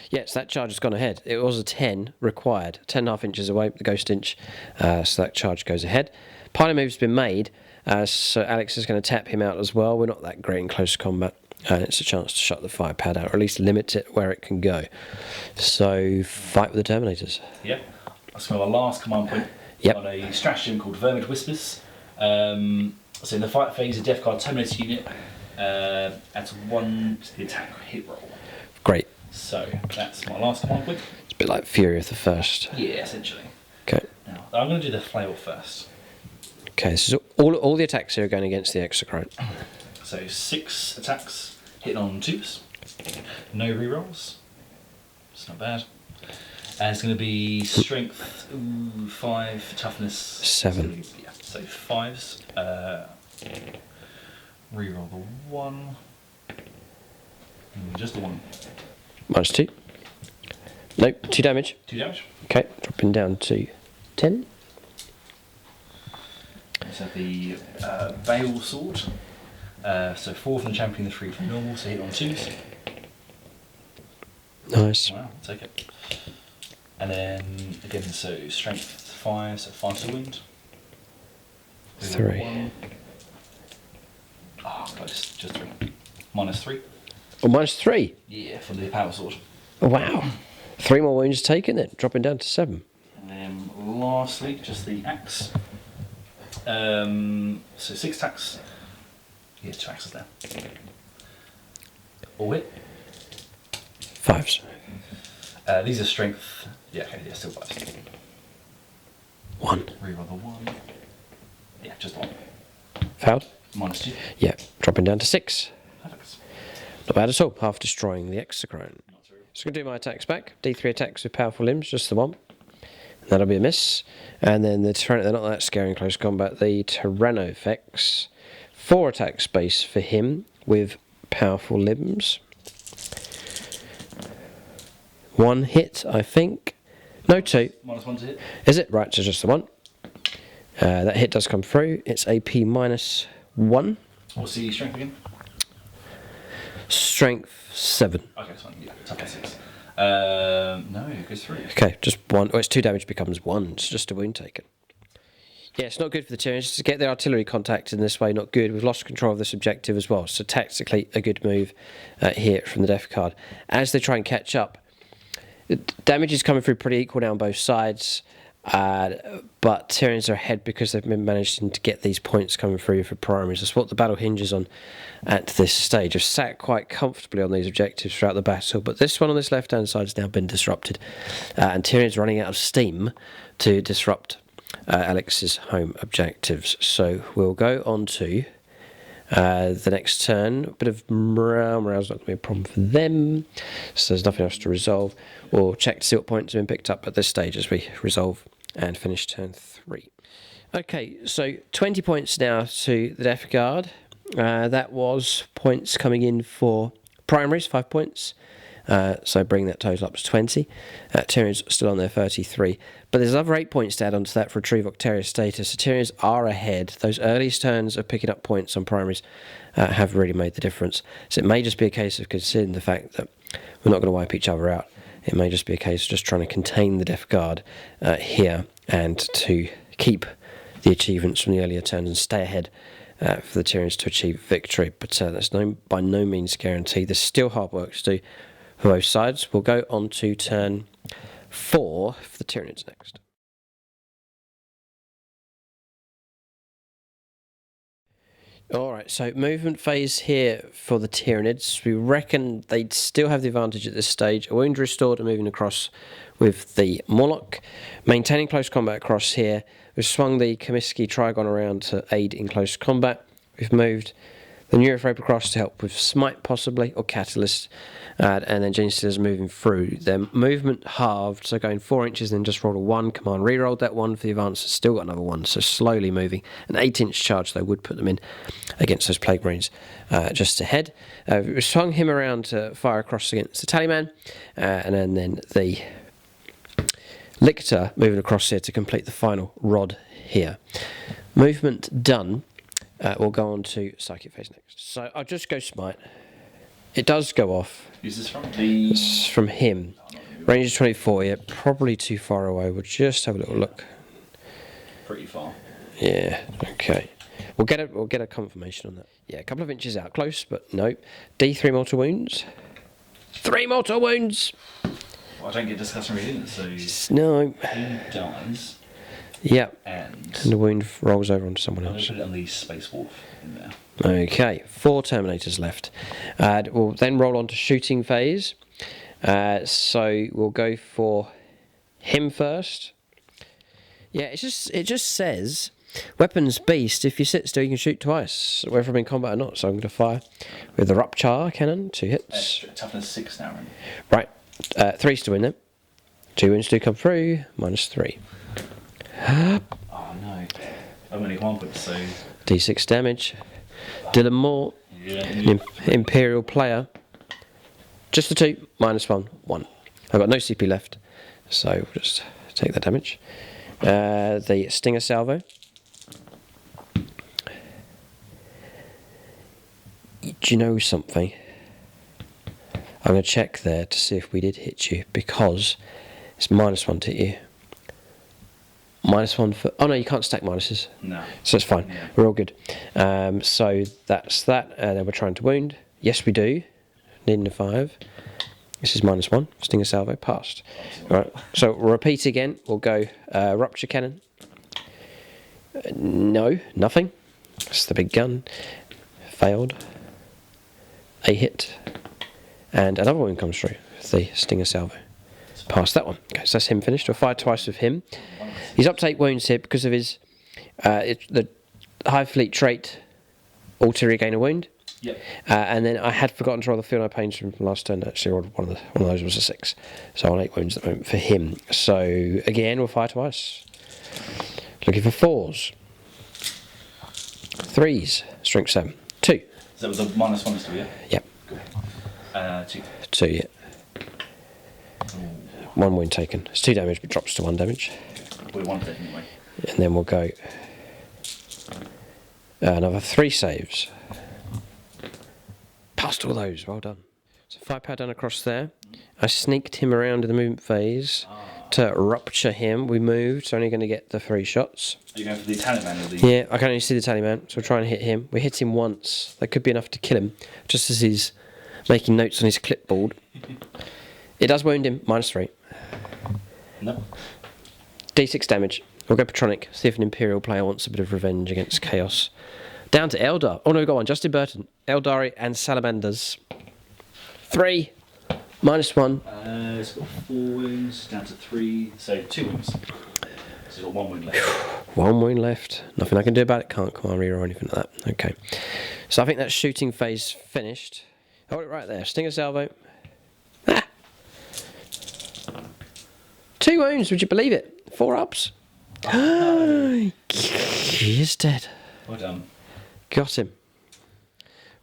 Yes, that charge has gone ahead. It was a 10 required. 10.5 inches away, the ghost inch. So that charge goes ahead. Pilot move's been made. So Alex is going to tap him out as well. We're not that great in close combat. and it's a chance to shut the fire pad out, or at least limit it where it can go. So fight with the Terminators.
Yep. That's my last command point.
Yep.
On a stratagem called Vermid Whispers. So in the fight phase, a Death Guard Terminator unit adds 1 to the attack hit roll.
Great.
So that's my last command point.
It's a bit like Fury of the First.
Yeah, essentially.
Okay.
Now I'm going to do the flail first.
Okay, so all the attacks here are going against the Exocrine.
So 6 attacks, hitting on 2s. No rerolls. It's not bad. And it's going to be strength 5, toughness
7.
So, yeah, so 5s. Reroll the 1. Just the 1.
-2. Nope, 2 damage.
2 damage.
Okay, dropping down to 10.
So the Bale Sword. So 4 from the champion, 3 from normal, so hit on 2s.
Nice.
Wow, I'll take it. And then again, so strength 5, so 5 to wound.
3.
1. Oh, God, just 3. -3.
Oh, -3.
Yeah, for the power sword.
Oh, wow. 3 more wounds taken then, dropping down to 7.
And then lastly, just the axe. So 6 attacks. Yeah, 2 axes there. All hit.
5s.
These are strength. Yeah, okay, yeah, still 5.
1.
Reroll the 1. Yeah, just 1.
Failed.
-2.
Yeah, dropping down to 6.
Perfect.
Not bad at all, half destroying the Exocrine. So I'm going to do my attacks back. D3 attacks with powerful limbs, just the 1. And that'll be a miss. And then the Tyranids, they're not that scary in close combat. The Tyranofex, 4 attack space for him with powerful limbs. 1 hit, I think. No, 2.
-1 to hit.
Is it? Right, so just the 1. That hit does come through. It's AP -1.
What's the strength again?
Strength 7.
Okay, that's fine. Yeah, toughness 6. No, it goes through.
Okay, just 1. Oh, it's 2 damage becomes 1. It's just a wound taken. Yeah, it's not good for the Tyranids to get their artillery contact in this way. Not good. We've lost control of this objective as well. So tactically, a good move here from the Death Guard. As they try and catch up, damage is coming through pretty equal now on both sides. But Tyranids are ahead because they've been managing to get these points coming through for primaries. That's what the battle hinges on at this stage. I've sat quite comfortably on these objectives throughout the battle, but this one on this left-hand side has now been disrupted. And Tyranids running out of steam to disrupt Alex's home objectives. So we'll go on to the next turn. A bit of morale. Morale's not going to be a problem for them, so there's nothing else to resolve. We'll check to see what points have been picked up at this stage as we resolve and finish turn 3. Okay, so 20 points now to the Death Guard. That was points coming in for primaries, 5 points. So bring that total up to 20. Tyranids still on their 33. But there's another 8 points to add onto that for Retrieve Octarius status. So Tyranids are ahead. Those earliest turns of picking up points on primaries have really made the difference. So it may just be a case of considering the fact that we're not going to wipe each other out. It may just be a case of just trying to contain the Death Guard here and to keep the achievements from the earlier turns and stay ahead for the Tyranids to achieve victory. But that's by no means guaranteed. There's still hard work to do for both sides. We'll go on to turn 4 for the Tyranids next. Alright, so movement phase here for the Tyranids. We reckon they'd still have the advantage at this stage. A wound restored and moving across with the Moloch. Maintaining close combat across here. We've swung the Comiskey Trigon around to aid in close combat. We've moved the Neurophrape across to help with Smite possibly, or Catalyst. And then Genestealers moving through. Their movement halved, so going 4 inches, then just rolled a 1. Command re-rolled that 1 for the advance, still got another 1, so slowly moving. An 8-inch charge, though, would put them in against those Plague Marines just ahead. We swung him around to fire across against the Tallyman, and then the Lictor moving across here to complete the final rod here. Movement done. We'll go on to Psychic phase next. So I'll just go Smite. It does go off.
Is this from the...
It's from him. Range is 24, yeah, probably too far away. We'll just have a little look.
Pretty far.
Yeah, okay. We'll get a confirmation on that. Yeah, a couple of inches out, close, but no. D3 mortal wounds. 3 mortal wounds.
Well, I don't get discussion reading, so
no.
he dies.
Yep.
And
the wound rolls over onto someone
I'm
else.
going to put it on the Space Wolf in there.
Okay, 4 Terminators left. We'll then roll on to shooting phase. So we'll go for him first. Yeah, it just says weapons beast. If you sit still, you can shoot twice, whether I'm in combat or not. So I'm going to fire with the Rupture cannon, 2 hits.
Toughness 6 now.
Right, 3's to win them. 2 wounds do come through, -3.
Oh no, I've only 1 point, so
D6 damage. Dylan Moore, an Imperial player. Just the 2, -1, 1. I've got no CP left, so we'll just take that damage. The Stinger Salvo. Do you know something? I'm going to check there to see if we did hit you, because it's -1 to hit you. -1 for... Oh no, you can't stack minuses.
No.
So it's fine. Yeah. We're all good. So that's that. And then we're trying to wound. Yes, we do. Needing a 5. This is -1. Stinger Salvo. Passed. Right. So we'll repeat again. We'll go Rupture Cannon. No, nothing. That's the big gun. Failed. A hit. And another one comes through. The Stinger Salvo. Past that one. Okay, so that's him finished. We'll fire twice with him. He's up to 8 wounds here because of his the Hive Fleet trait, ulterior gain a wound.
Yep.
And then I had forgotten to roll the Field Eye Pains from last turn. Actually, one of those was a 6. So on 8 wounds at the moment for him. So again, we'll fire twice. Looking for 4s. 3s. Strength 7. 2.
So that was a -1 still, yeah?
Yep.
Cool. 2.
2, yeah. 1 wound taken. It's 2 damage, but drops to 1 damage.
We wanted it anyway.
And then we'll go another 3 saves. Passed all those. Well done. So 5 power done across there. I sneaked him around in the movement phase to rupture him. We moved, so only going to get the 3 shots.
Are you going for the Italian man or the...
Yeah, I can only see the tally man, so we'll try and hit him. We hit him once. That could be enough to kill him, just as he's making notes on his clipboard. It does wound him, -3.
No.
D6 damage. We'll go Patronic, see if an Imperial player wants a bit of revenge against Chaos. Down to Eldar. Oh no, we've got one. Justin Burton. Eldari and Salamanders. 3. -1.
It's got 4 wounds, down to 3, so 2 wounds. So it's got 1 wound left.
1 wound left. Nothing I can do about it. Can't command rear or anything like that. Okay. So I think that shooting phase finished. Hold it right there. Stinger Salvo. Ah! 2 wounds, would you believe it? 4 ups. He is dead.
Well done.
Got him.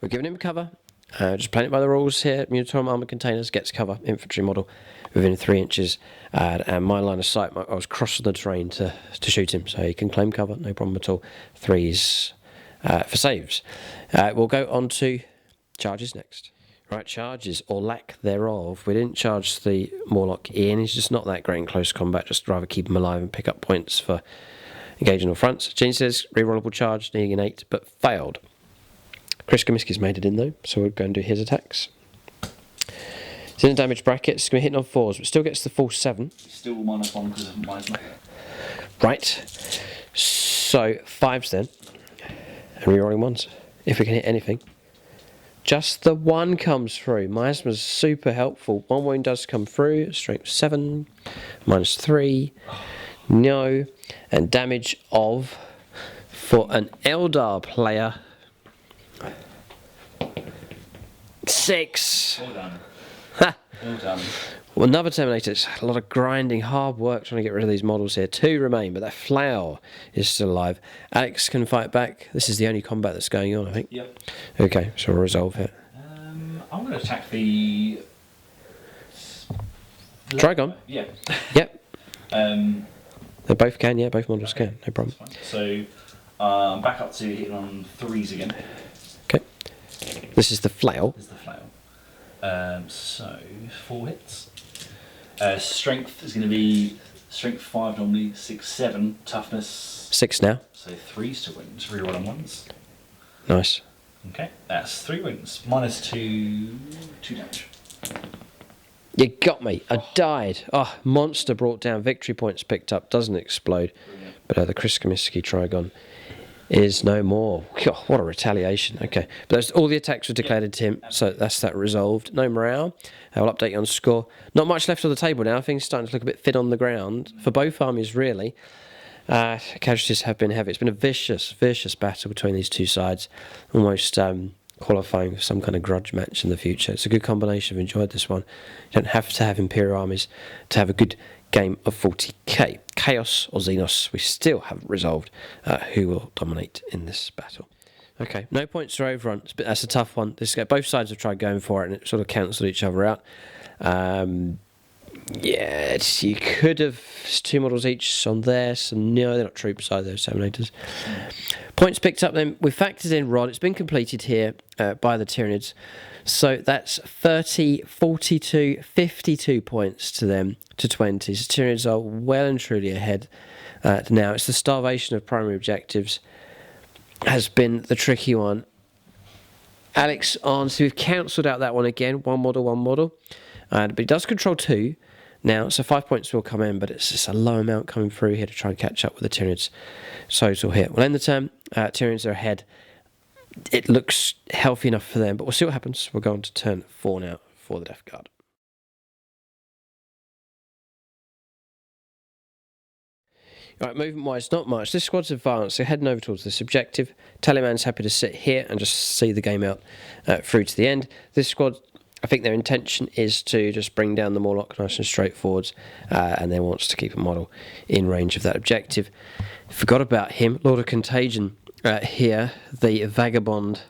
We're giving him cover. Just playing it by the rules here. Munitorium armor containers gets cover. Infantry model within 3 inches. And my line of sight, I was crossing the terrain to shoot him. So he can claim cover, no problem at all. 3s for saves. We'll go on to charges next. Right, charges, or lack thereof. We didn't charge the Morlock in. He's just not that great in close combat. Just rather keep him alive and pick up points for engaging on fronts. Gene says, rerollable charge, needing an 8, but failed. Chris Comiskey's made it in though, so we'll go and do his attacks. He's in the damage bracket. It's going to be hitting on 4s, but still gets the full 7.
Still -1 because of -1.
Right. So 5s then. And rerolling 1s. If we can hit anything. Just the 1 comes through. Miasma's super helpful. 1 wound does come through. Strength 7. -3. No. And damage of, for an Eldar player, 6.
Well done.
Ha!
Well done.
Well, another Terminator. It's a lot of grinding, hard work trying to get rid of these models here. 2 remain, but that Flower is still alive. Alex can fight back. This is the only combat that's going on, I think.
Yep.
Okay, so we'll resolve it.
I'm going to attack the...
Trigon?
Yeah.
Yep. They both can, yeah, both models can, no problem.
So I'm back up to hitting on 3s again.
Okay. This is the flail.
This is the flail. So 4 hits. Strength is going to be Strength 5 normally, 6, 7, toughness.
6 now.
So 3s to wins, reroll on 1s.
Nice.
Okay, that's 3 wins. -2 damage.
You got me. I died. Oh, monster brought down. Victory points picked up. Doesn't explode.
Brilliant.
But the Kriskamiski Trigon is no more. God, what a retaliation. Okay. But that's, all the attacks were declared into him. So that's that resolved. No morale. I'll update you on score. Not much left on the table now. Things starting to look a bit thin on the ground. For both armies, really. Casualties have been heavy. It's been a vicious, vicious battle between these two sides. Almost qualifying for some kind of grudge match in the future. It's a good combination. I've enjoyed this one. You don't have to have Imperial armies to have a good game of 40k. Chaos or Xenos, we still haven't resolved who will dominate in this battle. Okay, no points for overrun. That's a tough one. Both sides have tried going for it and it sort of cancelled each other out. Yeah, you could have 2 models each on there, so no, they're not troops either, they're Terminators. Points picked up then, we've factored in Rod, it's been completed here by the Tyranids, so that's 30, 42, 52 points to them, to 20, so Tyranids are well and truly ahead now. It's the starvation of primary objectives has been the tricky one. Alex on, so we've cancelled out that one again, one model. But he does control 2 now, so 5 points will come in, but it's just a low amount coming through here to try and catch up with the Tyranids. Total here. We'll end the turn. Tyranids are ahead. It looks healthy enough for them, but we'll see what happens. We're going to turn 4 now for the Death Guard. Right, movement-wise, not much. This squad's advanced. They're heading over towards this objective. Tallyman's happy to sit here and just see the game out through to the end. This squad, I think their intention is to just bring down the Morlock nice and straightforwards, and then wants to keep a model in range of that objective. Forgot about him, Lord of Contagion here, the Vagabond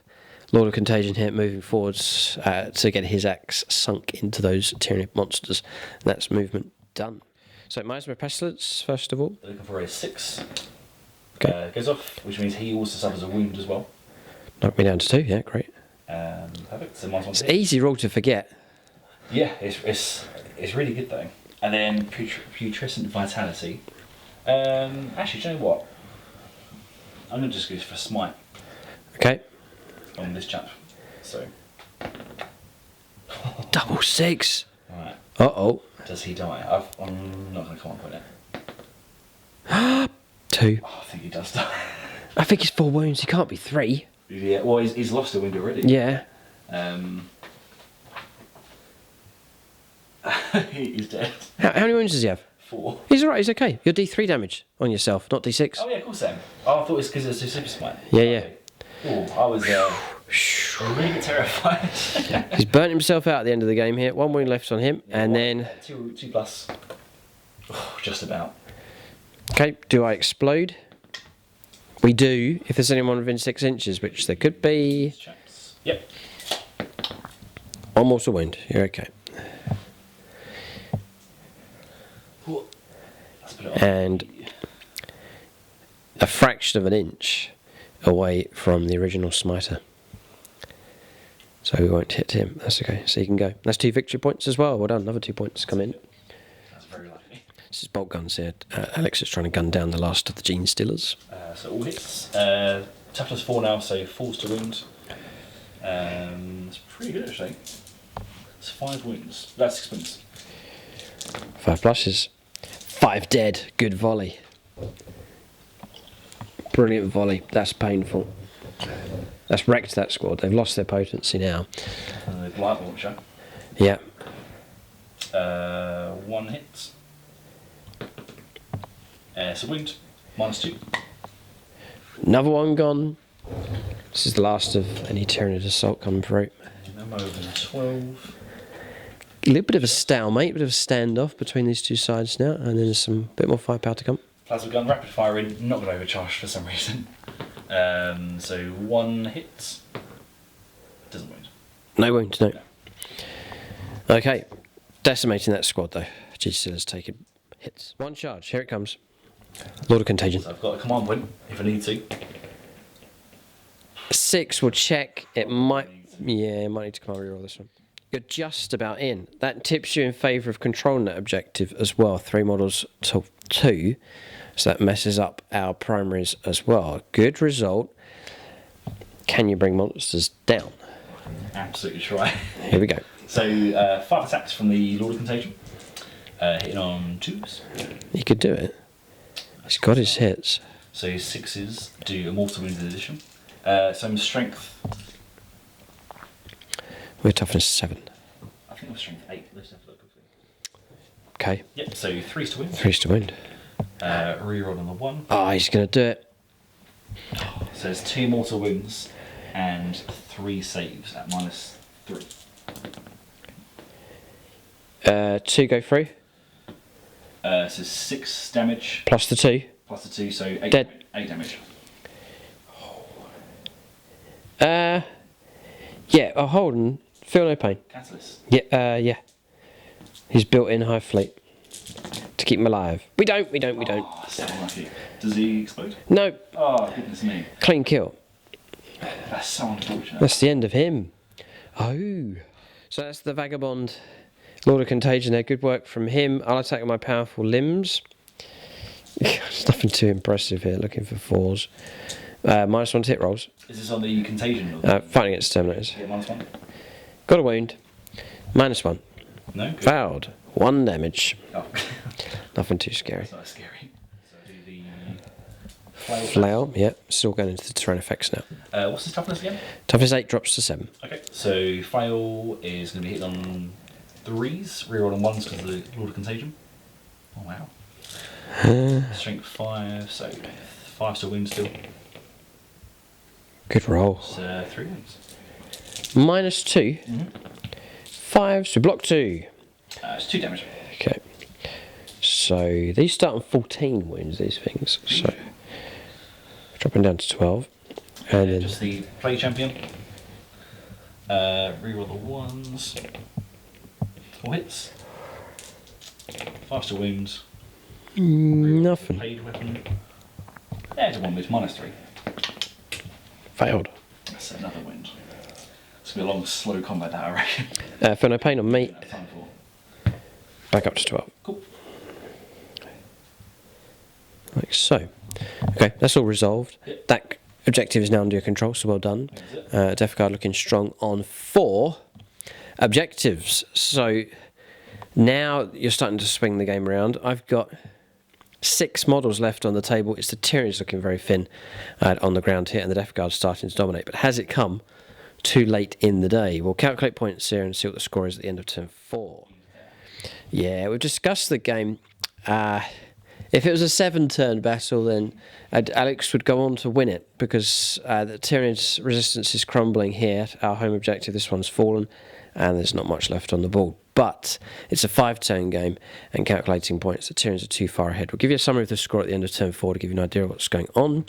Lord of Contagion here, moving forwards to get his axe sunk into those Tyranid monsters. And that's movement done. So Miasma Pestilence, first of all.
Looking for a 6.
Okay.
Goes off, which means he also suffers a wound as well.
Knocked me down to 2, yeah, great.
Perfect. So
it's an easy rule to forget.
Yeah, it's really good though. And then Putrescent Vitality. Actually, do you know what? I'm going to just go for Smite.
Okay.
On this chap. So.
Double 6.
Alright.
Uh-oh.
Does he die? I'm not going to come up with it.
2.
Oh, I think he does die.
I think he's 4 wounds. He can't be 3.
Yeah, well, he's lost a wound already.
Yeah.
He's dead.
How many wounds does he have?
4.
He's alright, he's okay. You're D3 damage on yourself, not D6.
Oh, yeah, of course, Sam. Oh, I thought it was because it was a super smite.
Yeah, yeah.
Oh, I was really terrified.
He's burnt himself out at the end of the game here. 1 wound left on him, yeah, and then
2 plus. Oh, just about.
Okay, do I explode? We do, if there's anyone within 6 inches, which there could be.
Yep.
1 mortal wound. You're okay. And a fraction of an inch away from the original smiter. So we won't hit him. That's okay. So you can go. That's 2 victory points as well. Well done. Another 2 points come in.
That's very lucky.
This is bolt guns here. Alex is trying to gun down the last of the gene stealers.
So all hits. Toughness 4 now, so 4 to wound. It's pretty good actually. It's 5 wounds. That's 6 wounds.
5 plushes. 5 dead. Good volley. Brilliant volley. That's painful. That's wrecked that squad. They've lost their potency now.
And the light launcher.
Yeah.
1 hit. So wound. -2.
Another one gone. This is the last of any Tyranid assault coming through.
I'm over 12.
A little bit of a stalemate, bit of a standoff between these two sides now, and then there's some bit more firepower to come.
Plasma gun, rapid firing, not going to overcharge for some reason. So 1 hit. Doesn't wound.
No wound, no. Okay, decimating that squad though. G-Stealer's taking hits. 1 charge, here it comes. Lord of Contagion.
So I've got a command point if I need to.
6 will check. It might, yeah, it might need to come over reroll this one. You're just about in. That tips you in favour of controlling that objective as well. 3 models to 2. So that messes up our primaries as well. Good result. Can you bring monsters down?
Absolutely try.
Here we go.
So 5 attacks from the Lord of Contagion. Hitting on 2s.
He could do it. He's got his hits.
So 6s do a mortal wounds in addition. So strength.
We're toughness 7.
I think it was strength 8. Let's have a look.
Okay.
Yep. So 3s to win.
3's to win.
Reroll on the 1.
Oh, he's going to do it.
So there's 2 mortal wounds and 3 saves at -3.
2 go through.
So 6 damage
Plus the 2.
plus the 2, so 8,
Dead.
8 damage.
Yeah, hold on. Feel no pain.
Catalyst.
Yeah. He's built in high fleet to keep him alive. We don't.
Oh, so unlucky. Does he explode?
No,
Oh, goodness me.
clean kill.
That's so unfortunate.
That's the end of him. Oh. So that's the Vagabond Lord of Contagion there. Good work from him. I'll attack with my powerful limbs. There's nothing too impressive here. Looking for 4s. -1 to hit rolls.
Is this on the Contagion? Or
Fighting against Terminators.
yeah, -1?
Got a wound. -1.
No? Good.
Failed. 1 damage.
Oh.
Nothing too scary.
That's not scary. So I do the flail.
Flail, yeah. Still going into the terrain effects now.
What's his toughness again?
Toughness 8 drops to 7.
Okay, so flail is going to be hit on 3s, reroll on 1s because of the Lord of Contagion. Oh wow. Strength 5, so 5's to win still.
Good roll.
So 3 wins.
-2. 5s to block 2.
It's 2 damage.
Okay. So these start on 14 wounds, these things. So dropping down to 12. And then
Just the play champion. Reroll the 1s. 4 hits. 5's to wounds.
nothing.
Paid weapon. Yeah, it's a 1 with -3.
Failed.
That's another wind. It's going to be a long, slow combat that, I reckon.
Feel no pain on me.
Don't have time for.
Back up to 12.
Cool.
Like so. Okay, that's all resolved.
Yep.
That objective is now under your control, so well done.
That's it.
Death Guard looking strong on 4 objectives. So now you're starting to swing the game around. I've got 6 models left on the table. It's the Tyranids looking very thin on the ground here, and the Death Guard starting to dominate. But has it come too late in the day? We'll calculate points here and see what the score is at the end of turn 4. Yeah, we've discussed the game. If it was a 7-turn battle, then Alex would go on to win it because the Tyranids' resistance is crumbling here. Our home objective, this one's fallen, and there's not much left on the board. But it's a 5-turn game, and calculating points, the Tyranids are too far ahead. We'll give you a summary of the score at the end of turn 4 to give you an idea of what's going on.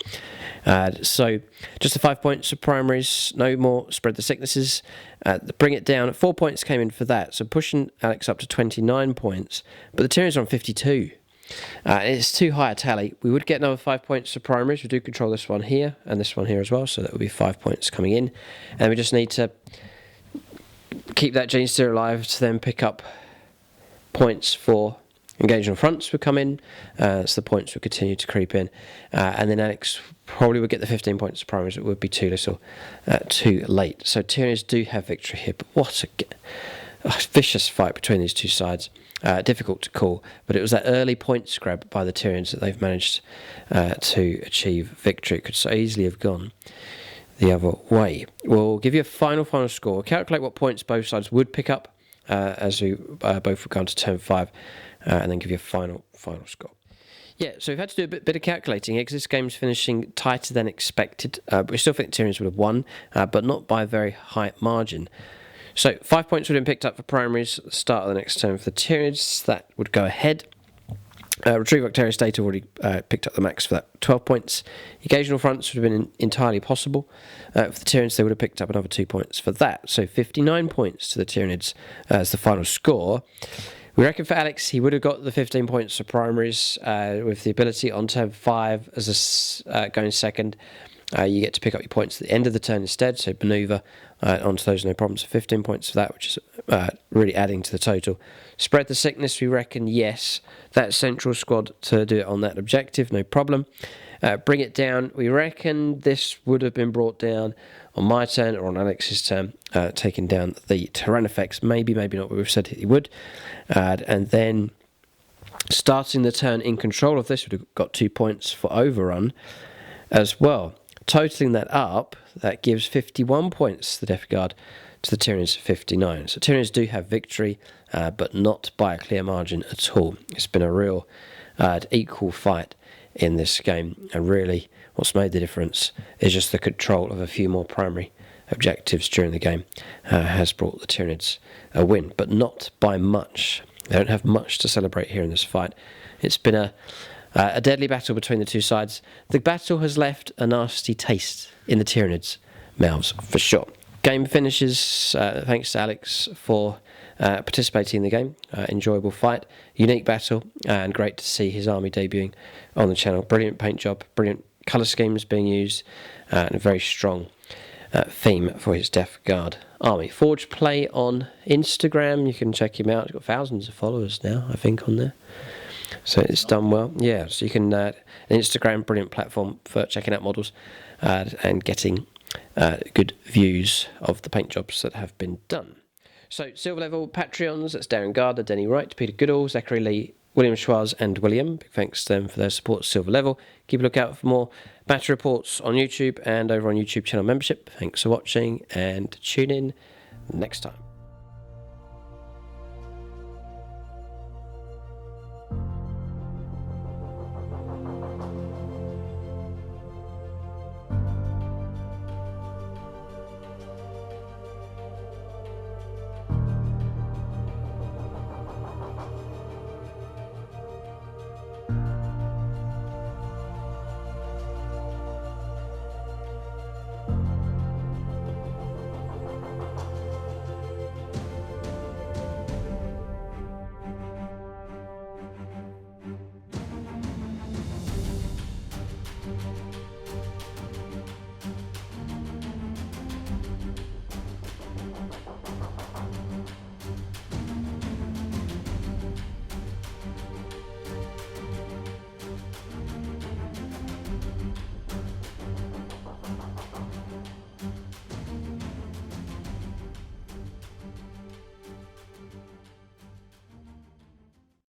So just the 5 points of primaries, no more spread the sicknesses. Bring it down. 4 points came in for that, so pushing Alex up to 29 points. But the Tyranids are on 52. It's too high a tally. We would get another 5 points for primaries. We do control this one here and this one here as well, so that would be 5 points coming in. And we just need to keep that Gene Steer alive to then pick up points for engaging fronts would come in. So the points would continue to creep in. And then Alex probably would get the 15 points of primaries. It would be too little, too late. So Tyranids do have victory here, but what a vicious fight between these two sides. Difficult to call, but it was that early points grab by the Tyranids that they've managed to achieve victory. It could so easily have gone the other way. We'll give you a final score. Calculate what points both sides would pick up as we both regard to turn 5, and then give you a final score. Yeah, so we've had to do a bit of calculating here because this game's finishing tighter than expected. But we still think Tyranids would have won, but not by a very high margin. So 5 points would have been picked up for primaries at the start of the next turn for the Tyranids. That would go ahead. Retrieve Octarius Data already picked up the max for that, 12 points. Occasional fronts would have been entirely possible. For the Tyranids, they would have picked up another 2 points for that. So 59 points to the Tyranids as the final score. We reckon for Alex, he would have got the 15 points for primaries with the ability on turn 5 as going second. You get to pick up your points at the end of the turn instead, so manoeuvre onto those, no problems. 15 points for that, which is really adding to the total. Spread the sickness, we reckon, yes. That central squad to do it on that objective, no problem. Bring it down, we reckon this would have been brought down on my turn or on Alex's turn, taking down the Tyrannifex, maybe not, but we've said he would. And then starting the turn in control of this, would have got 2 points for overrun as well. Totaling that up, that gives 51 points to the Death Guard, to the Tyranids 59. So Tyranids do have victory, but not by a clear margin at all. It's been a real equal fight in this game, and really what's made the difference is just the control of a few more primary objectives during the game has brought the Tyranids a win, but not by much. They don't have much to celebrate here in this fight. It's been a deadly battle between the two sides. The battle has left a nasty taste in the Tyranids' mouths, for sure. Game finishes, thanks to Alex for participating in the game. Enjoyable fight, unique battle, and great to see his army debuting on the channel. Brilliant paint job, brilliant colour schemes being used, and a very strong theme for his Death Guard army. Forge Play on Instagram, you can check him out. He's got thousands of followers now, I think, on there. So it's done well. Yeah, so you can, Instagram, brilliant platform for checking out models and getting good views of the paint jobs that have been done. So, silver level Patreons, that's Darren Gardner, Denny Wright, Peter Goodall, Zachary Lee, William Schwaz and William. Big thanks to them for their support, silver level. Keep a lookout for more battle reports on YouTube and over on YouTube channel membership. Thanks for watching, and tune in next time.